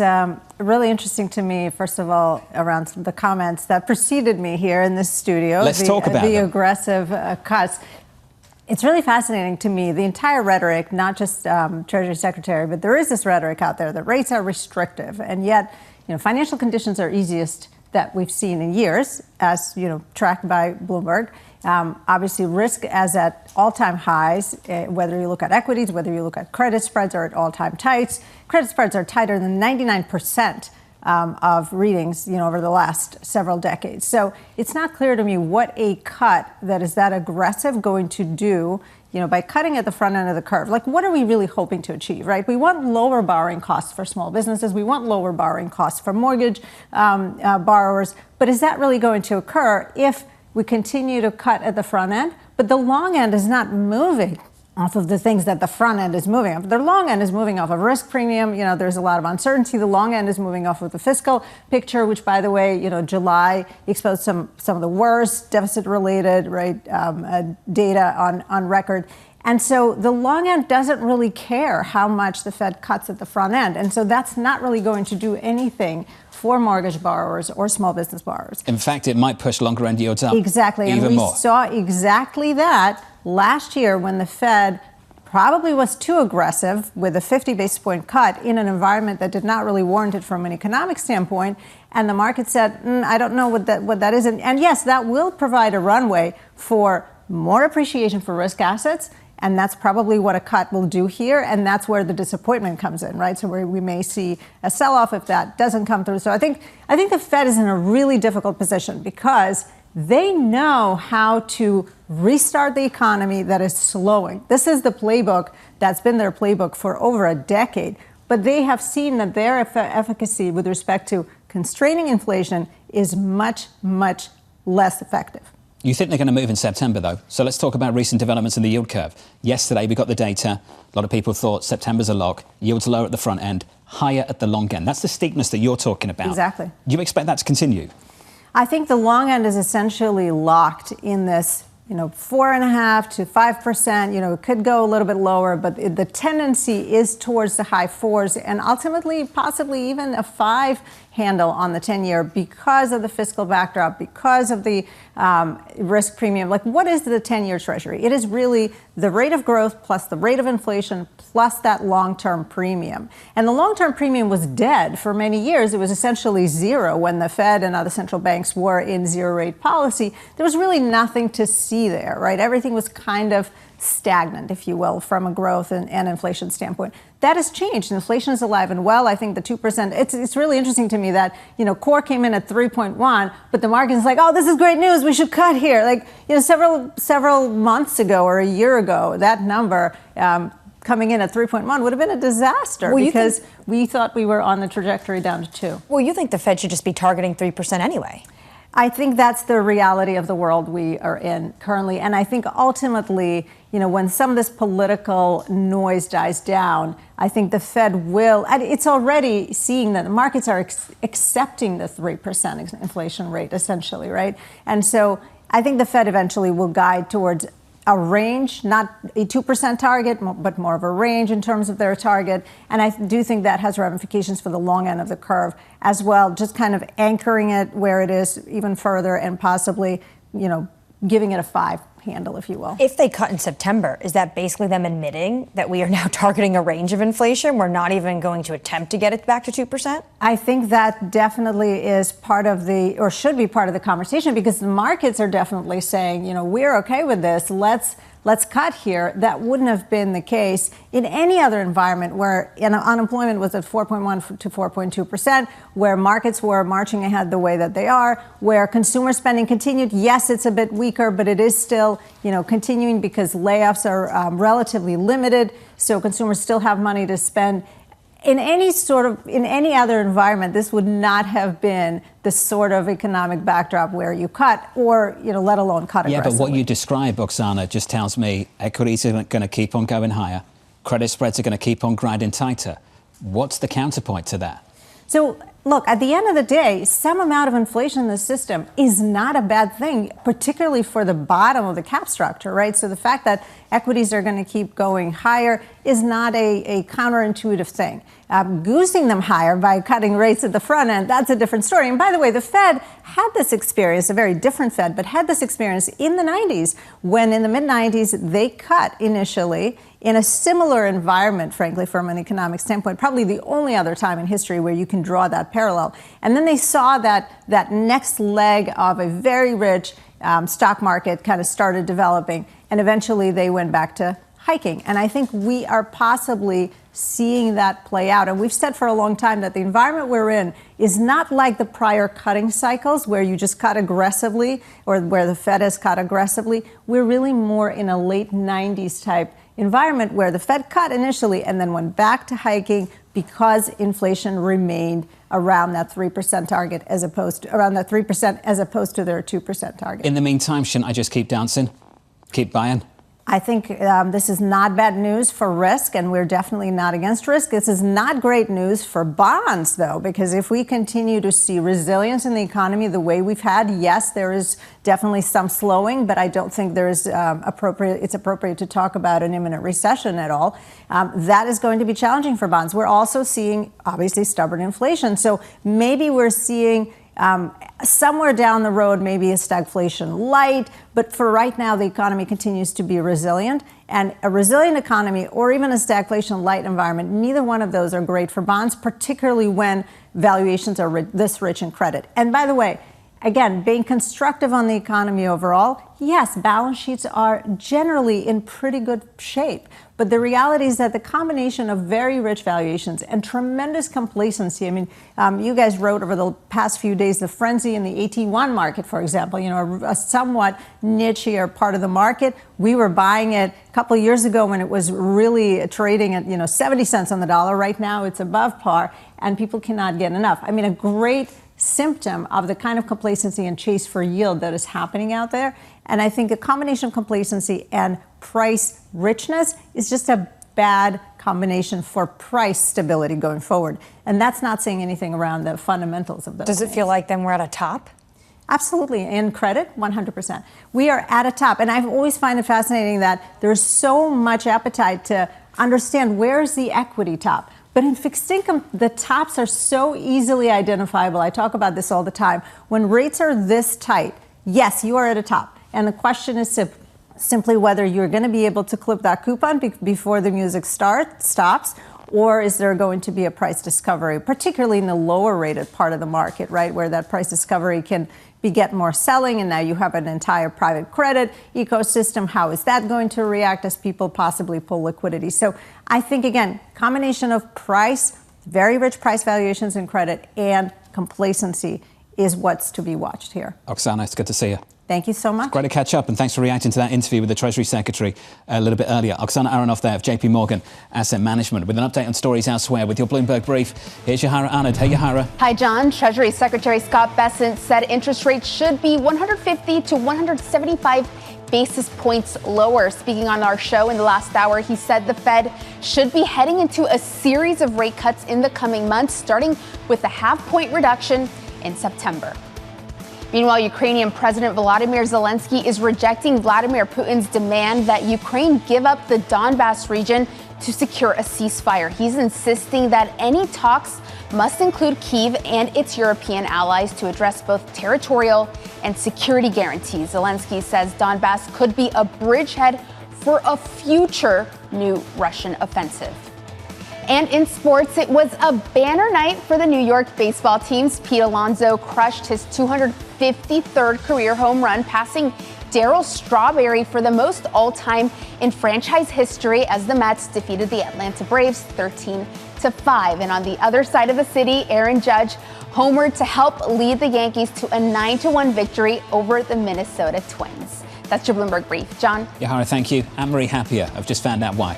really interesting to me, first of all, around the comments that preceded me here in this studio. Let's talk about the them. aggressive cuts. It's really fascinating to me, the entire rhetoric, not just Treasury Secretary, but there is this rhetoric out there that rates are restrictive, and yet, financial conditions are easiest that we've seen in years, as tracked by Bloomberg. Obviously, risk is at all-time highs. Whether you look at equities, whether you look at credit spreads, are at all-time tights. Credit spreads are tighter than 99% of readings, over the last several decades. So it's not clear to me what a cut that is that aggressive going to do, by cutting at the front end of the curve. Like, what are we really hoping to achieve, right? We want lower borrowing costs for small businesses. We want lower borrowing costs for mortgage borrowers. But is that really going to occur if we continue to cut at the front end? But the long end is not moving off of the things that the front end is moving off. The long end is moving off of risk premium. There's a lot of uncertainty. The long end is moving off of the fiscal picture, which, by the way, July exposed some of the worst deficit-related data on record. And so the long end doesn't really care how much the Fed cuts at the front end. And so that's not really going to do anything for mortgage borrowers or small business borrowers. In fact, it might push longer end yields up. Exactly. Even and we more. saw exactly that last year when the Fed probably was too aggressive with a 50 basis point cut in an environment that did not really warrant it from an economic standpoint. And the market said, I don't know what that is. And yes, that will provide a runway for more appreciation for risk assets. And that's probably what a cut will do here. And that's where the disappointment comes in, right? So where we may see a sell-off if that doesn't come through. So I think the Fed is in a really difficult position because they know how to restart the economy that is slowing. This is the playbook that's been their playbook for over a decade. But they have seen that their efficacy with respect to constraining inflation is much, much less effective. You think they're going to move in September, though. So let's talk about recent developments in the yield curve. Yesterday, we got the data. A lot of people thought September's a lock. Yields lower at the front end, higher at the long end. That's the steepness that you're talking about. Exactly. Do you expect that to continue? I think the long end is essentially locked in this, 4.5% to 5%. It could go a little bit lower, but the tendency is towards the high fours and ultimately possibly even a 5 handle on the 10-year because of the fiscal backdrop, because of the risk premium. Like, what is the 10-year Treasury? It is really the rate of growth plus the rate of inflation plus that long-term premium. And the long-term premium was dead for many years. It was essentially zero when the Fed and other central banks were in zero-rate policy. There was really nothing to see there, right? Everything was kind of stagnant, if you will, from a growth and inflation standpoint. That has changed. Inflation is alive and well. I think the 2%, it's really interesting to me that, core came in at 3.1, but the market is like, oh, this is great news. We should cut here. Like, several months ago or a year ago, that number coming in at 3.1 would have been a disaster because we thought we were on the trajectory down to 2. Well, you think the Fed should just be targeting 3% anyway? I think that's the reality of the world we are in currently. And I think ultimately, when some of this political noise dies down, I think the Fed will, and it's already seeing that the markets are accepting the 3% inflation rate, essentially, right? And so I think the Fed eventually will guide towards a range, not a 2% target, but more of a range in terms of their target. And I do think that has ramifications for the long end of the curve as well, just kind of anchoring it where it is even further and possibly, giving it a 5 handle, if you will. If they cut in September, is that basically them admitting that we are now targeting a range of inflation? We're not even going to attempt to get it back to 2%? I think that definitely is part of or should be part of the conversation because the markets are definitely saying, we're okay with this. Let's cut here. That wouldn't have been the case in any other environment where unemployment was at 4.1 to 4.2%, where markets were marching ahead the way that they are, where consumer spending continued. Yes, it's a bit weaker, but it is still, continuing because layoffs are relatively limited. So consumers still have money to spend. In any other environment, this would not have been the sort of economic backdrop where you cut or, let alone cut aggressively. Yeah, but what you describe, Oksana, just tells me equities are going to keep on going higher. Credit spreads are going to keep on grinding tighter. What's the counterpoint to that? So, look, at the end of the day, some amount of inflation in the system is not a bad thing, particularly for the bottom of the cap structure, right? So the fact that equities are going to keep going higher is not a counterintuitive thing. Goosing them higher by cutting rates at the front end, that's a different story. And by the way, the Fed had this experience, a very different Fed, but had this experience in the 90s when in the mid-90s they cut initially in a similar environment, frankly, from an economic standpoint, probably the only other time in history where you can draw that parallel. And then they saw that next leg of a very rich stock market kind of started developing, and eventually they went back to hiking. And I think we are possibly seeing that play out. And we've said for a long time that the environment we're in is not like the prior cutting cycles where you just cut aggressively or where the Fed has cut aggressively. We're really more in a late 90s type environment where the Fed cut initially and then went back to hiking because inflation remained around that 3% target as opposed to around that 3% as opposed to their 2% target. In the meantime, shouldn't I just keep dancing? Keep buying? I think this is not bad news for risk, and we're definitely not against risk. This is not great news for bonds, though, because if we continue to see resilience in the economy the way we've had, yes, there is definitely some slowing, but I don't think there is it's appropriate to talk about an imminent recession at all. That is going to be challenging for bonds. We're also seeing, obviously, stubborn inflation. So maybe we're seeing somewhere down the road, maybe a stagflation light, but for right now, the economy continues to be resilient. And a resilient economy or even a stagflation light environment, neither one of those are great for bonds, particularly when valuations are this rich in credit. And by the way, again, being constructive on the economy overall, yes, balance sheets are generally in pretty good shape. But the reality is that the combination of very rich valuations and tremendous complacency, I mean, you guys wrote over the past few days the frenzy in the AT1 market, for example, a somewhat nichier part of the market. We were buying it a couple of years ago when it was really trading at, 70 cents on the dollar. Right now, it's above par, and people cannot get enough. I mean, a great symptom of the kind of complacency and chase for yield that is happening out there. And I think a combination of complacency and price richness is just a bad combination for price stability going forward. And that's not saying anything around the fundamentals of those. Does it feel like then we're at a top? Absolutely. In credit, 100%. We are at a top. And I've always find it fascinating that there's so much appetite to understand where's the equity top. But in fixed income, the tops are so easily identifiable. I talk about this all the time. When rates are this tight, yes, you are at a top. And the question is simply whether you're going to be able to clip that coupon before the music stops, or is there going to be a price discovery, particularly in the lower rated part of the market, right, where that price discovery can beget more selling, and now you have an entire private credit ecosystem. How is that going to react as people possibly pull liquidity? So I think, again, combination of price, very rich price valuations in credit, and complacency is what's to be watched here. Oksana, it's good to see you. Thank you so much. Great to catch up, and thanks for reacting to that interview with the Treasury Secretary a little bit earlier. Oksana Aronoff there of JP Morgan Asset Management with an update on stories elsewhere with your Bloomberg Brief. Here's Yahara Anand. Hey, Yahara. Hi, John. Treasury Secretary Scott Bessent said interest rates should be 150 to 175 basis points lower. Speaking on our show in the last hour, he said the Fed should be heading into a series of rate cuts in the coming months, starting with a half-point reduction in September. Meanwhile, Ukrainian President Volodymyr Zelensky is rejecting Vladimir Putin's demand that Ukraine give up the Donbas region to secure a ceasefire. He's insisting that any talks must include Kyiv and its European allies to address both territorial and security guarantees. Zelensky says Donbas could be a bridgehead for a future new Russian offensive. And in sports, it was a banner night for the New York baseball teams. Pete Alonso crushed his 253rd career home run, passing Darryl Strawberry for the most all-time in franchise history as the Mets defeated the Atlanta Braves 13-5. And on the other side of the city, Aaron Judge homered to help lead the Yankees to a 9-1 victory over the Minnesota Twins. That's your Bloomberg Brief. John? Yahara, thank you. Annmarie happier. I've just found out why.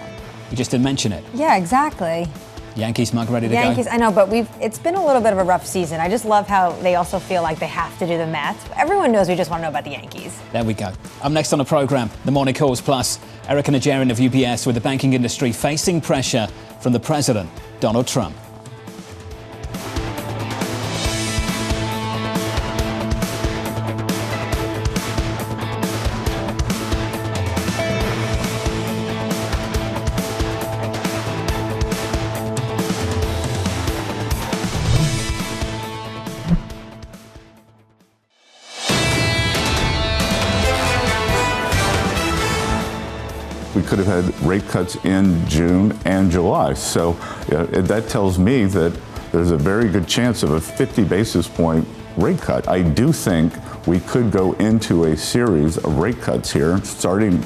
You just didn't mention it. Yeah, exactly. Yankees mug ready to go? Yankees, I know, but it's been a little bit of a rough season. I just love how they also feel like they have to do the Mets. Everyone knows we just want to know about the Yankees. There we go. Up next on the program, the Morning Calls Plus, Erica Najarian of UBS with the banking industry facing pressure from the president, Donald Trump. we could have had rate cuts in June and July. So that tells me that there's a very good chance of a 50 basis point rate cut. I do think we could go into a series of rate cuts here, starting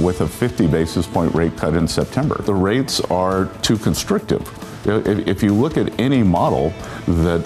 with a 50 basis point rate cut in September. The rates are too constrictive. If you look at any model, that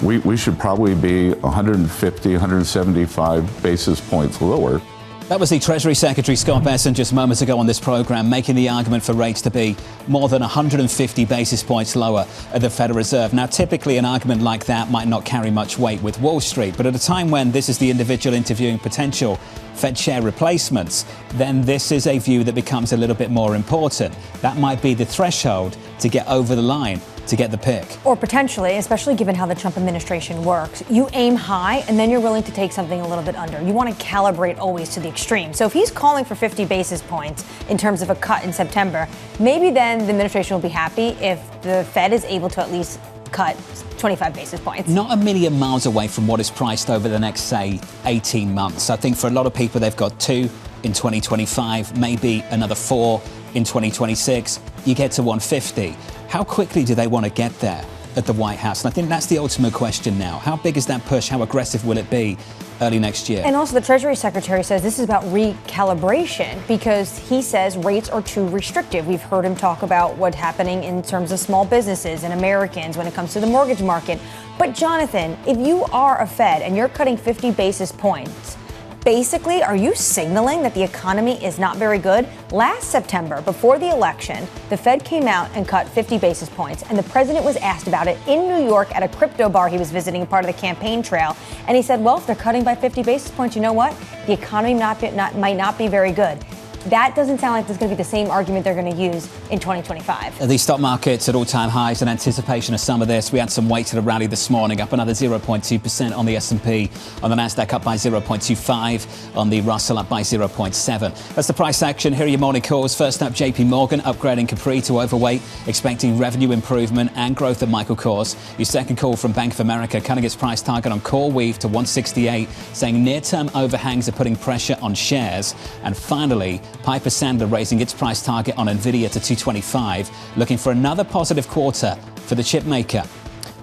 we should probably be 150, 175 basis points lower. That was the Treasury Secretary Scott Bessent just moments ago on this programme, making the argument for rates to be more than 150 basis points lower at the Federal Reserve. Now, typically an argument like that might not carry much weight with Wall Street, but at a time when this is the individual interviewing potential Fed chair replacements, then this is a view that becomes a little bit more important. That might be the threshold to get over the line, to get the pick. Or potentially, especially given how the Trump administration works, you aim high and then you're willing to take something a little bit under. You want to calibrate always to the extreme. So if he's calling for 50 basis points in terms of a cut in September, maybe then the administration will be happy if the Fed is able to at least cut 25 basis points. Not a million miles away from what is priced over the next, say, 18 months. I think for a lot of people, they've got 2 in 2025, maybe another 4 in 2026. You get to 150. How quickly do they want to get there at the White House? And I think that's the ultimate question now. How big is that push? How aggressive will it be early next year? And also the Treasury Secretary says this is about recalibration because he says rates are too restrictive. We've heard him talk about what's happening in terms of small businesses and Americans when it comes to the mortgage market. But Jonathan, if you are a Fed and you're cutting 50 basis points, basically, are you signaling that the economy is not very good? Last September, before the election, the Fed came out and cut 50 basis points, and the president was asked about it in New York at a crypto bar he was visiting, part of the campaign trail. And he said, well, if they're cutting by 50 basis points, you know what? The economy might not be very good. That doesn't sound like there's going to be the same argument they're going to use in 2025. The stock market's at all-time highs in anticipation of some of this. We had some weight to the rally this morning, up another 0.2% on the S&P, on the Nasdaq up by 0.25, on the Russell up by 0.7. That's the price action. Here are your morning calls. First up, JP Morgan upgrading Capri to overweight, expecting revenue improvement and growth at Michael Kors. Your second call from Bank of America, cutting its price target on CoreWeave to 168, saying near-term overhangs are putting pressure on shares. And finally, Piper Sandler raising its price target on Nvidia to 225, looking for another positive quarter for the chip maker.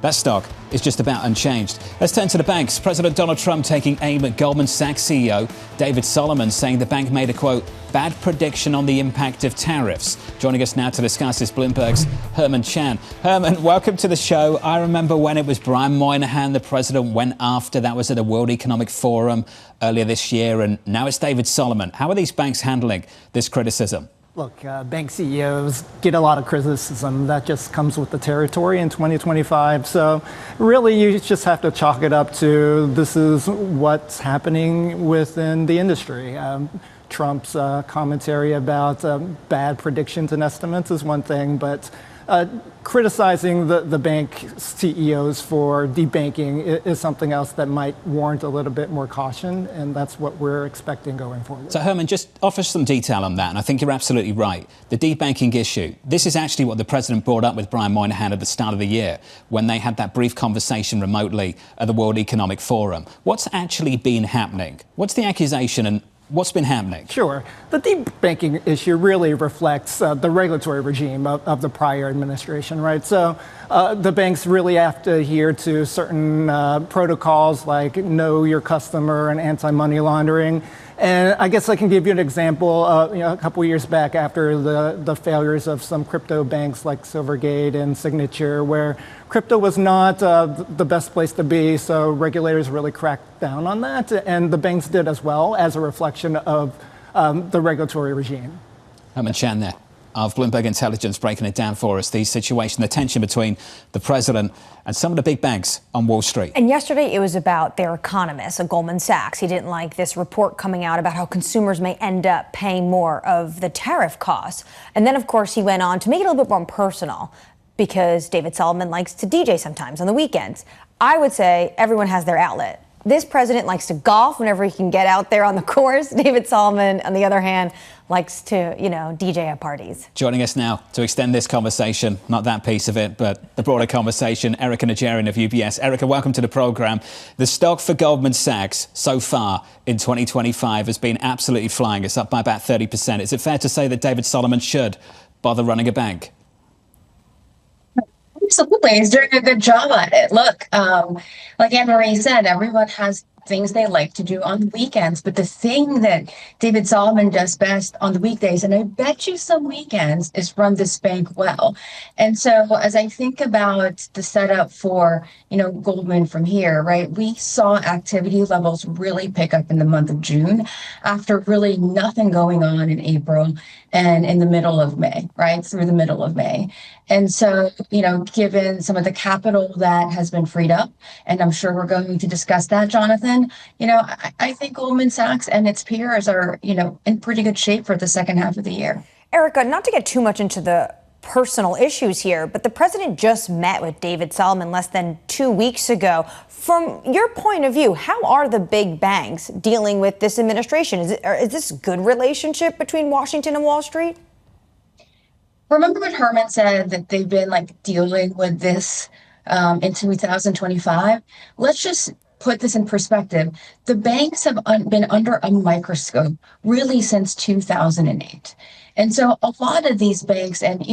That stock is just about unchanged. Let's turn to the banks. President Donald Trump taking aim at Goldman Sachs CEO David Solomon, saying the bank made a, quote, bad prediction on the impact of tariffs. Joining us now to discuss is Bloomberg's Herman Chan. Herman, welcome to the show. I remember when it was Brian Moynihan the president went after. That was at the World Economic Forum earlier this year, and now it's David Solomon. How are these banks handling this criticism? Look, bank CEOs get a lot of criticism. That just comes with the territory in 2025. So really, you just have to chalk it up to this is what's happening within the industry. Trump's commentary about bad predictions and estimates is one thing, but criticizing the bank CEOs for debanking is something else that might warrant a little bit more caution, and that's what we're expecting going forward. So, Herman, just offer some detail on that, and I think you're absolutely right. The debanking issue, this is actually what the president brought up with Brian Moynihan at the start of the year when they had that brief conversation remotely at the World Economic Forum. What's actually been happening? What's the accusation and what's been happening? Sure. The debanking issue really reflects the regulatory regime of the prior administration, right? So the banks really have to adhere to certain protocols like know your customer and anti-money laundering. And I guess I can give you an example. A couple of years back after the failures of some crypto banks like Silvergate and Signature, where crypto was not the best place to be, so regulators really cracked down on that, and the banks did as well as a reflection of the regulatory regime. Herman Chan there of Bloomberg Intelligence breaking it down for us, the situation, the tension between the president and some of the big banks on Wall Street. And yesterday it was about their economist at Goldman Sachs. He didn't like this report coming out about how consumers may end up paying more of the tariff costs. And then, of course, he went on to make it a little bit more personal because David Solomon likes to DJ sometimes on the weekends. I would say everyone has their outlet. This president likes to golf whenever he can get out there on the course. David Solomon, on the other hand, likes to, DJ at parties. Joining us now to extend this conversation, not that piece of it, but the broader conversation, Erica Najarian of UBS. Erica, welcome to the program. The stock for Goldman Sachs so far in 2025 has been absolutely flying. It's up by about 30%. Is it fair to say that David Solomon should bother running a bank? Absolutely. He's doing a good job at it. Look, like Annmarie said, everyone has things they like to do on the weekends. But the thing that David Solomon does best on the weekdays, and I bet you some weekends, is run this bank well. And so as I think about the setup for, Goldman from here, right, we saw activity levels really pick up in the month of June after really nothing going on in April and in the middle of May, right, through the middle of May. And so, given some of the capital that has been freed up, and I'm sure we're going to discuss that, Jonathan, I think Goldman Sachs and its peers are, in pretty good shape for the second half of the year. Erica, not to get too much into the personal issues here, but the president just met with David Solomon less than 2 weeks ago. From your point of view, how are the big banks dealing with this administration? Is this a good relationship between Washington and Wall Street? Remember what Herman said, that they've been dealing with this in 2025? Let's just put this in perspective. The banks have been under a microscope really since 2008. And so a lot of these banks, and,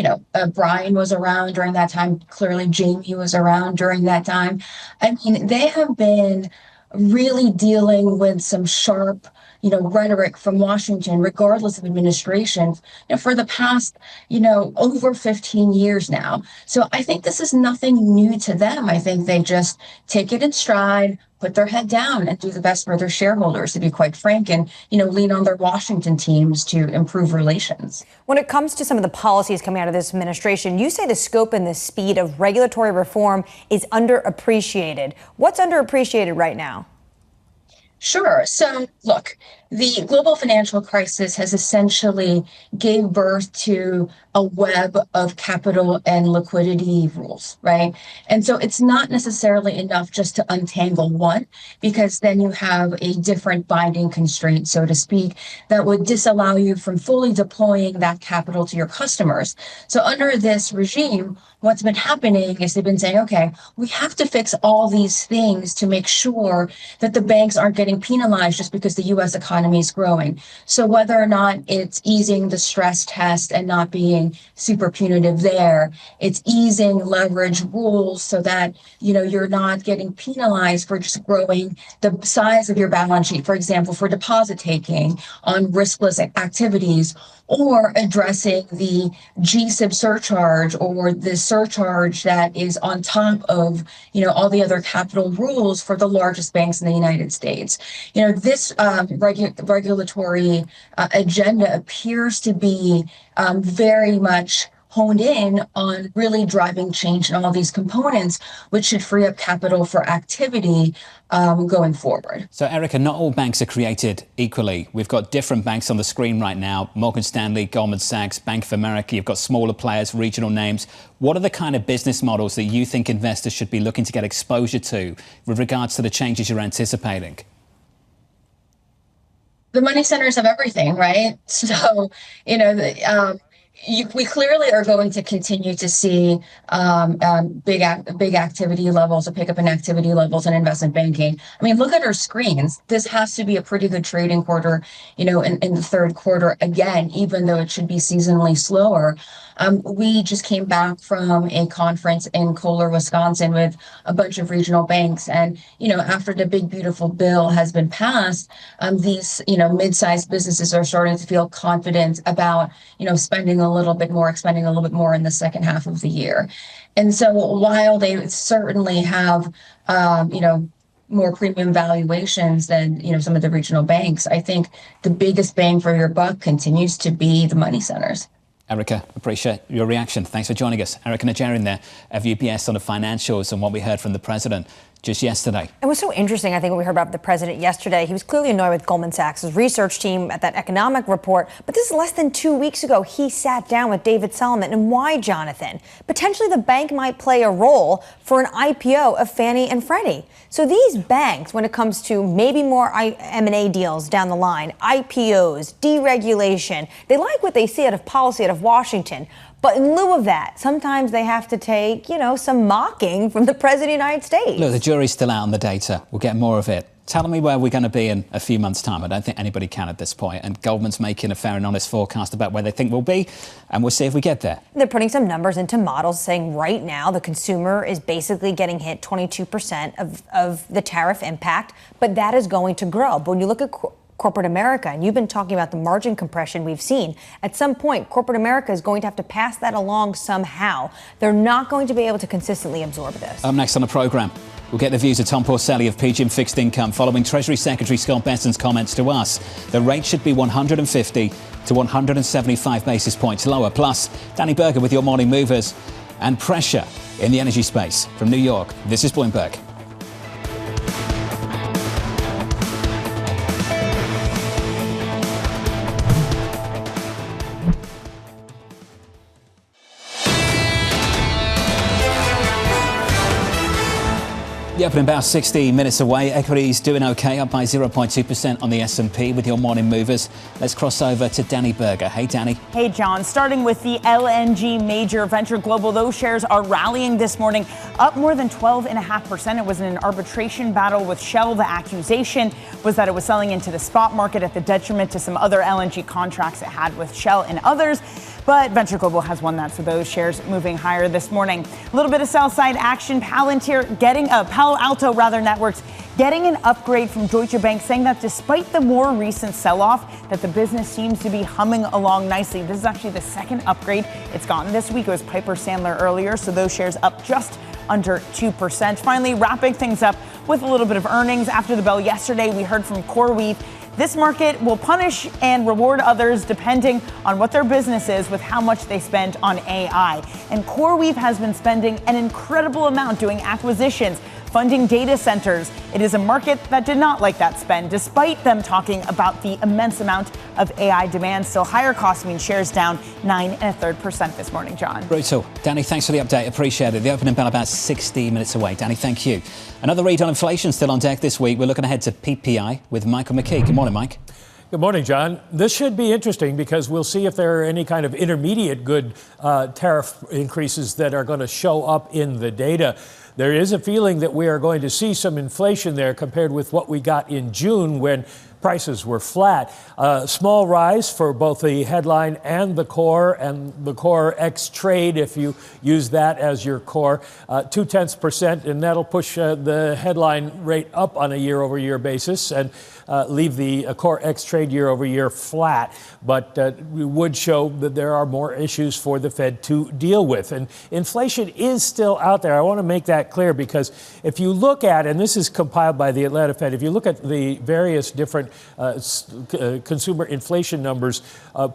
Brian was around during that time. Clearly, Jamie was around during that time. I mean, they have been really dealing with some sharp, rhetoric from Washington, regardless of administration, for the past, over 15 years now. So I think this is nothing new to them. I think they just take it in stride, put their head down, and do the best for their shareholders, to be quite frank, and, lean on their Washington teams to improve relations. When it comes to some of the policies coming out of this administration, you say the scope and the speed of regulatory reform is underappreciated. What's underappreciated right now? Sure. So, look, the global financial crisis has essentially gave birth to a web of capital and liquidity rules, right? And so it's not necessarily enough just to untangle one, because then you have a different binding constraint, so to speak, that would disallow you from fully deploying that capital to your customers. So under this regime, what's been happening is they've been saying, okay, we have to fix all these things to make sure that the banks aren't getting penalized just because the U.S. economy is growing. So whether or not it's easing the stress test and not being super punitive there, it's easing leverage rules so that, you're not getting penalized for just growing the size of your balance sheet, for example, for deposit taking on riskless activities, or addressing the GSIB surcharge, or the surcharge that is on top of, all the other capital rules for the largest banks in the United States. This regulatory agenda appears to be very much honed in on really driving change in all these components, which should free up capital for activity going forward. So, Erica, not all banks are created equally. We've got different banks on the screen right now: Morgan Stanley, Goldman Sachs, Bank of America. You've got smaller players, regional names. What are the kind of business models that you think investors should be looking to get exposure to with regards to the changes you're anticipating? The money centers of everything, right? So, we clearly are going to continue to see big activity levels, a pickup in activity levels in investment banking. I mean, look at our screens. This has to be a pretty good trading quarter, in the third quarter again, even though it should be seasonally slower. We just came back from a conference in Kohler, Wisconsin, with a bunch of regional banks. And, after the big, beautiful bill has been passed, these, mid-sized businesses are starting to feel confident about, spending a little bit more, expending a little bit more in the second half of the year. And so while they certainly have, more premium valuations than, some of the regional banks, I think the biggest bang for your buck continues to be the money centers. Erica, appreciate your reaction. Thanks for joining us. Erica Najarian there of UBS on the financials and what we heard from the president. just yesterday. It was so interesting, I think, when we heard about the president yesterday. He was clearly annoyed with Goldman Sachs' research team at that economic report. But this is less than 2 weeks ago. He sat down with David Solomon. And why, Jonathan? Potentially the bank might play a role for an IPO of Fannie and Freddie. So these banks, when it comes to maybe more M&A deals down the line, IPOs, deregulation, they like what they see out of policy out of Washington. But in lieu of that, sometimes they have to take, some mocking from the president of the United States. Look, the jury's still out on the data. We'll get more of it. Tell me where we're going to be in a few months' time. I don't think anybody can at this point. And Goldman's making a fair and honest forecast about where they think we'll be. And we'll see if we get there. They're putting some numbers into models saying right now the consumer is basically getting hit 22% of the tariff impact. But that is going to grow. But when you look at corporate America, and you've been talking about the margin compression we've seen, at some point, corporate America is going to have to pass that along somehow. They're not going to be able to consistently absorb this. Up next on the programme, we'll get the views of Tom Porcelli of PGIM Fixed Income following Treasury Secretary Scott Bessent's comments to us. The rate should be 150 to 175 basis points lower. Plus, Danny Berger with your morning movers and pressure in the energy space. From New York, this is Bloomberg. Yep, in about 60 minutes away, Equities doing okay, up by 0.2% on the S&P with your morning movers. Let's cross over to Danny Berger. Hey, Danny. Hey, John. Starting with the LNG major Venture Global, those shares are rallying this morning, up more than 12.5%. It was in an arbitration battle with Shell. The accusation was that it was selling into the spot market at the detriment to some other LNG contracts it had with Shell and others. But Venture Global has won that, so those shares moving higher this morning. A little bit of sell-side action. Palo Alto Networks getting an upgrade from Deutsche Bank, saying that despite the more recent sell-off, that the business seems to be humming along nicely. This is actually the second upgrade it's gotten this week. It was Piper Sandler earlier, so those shares up just under 2%. Finally, wrapping things up with a little bit of earnings. After the bell yesterday, we heard from CoreWeave. This market will punish and reward others depending on what their business is with how much they spend on AI. And CoreWeave has been spending an incredible amount doing acquisitions, funding data centers. It is a market that did not like that spend, despite them talking about the immense amount of AI demand. Still, higher costs mean shares down 9.33% this morning, John. Brutal. Danny, thanks for the update. Appreciate it. The opening bell about 60 minutes away. Danny, thank you. Another read on inflation still on deck this week. We're looking ahead to PPI with Michael McKee. Good morning, Mike. Good morning, John. This should be interesting because we'll see if there are any kind of intermediate good tariff increases that are going to show up in the data. There is a feeling that we are going to see some inflation there compared with what we got in June when prices were flat. Small rise for both the headline and the core X trade, if you use that as your core, 0.2%, and that'll push the headline rate up on a year-over-year basis and leave the core X trade year-over-year flat. But we would show that there are more issues for the Fed to deal with. And inflation is still out there. I want to make that clear because if you look at, and this is compiled by the Atlanta Fed, if you look at the various different consumer inflation numbers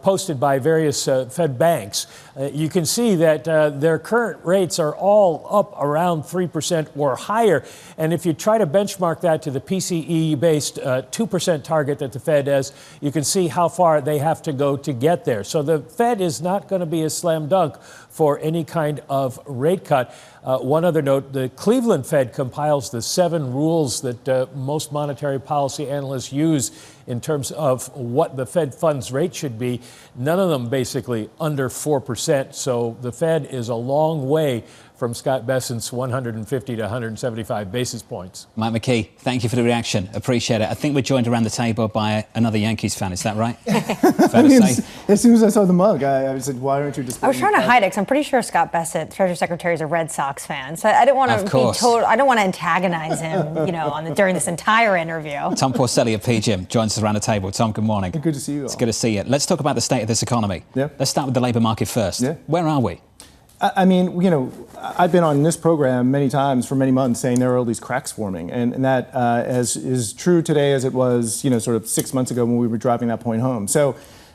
posted by various Fed banks, you can see that their current rates are all up around 3% or higher. And if you try to benchmark that to the PCE-based 2% target that the Fed has, you can see how far they have to go to get there. So the Fed is not going to be a slam dunk for any kind of rate cut. One other note, the Cleveland Fed compiles the 7 rules that most monetary policy analysts use in terms of what the Fed funds rate should be. None of them basically under 4%. So the Fed is a long way from Scott Bessent's 150 to 175 basis points. Mike McKee, thank you for the reaction. Appreciate it. I think we're joined around the table by another Yankees fan. Is that right? I mean, as soon as I saw the mug, I said, why don't you just... I was trying to hide it because I'm pretty sure Scott Bessent, Treasury Secretary, is a Red Sox fan. So I didn't want to I don't want to antagonize him, during this entire interview. Tom Porcelli of PGIM joins us around the table. Tom, good morning. Good to see you all. It's good to see you. Let's talk about the state of this economy. Yeah. Let's start with the labour market first. Yeah. Where are we? I mean, I've been on this program many times for many months saying there are all these cracks forming. And that is true today as it was, sort of 6 months ago when we were driving that point home. So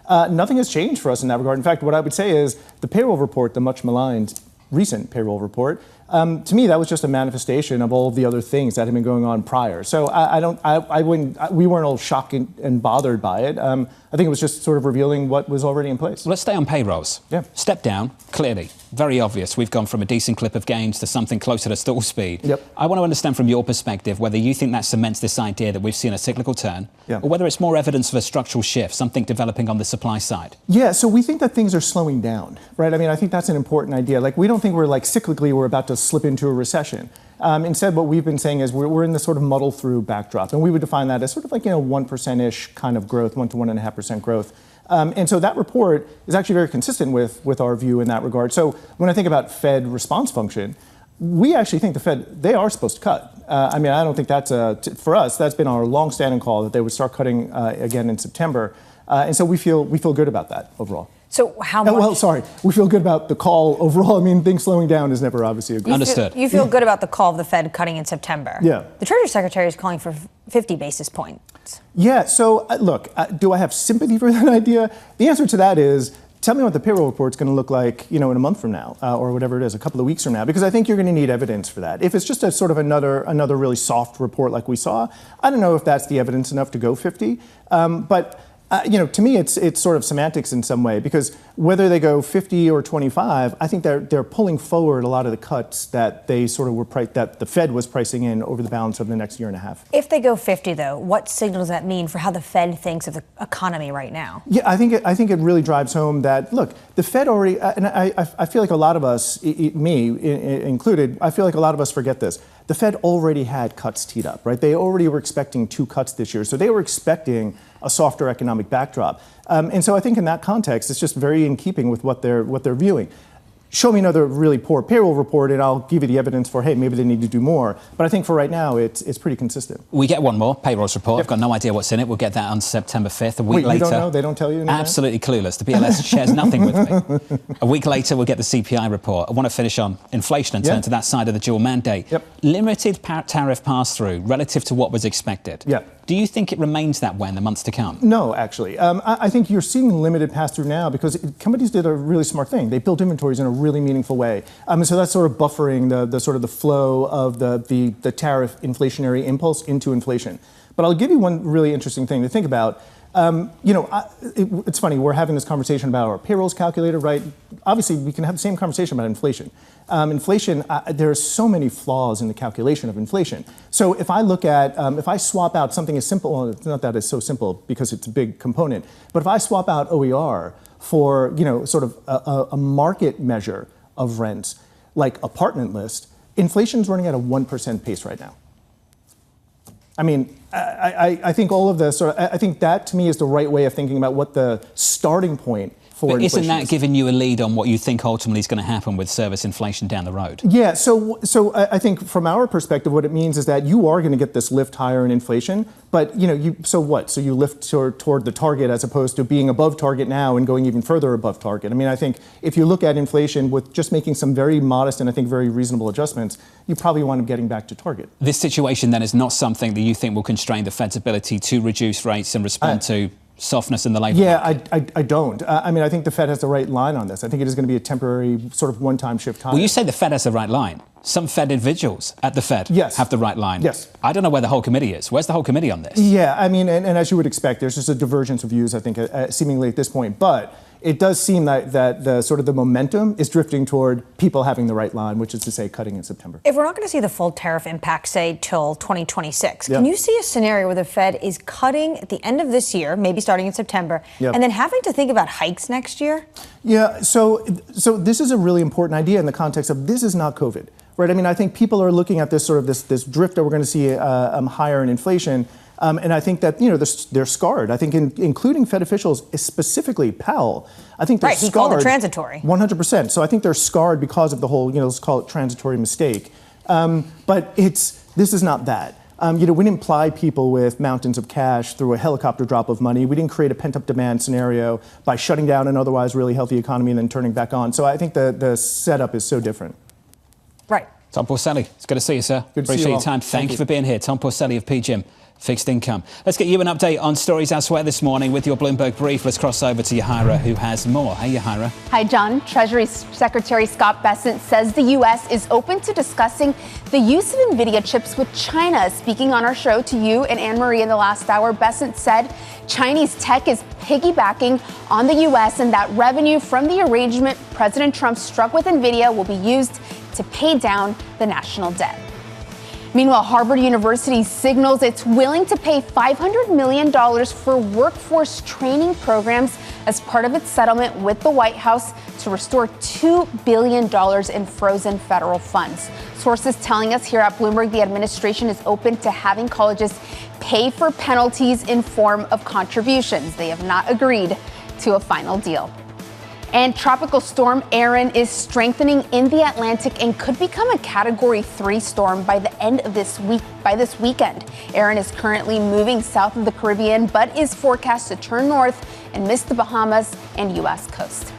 nothing has changed for us in that regard. In fact, what I would say is the payroll report, the much maligned recent payroll report, To me, that was just a manifestation of all of the other things that had been going on prior. So we weren't all shocked and bothered by it. I think it was just sort of revealing what was already in place. Let's stay on payrolls. Yeah. Step down, clearly, very obvious. We've gone from a decent clip of gains to something closer to stall speed. Yep. I want to understand from your perspective whether you think that cements this idea that we've seen a cyclical turn, or whether it's more evidence of a structural shift, something developing on the supply side. Yeah, so we think that things are slowing down, right? I mean, I think that's an important idea. Like, we don't think we're cyclically we're about to slip into a recession. Instead, what we've been saying is we're in this sort of muddle through backdrop, and we would define that as sort of 1%-ish kind of growth, 1 to 1.5% growth. And so that report is actually very consistent with our view in that regard. So when I think about Fed response function, we actually think the Fed, they are supposed to cut. I mean, I don't think that's for us, that's been our long-standing call that they would start cutting again in September. And so we feel good about that overall. So how much? Well, sorry, we feel good about the call overall. I mean, things slowing down is never obviously a good. Understood. You feel good about the call of the Fed cutting in September. Yeah. The Treasury Secretary is calling for 50 basis points. Yeah, so look, do I have sympathy for that idea? The answer to that is, tell me what the payroll report's going to look like, in a month from now, or whatever it is, a couple of weeks from now, because I think you're going to need evidence for that. If it's just a sort of another really soft report like we saw, I don't know if that's the evidence enough to go 50. But to me, it's sort of semantics in some way, because whether they go 50 or 25, I think they're pulling forward a lot of the cuts that they sort of that the Fed was pricing in over the balance of the next year and a half. If they go 50, though, what signal does that mean for how the Fed thinks of the economy right now? Yeah, I think it really drives home that, look, the Fed already, and I feel like a lot of us, me included, I feel like a lot of us forget this. The Fed already had cuts teed up, right? They already were expecting 2 cuts this year, so they were expecting a softer economic backdrop. And so I think in that context, it's just very in keeping with what they're viewing. Show me another really poor payroll report, and I'll give you the evidence for, hey, maybe they need to do more. But I think for right now, it's pretty consistent. We get one more payrolls report. I've got no idea what's in it. We'll get that on September 5th. A week later. You don't know? They don't tell you? Absolutely clueless. The BLS shares nothing with me. A week later, we'll get the CPI report. I want to finish on inflation and turn to that side of the dual mandate. Limited tariff pass-through relative to what was expected. Do you think it remains that way in the months to come? No, actually. I think you're seeing limited pass-through now because companies did a really smart thing. They built inventories in a really meaningful way. So that's sort of buffering the sort of the flow of the tariff inflationary impulse into inflation. But I'll give you one really interesting thing to think about. It's funny, we're having this conversation about our payrolls calculator, right? Obviously, we can have the same conversation about inflation. There are so many flaws in the calculation of inflation. So if I look at, if I swap out something as simple, well, it's not that it's so simple because it's a big component, but if I swap out OER for, sort of a market measure of rents, like apartment list, inflation's running at a 1% pace right now. I mean, I think all of this, I think that to me is the right way of thinking about what the starting point for inflation isn't that giving you a lead on what you think ultimately is going to happen with service inflation down the road? Yeah, so I think from our perspective, what it means is that you are going to get this lift higher in inflation, but so what? So you lift toward the target as opposed to being above target now and going even further above target. I mean, I think if you look at inflation with just making some very modest and I think very reasonable adjustments, you probably wind up getting back to target. This situation then is not something that you think will constrain the Fed's ability to reduce rates and respond to softness in the labor market? I don't. I mean, I think the Fed has the right line on this. I think it is going to be a temporary sort of one-time shift higher. Well, you say the Fed has the right line. Some Fed individuals at the Fed have the right line. Yes. I don't know where the whole committee is. Where's the whole committee on this? Yeah, I mean, and as you would expect, there's just a divergence of views, I think, seemingly at this point. But it does seem that the sort of the momentum is drifting toward people having the right line, which is to say cutting in September. If we're not going to see the full tariff impact, say, till 2026, can you see a scenario where the Fed is cutting at the end of this year, maybe starting in September, and then having to think about hikes next year? Yeah, so this is a really important idea in the context of this is not COVID, right? I mean, I think people are looking at this sort of this drift that we're going to see higher in inflation. And I think that, they're scarred. I think including Fed officials, specifically Powell, I think they're scarred. He called it transitory. 100%. So I think they're scarred because of the whole, let's call it transitory mistake. But this is not that. We didn't ply people with mountains of cash through a helicopter drop of money. We didn't create a pent-up demand scenario by shutting down an otherwise really healthy economy and then turning back on. So I think the setup is so different. Right. Tom Porcelli, it's good to see you, sir. Good to see Appreciate you your all. time. Thank you for being here. Tom Porcelli of PGIM Fixed Income. Let's get you an update on stories elsewhere this morning with your Bloomberg Brief. Let's cross over to Yahira, who has more. Hey, Yahira. Hi, John. Treasury Secretary Scott Bessent says the U.S. is open to discussing the use of Nvidia chips with China. Speaking on our show to you and Annmarie in the last hour, Bessent said Chinese tech is piggybacking on the U.S. and that revenue from the arrangement President Trump struck with Nvidia will be used to pay down the national debt. Meanwhile, Harvard University signals it's willing to pay $500 million for workforce training programs as part of its settlement with the White House to restore $2 billion in frozen federal funds. Sources telling us here at Bloomberg the administration is open to having colleges pay for penalties in form of contributions. They have not agreed to a final deal. And Tropical Storm Erin is strengthening in the Atlantic and could become a Category 3 storm by the end of this weekend. Erin is currently moving south of the Caribbean, but is forecast to turn north and miss the Bahamas and U.S. coast.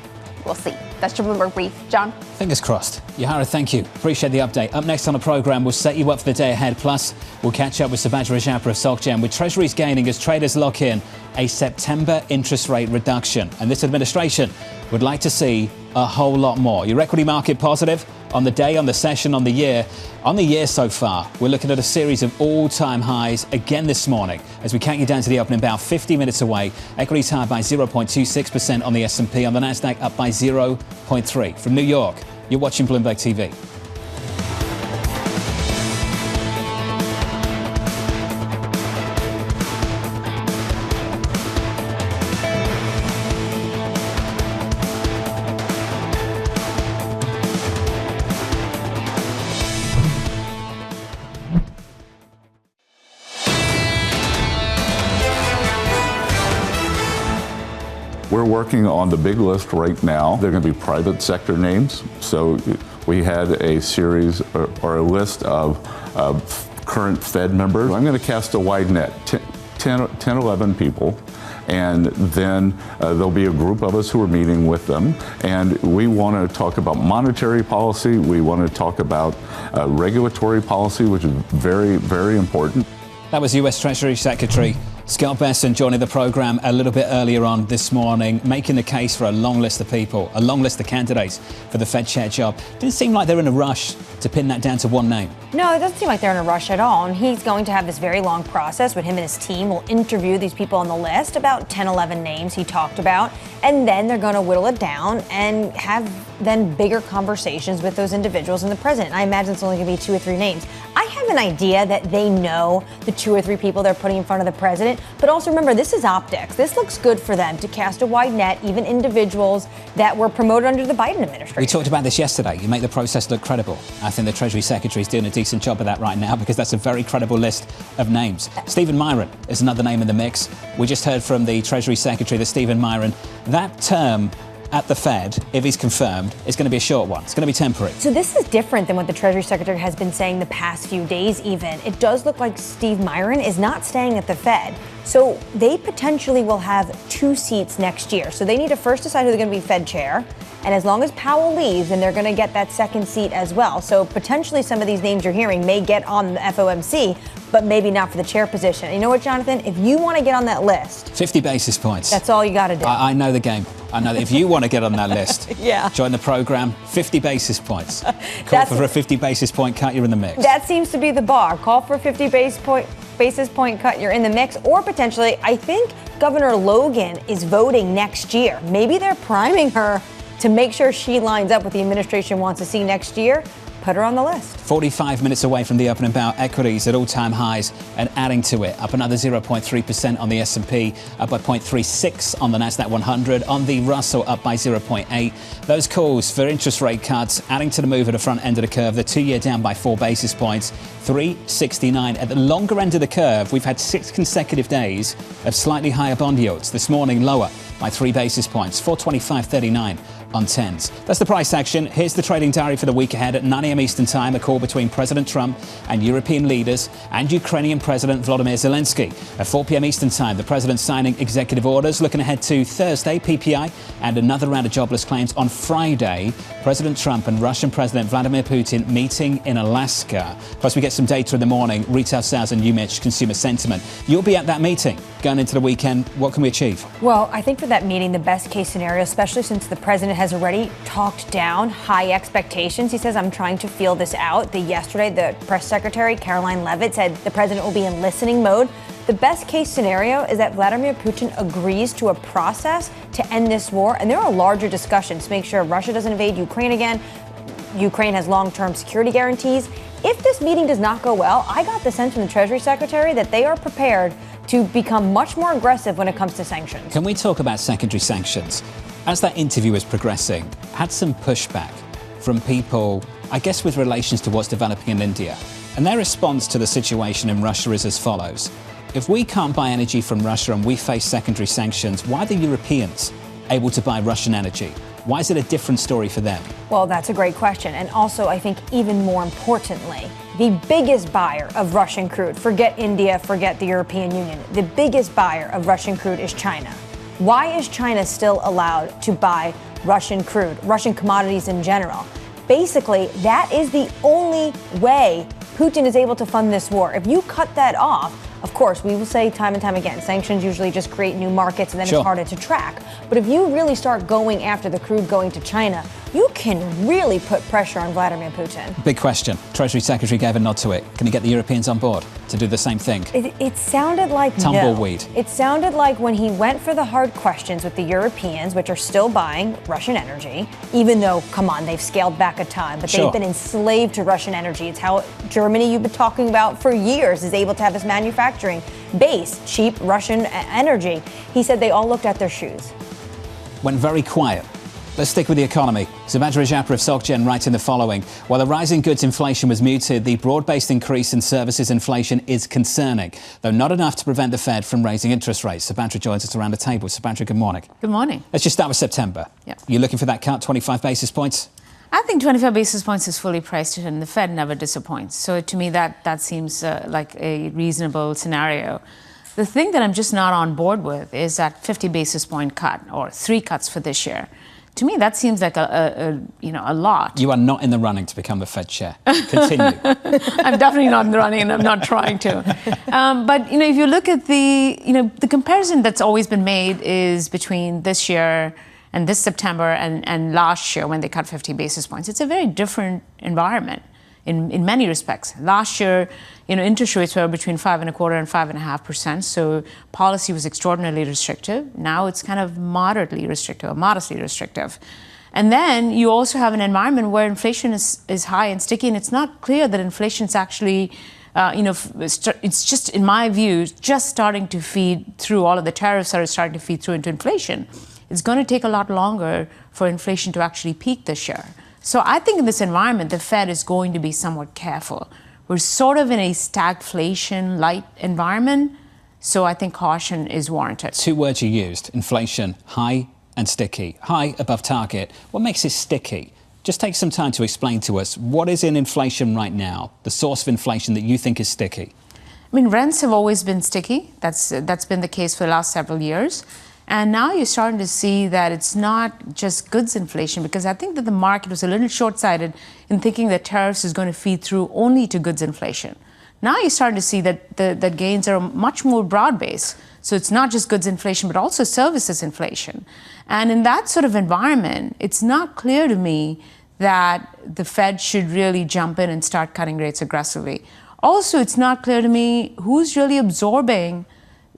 We'll see. That's your Bloomberg Brief. John? Fingers crossed. Yahira, thank you. Appreciate the update. Up next on the programme, we'll set you up for the day ahead. Plus, we'll catch up with Subhaj Rajapra of SocGen, with Treasuries gaining as traders lock in a September interest rate reduction. And this administration would like to see a whole lot more. Your equity market positive on the day, on the session, on the year. On the year so far, we're looking at a series of all-time highs again this morning. As we count you down to the opening, about 50 minutes away, equities higher by 0.26% on the S&P, on the Nasdaq up by 0.3%. From New York, you're watching Bloomberg TV. We're working on the big list right now. They're going to be private sector names. So we had a series or a list of current Fed members. I'm going to cast a wide net, 10, 11 people. And then there'll be a group of us who are meeting with them. And we want to talk about monetary policy. We want to talk about regulatory policy, which is very, very important. That was U.S. Treasury Secretary Scott Bessent joining the programme a little bit earlier on this morning, making the case for a long list of people, a long list of candidates for the Fed chair job. Didn't seem like they're in a rush to pin that down to one name. No, it doesn't seem like they're in a rush at all. And he's going to have this very long process where him and his team will interview these people on the list, about 10, 11 names he talked about. And then they're going to whittle it down and have then bigger conversations with those individuals and the president. I imagine it's only going to be 2 or 3 names. I have an idea that they know the 2 or 3 people they're putting in front of the president. But also remember, this is optics. This looks good for them to cast a wide net, even individuals that were promoted under the Biden administration. We talked about this yesterday. You make the process look credible. I think the Treasury Secretary is doing a decent job of that right now because that's a very credible list of names. Stephen Myron is another name in the mix. We just heard from the Treasury Secretary that Stephen Myron, that term at the Fed, if he's confirmed, is going to be a short one. It's going to be temporary. So this is different than what the Treasury Secretary has been saying the past few days even. It does look like Steve Myron is not staying at the Fed. So they potentially will have 2 seats next year. So they need to first decide who they're going to be Fed chair. And as long as Powell leaves, then they're going to get that second seat as well. So potentially some of these names you're hearing may get on the FOMC, but maybe not for the chair position. You know what, Jonathan? If you want to get on that list, 50 basis points. That's all you got to do. I know the game. I know that if you want to get on that list, yeah, join the program. 50 basis points. Call for a 50 basis point cut, you're in the mix. That seems to be the bar. Call for a 50 basis point cut, you're in the mix. Or potentially, I think Governor Logan is voting next year. Maybe they're priming her to make sure she lines up what the administration wants to see next year. Put her on the list. 45 minutes away from the opening bout, equities at all-time highs and adding to it, up another 0.3% on the S&P, up by 0.36 on the Nasdaq 100, on the Russell up by 0.8. Those calls for interest rate cuts adding to the move at the front end of the curve. The 2-year down by 4 basis points, 3.69. At the longer end of the curve, we've had 6 consecutive days of slightly higher bond yields. This morning, lower by 3 basis points, 425.39 on 10s. That's the price action. Here's the trading diary for the week ahead. At 9 a.m. Eastern Time, a call between President Trump and European leaders and Ukrainian President Volodymyr Zelensky. At 4 p.m. Eastern Time, the president signing executive orders. Looking ahead to Thursday, PPI and another round of jobless claims. On Friday, President Trump and Russian President Vladimir Putin meeting in Alaska. Plus, we get some data in the morning, retail sales and UMich consumer sentiment. You'll be at that meeting going into the weekend. What can we achieve? Well, I think for that meeting, the best case scenario, especially since the president has already talked down high expectations. He says, I'm trying to feel this out. Yesterday, the press secretary, Caroline Leavitt, said the president will be in listening mode. The best case scenario is that Vladimir Putin agrees to a process to end this war. And there are larger discussions to make sure Russia doesn't invade Ukraine again. Ukraine has long-term security guarantees. If this meeting does not go well, I got the sense from the Treasury Secretary that they are prepared to become much more aggressive when it comes to sanctions. Can we talk about secondary sanctions? As that interview was progressing, had some pushback from people, I guess, with relations to what's developing in India. And their response to the situation in Russia is as follows. If we can't buy energy from Russia and we face secondary sanctions, why are the Europeans able to buy Russian energy? Why is it a different story for them? Well, that's a great question. And also, I think even more importantly, the biggest buyer of Russian crude, forget India, forget the European Union, the biggest buyer of Russian crude is China. Why is China still allowed to buy Russian crude, Russian commodities in general? Basically, that is the only way Putin is able to fund this war. If you cut that off, of course, we will say time and time again, sanctions usually just create new markets and then it's harder to track. But if you really start going after the crude going to China, you can really put pressure on Vladimir Putin. Big question. Treasury Secretary gave a nod to it. Can he get the Europeans on board to do the same thing? It sounded like tumbleweed. No. It sounded like when he went for the hard questions with the Europeans, which are still buying Russian energy, even though, come on, they've scaled back a ton, but they've been enslaved to Russian energy. It's how Germany, you've been talking about for years, is able to have this manufacturing base, cheap Russian energy. He said they all looked at their shoes. Went very quiet. Let's stick with the economy. Subhadra Rajapra of SocGen writing the following. While the rising goods inflation was muted, the broad-based increase in services inflation is concerning, though not enough to prevent the Fed from raising interest rates. Subhadra joins us around the table. Subhadra, good morning. Good morning. Let's just start with September. Yep. You're looking for that cut, 25 basis points? I think 25 basis points is fully priced, and the Fed never disappoints. So to me, that seems like a reasonable scenario. The thing that I'm just not on board with is that 50 basis point cut, or 3 cuts for this year. To me, that seems like a lot. You are not in the running to become the Fed chair. Continue. I'm definitely not in the running, and I'm not trying to. But if you look at the comparison that's always been made is between this year and this September and last year when they cut 50 basis points. It's a very different environment in many respects. Last year, interest rates were between 5.25% and 5.5%. So policy was extraordinarily restrictive. Now it's kind of moderately restrictive, or modestly restrictive. And then you also have an environment where inflation is high and sticky, and it's not clear that inflation is actually, it's just, in my view, just starting to feed through. All of the tariffs are starting to feed through into inflation. It's going to take a lot longer for inflation to actually peak this year. So I think in this environment, the Fed is going to be somewhat careful. We're sort of in a stagflation light environment, so I think caution is warranted. 2 words you used, inflation, high and sticky. High, above target. What makes it sticky? Just take some time to explain to us what is in inflation right now, the source of inflation that you think is sticky. I mean, rents have always been sticky. That's been the case for the last several years. And now you're starting to see that it's not just goods inflation, because I think that the market was a little short-sighted in thinking that tariffs is going to feed through only to goods inflation. Now you're starting to see that gains are much more broad-based. So it's not just goods inflation, but also services inflation. And in that sort of environment, it's not clear to me that the Fed should really jump in and start cutting rates aggressively. Also, it's not clear to me who's really absorbing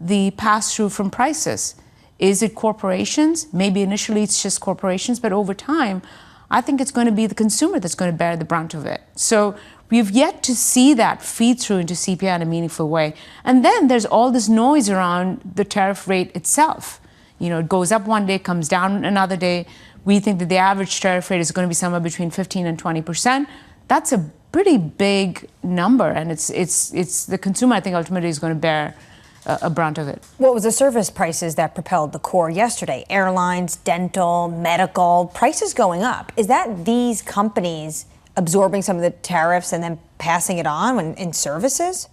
the pass-through from prices. Is it corporations? Maybe initially it's just corporations, but over time, I think it's going to be the consumer that's going to bear the brunt of it. So we've yet to see that feed through into CPI in a meaningful way. And then there's all this noise around the tariff rate itself. It goes up one day, comes down another day. We think that the average tariff rate is going to be somewhere between 15 and 20%. That's a pretty big number, and it's the consumer, I think, ultimately is going to bear a brunt of it. What was the service prices that propelled the core yesterday? Airlines, dental, medical, prices going up. Is that these companies absorbing some of the tariffs and then passing it on in services?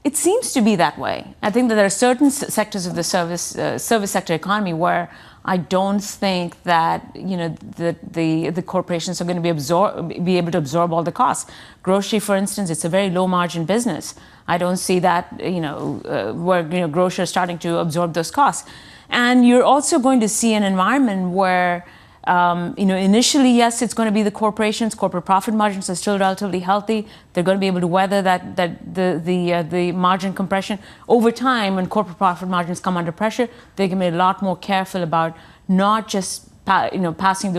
It seems to be that way. I think that there are certain sectors of the service sector economy where I don't think that the corporations are going to be able to absorb all the costs. Grocery, for instance, it's a very low margin business. I don't see that where grocers are starting to absorb those costs. And you're also going to see an environment where initially, yes, it's going to be the corporations. Corporate profit margins are still relatively healthy. They're going to be able to weather the margin compression. Over time, when corporate profit margins come under pressure, they can be a lot more careful about not just passing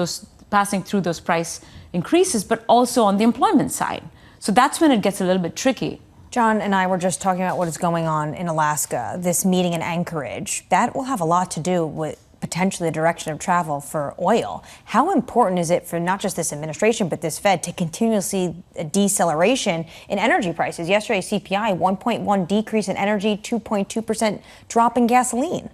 through those price increases, but also on the employment side. So that's when it gets a little bit tricky. John and I were just talking about what is going on in Alaska, this meeting in Anchorage. That will have a lot to do with potentially the direction of travel for oil. How important is it for not just this administration, but this Fed to continuously see a deceleration in energy prices? Yesterday, CPI, 1.1 decrease in energy, 2.2% drop in gasoline.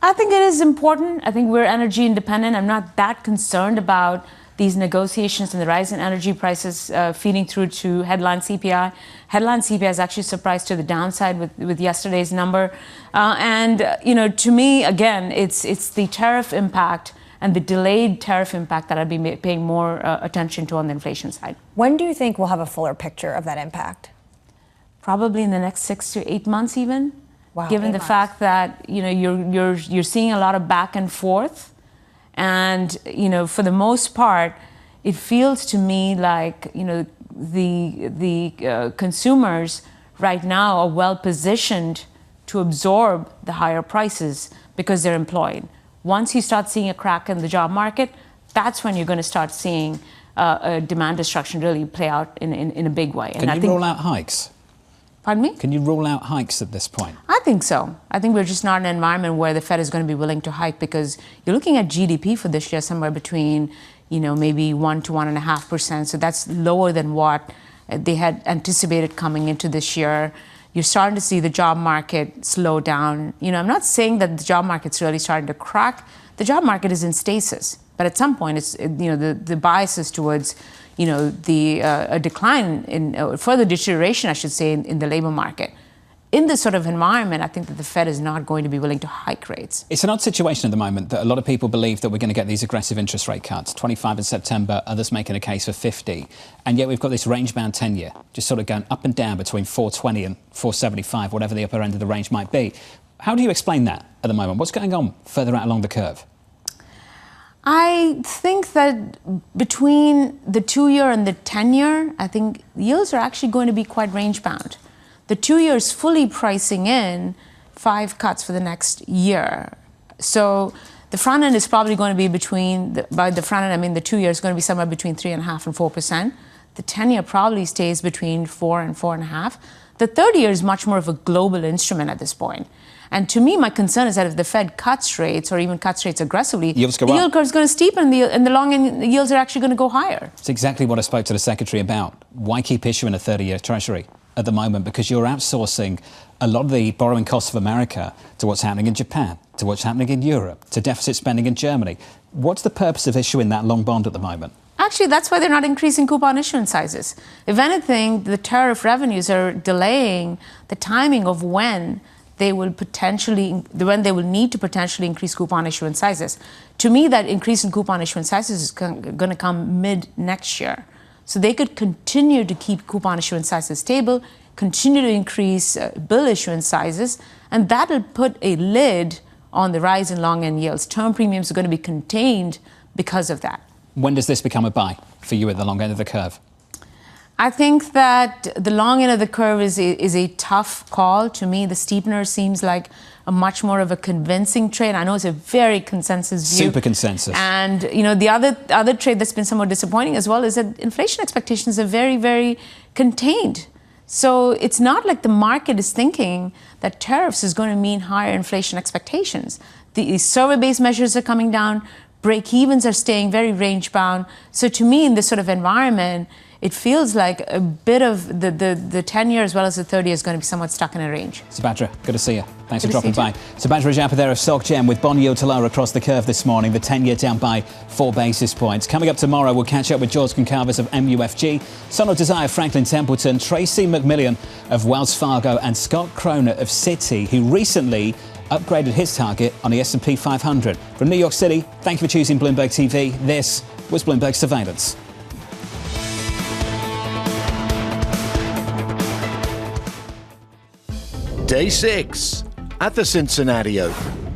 I think it is important. I think we're energy independent. I'm not that concerned about these negotiations and the rise in energy prices feeding through to headline CPI. Headline CPI is actually surprised to the downside with yesterday's number. To me, again, it's the tariff impact and the delayed tariff impact that I'd be paying more attention to on the inflation side. When do you think we'll have a fuller picture of that impact? Probably in the next 6 to 8 months, even. Wow, given the fact that you're seeing a lot of back and forth. And, for the most part, it feels to me like, the consumers right now are well positioned to absorb the higher prices because they're employed. Once you start seeing a crack in the job market, that's when you're going to start seeing a demand destruction really play out in a big way. Can you roll out hikes? Pardon me? Can you roll out hikes at this point? I think so. I think we're just not in an environment where the Fed is going to be willing to hike because you're looking at GDP for this year somewhere between, maybe 1 to 1.5%. So that's lower than what they had anticipated coming into this year. You're starting to see the job market slow down. I'm not saying that the job market's really starting to crack. The job market is in stasis. But at some point, it's the bias is towards a decline in further deterioration, I should say, in the labor market. In this sort of environment, I think that the Fed is not going to be willing to hike rates. It's an odd situation at the moment that a lot of people believe that we're going to get these aggressive interest rate cuts, 25 in September, others making a case for 50. And yet we've got this range-bound 10-year, just sort of going up and down between 420 and 475, whatever the upper end of the range might be. How do you explain that at the moment? What's going on further out along the curve? I think that between the 2-year and the 10-year, I think yields are actually going to be quite range-bound. The 2-year is fully pricing in 5 cuts for the next year. So the front end is probably going to be by the front end, I mean the 2-year is going to be somewhere between 3.5% and 4%. The 10-year probably stays between 4 and 4.5%. The 30-year is much more of a global instrument at this point. And to me, my concern is that if the Fed cuts rates or even cuts rates aggressively, the yield curve is going to steepen and the long end yields are actually going to go higher. It's exactly what I spoke to the Secretary about. Why keep issuing a 30-year Treasury at the moment? Because you're outsourcing a lot of the borrowing costs of America to what's happening in Japan, to what's happening in Europe, to deficit spending in Germany. What's the purpose of issuing that long bond at the moment? Actually, that's why they're not increasing coupon issuance sizes. If anything, the tariff revenues are delaying the timing of when they will need to potentially increase coupon issuance sizes. To me, that increase in coupon issuance sizes is going to come mid next year. So they could continue to keep coupon issuance sizes stable, continue to increase bill issuance sizes, and that will put a lid on the rise in long end yields. Term premiums are going to be contained because of that. When does this become a buy for you at the long end of the curve? I think that the long end of the curve is a tough call. To me, the steepener seems like a much more of a convincing trade. I know it's a very consensus view. Super consensus. And, the other trade that's been somewhat disappointing as well is that inflation expectations are very, very contained. So it's not like the market is thinking that tariffs is going to mean higher inflation expectations. The survey-based measures are coming down. Break-evens are staying very range-bound. So to me, in this sort of environment, it feels like a bit of the 10-year as well as the 30-year is going to be somewhat stuck in a range. Subhadra, good to see you. Thanks Good for dropping by. Subhadra Rajappa there of SocGen with bond yield to lower across the curve this morning. The 10-year down by 4 basis points. Coming up tomorrow, we'll catch up with George Concalves of MUFG, Sonal Desai of Franklin Templeton, Tracy McMillan of Wells Fargo, and Scott Kroner of Citi, who recently upgraded his target on the S&P 500. From New York City, thank you for choosing Bloomberg TV. This was Bloomberg Surveillance. Day 6 at the Cincinnati Open.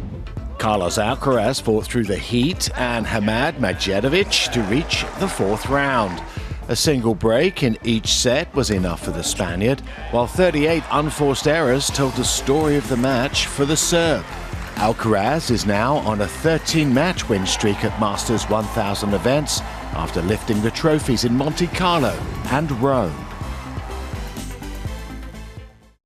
Carlos Alcaraz fought through the heat and Hamad Medjedovic to reach the 4th round. A single break in each set was enough for the Spaniard, while 38 unforced errors told the story of the match for the Serb. Alcaraz is now on a 13-match win streak at Masters 1000 events after lifting the trophies in Monte Carlo and Rome.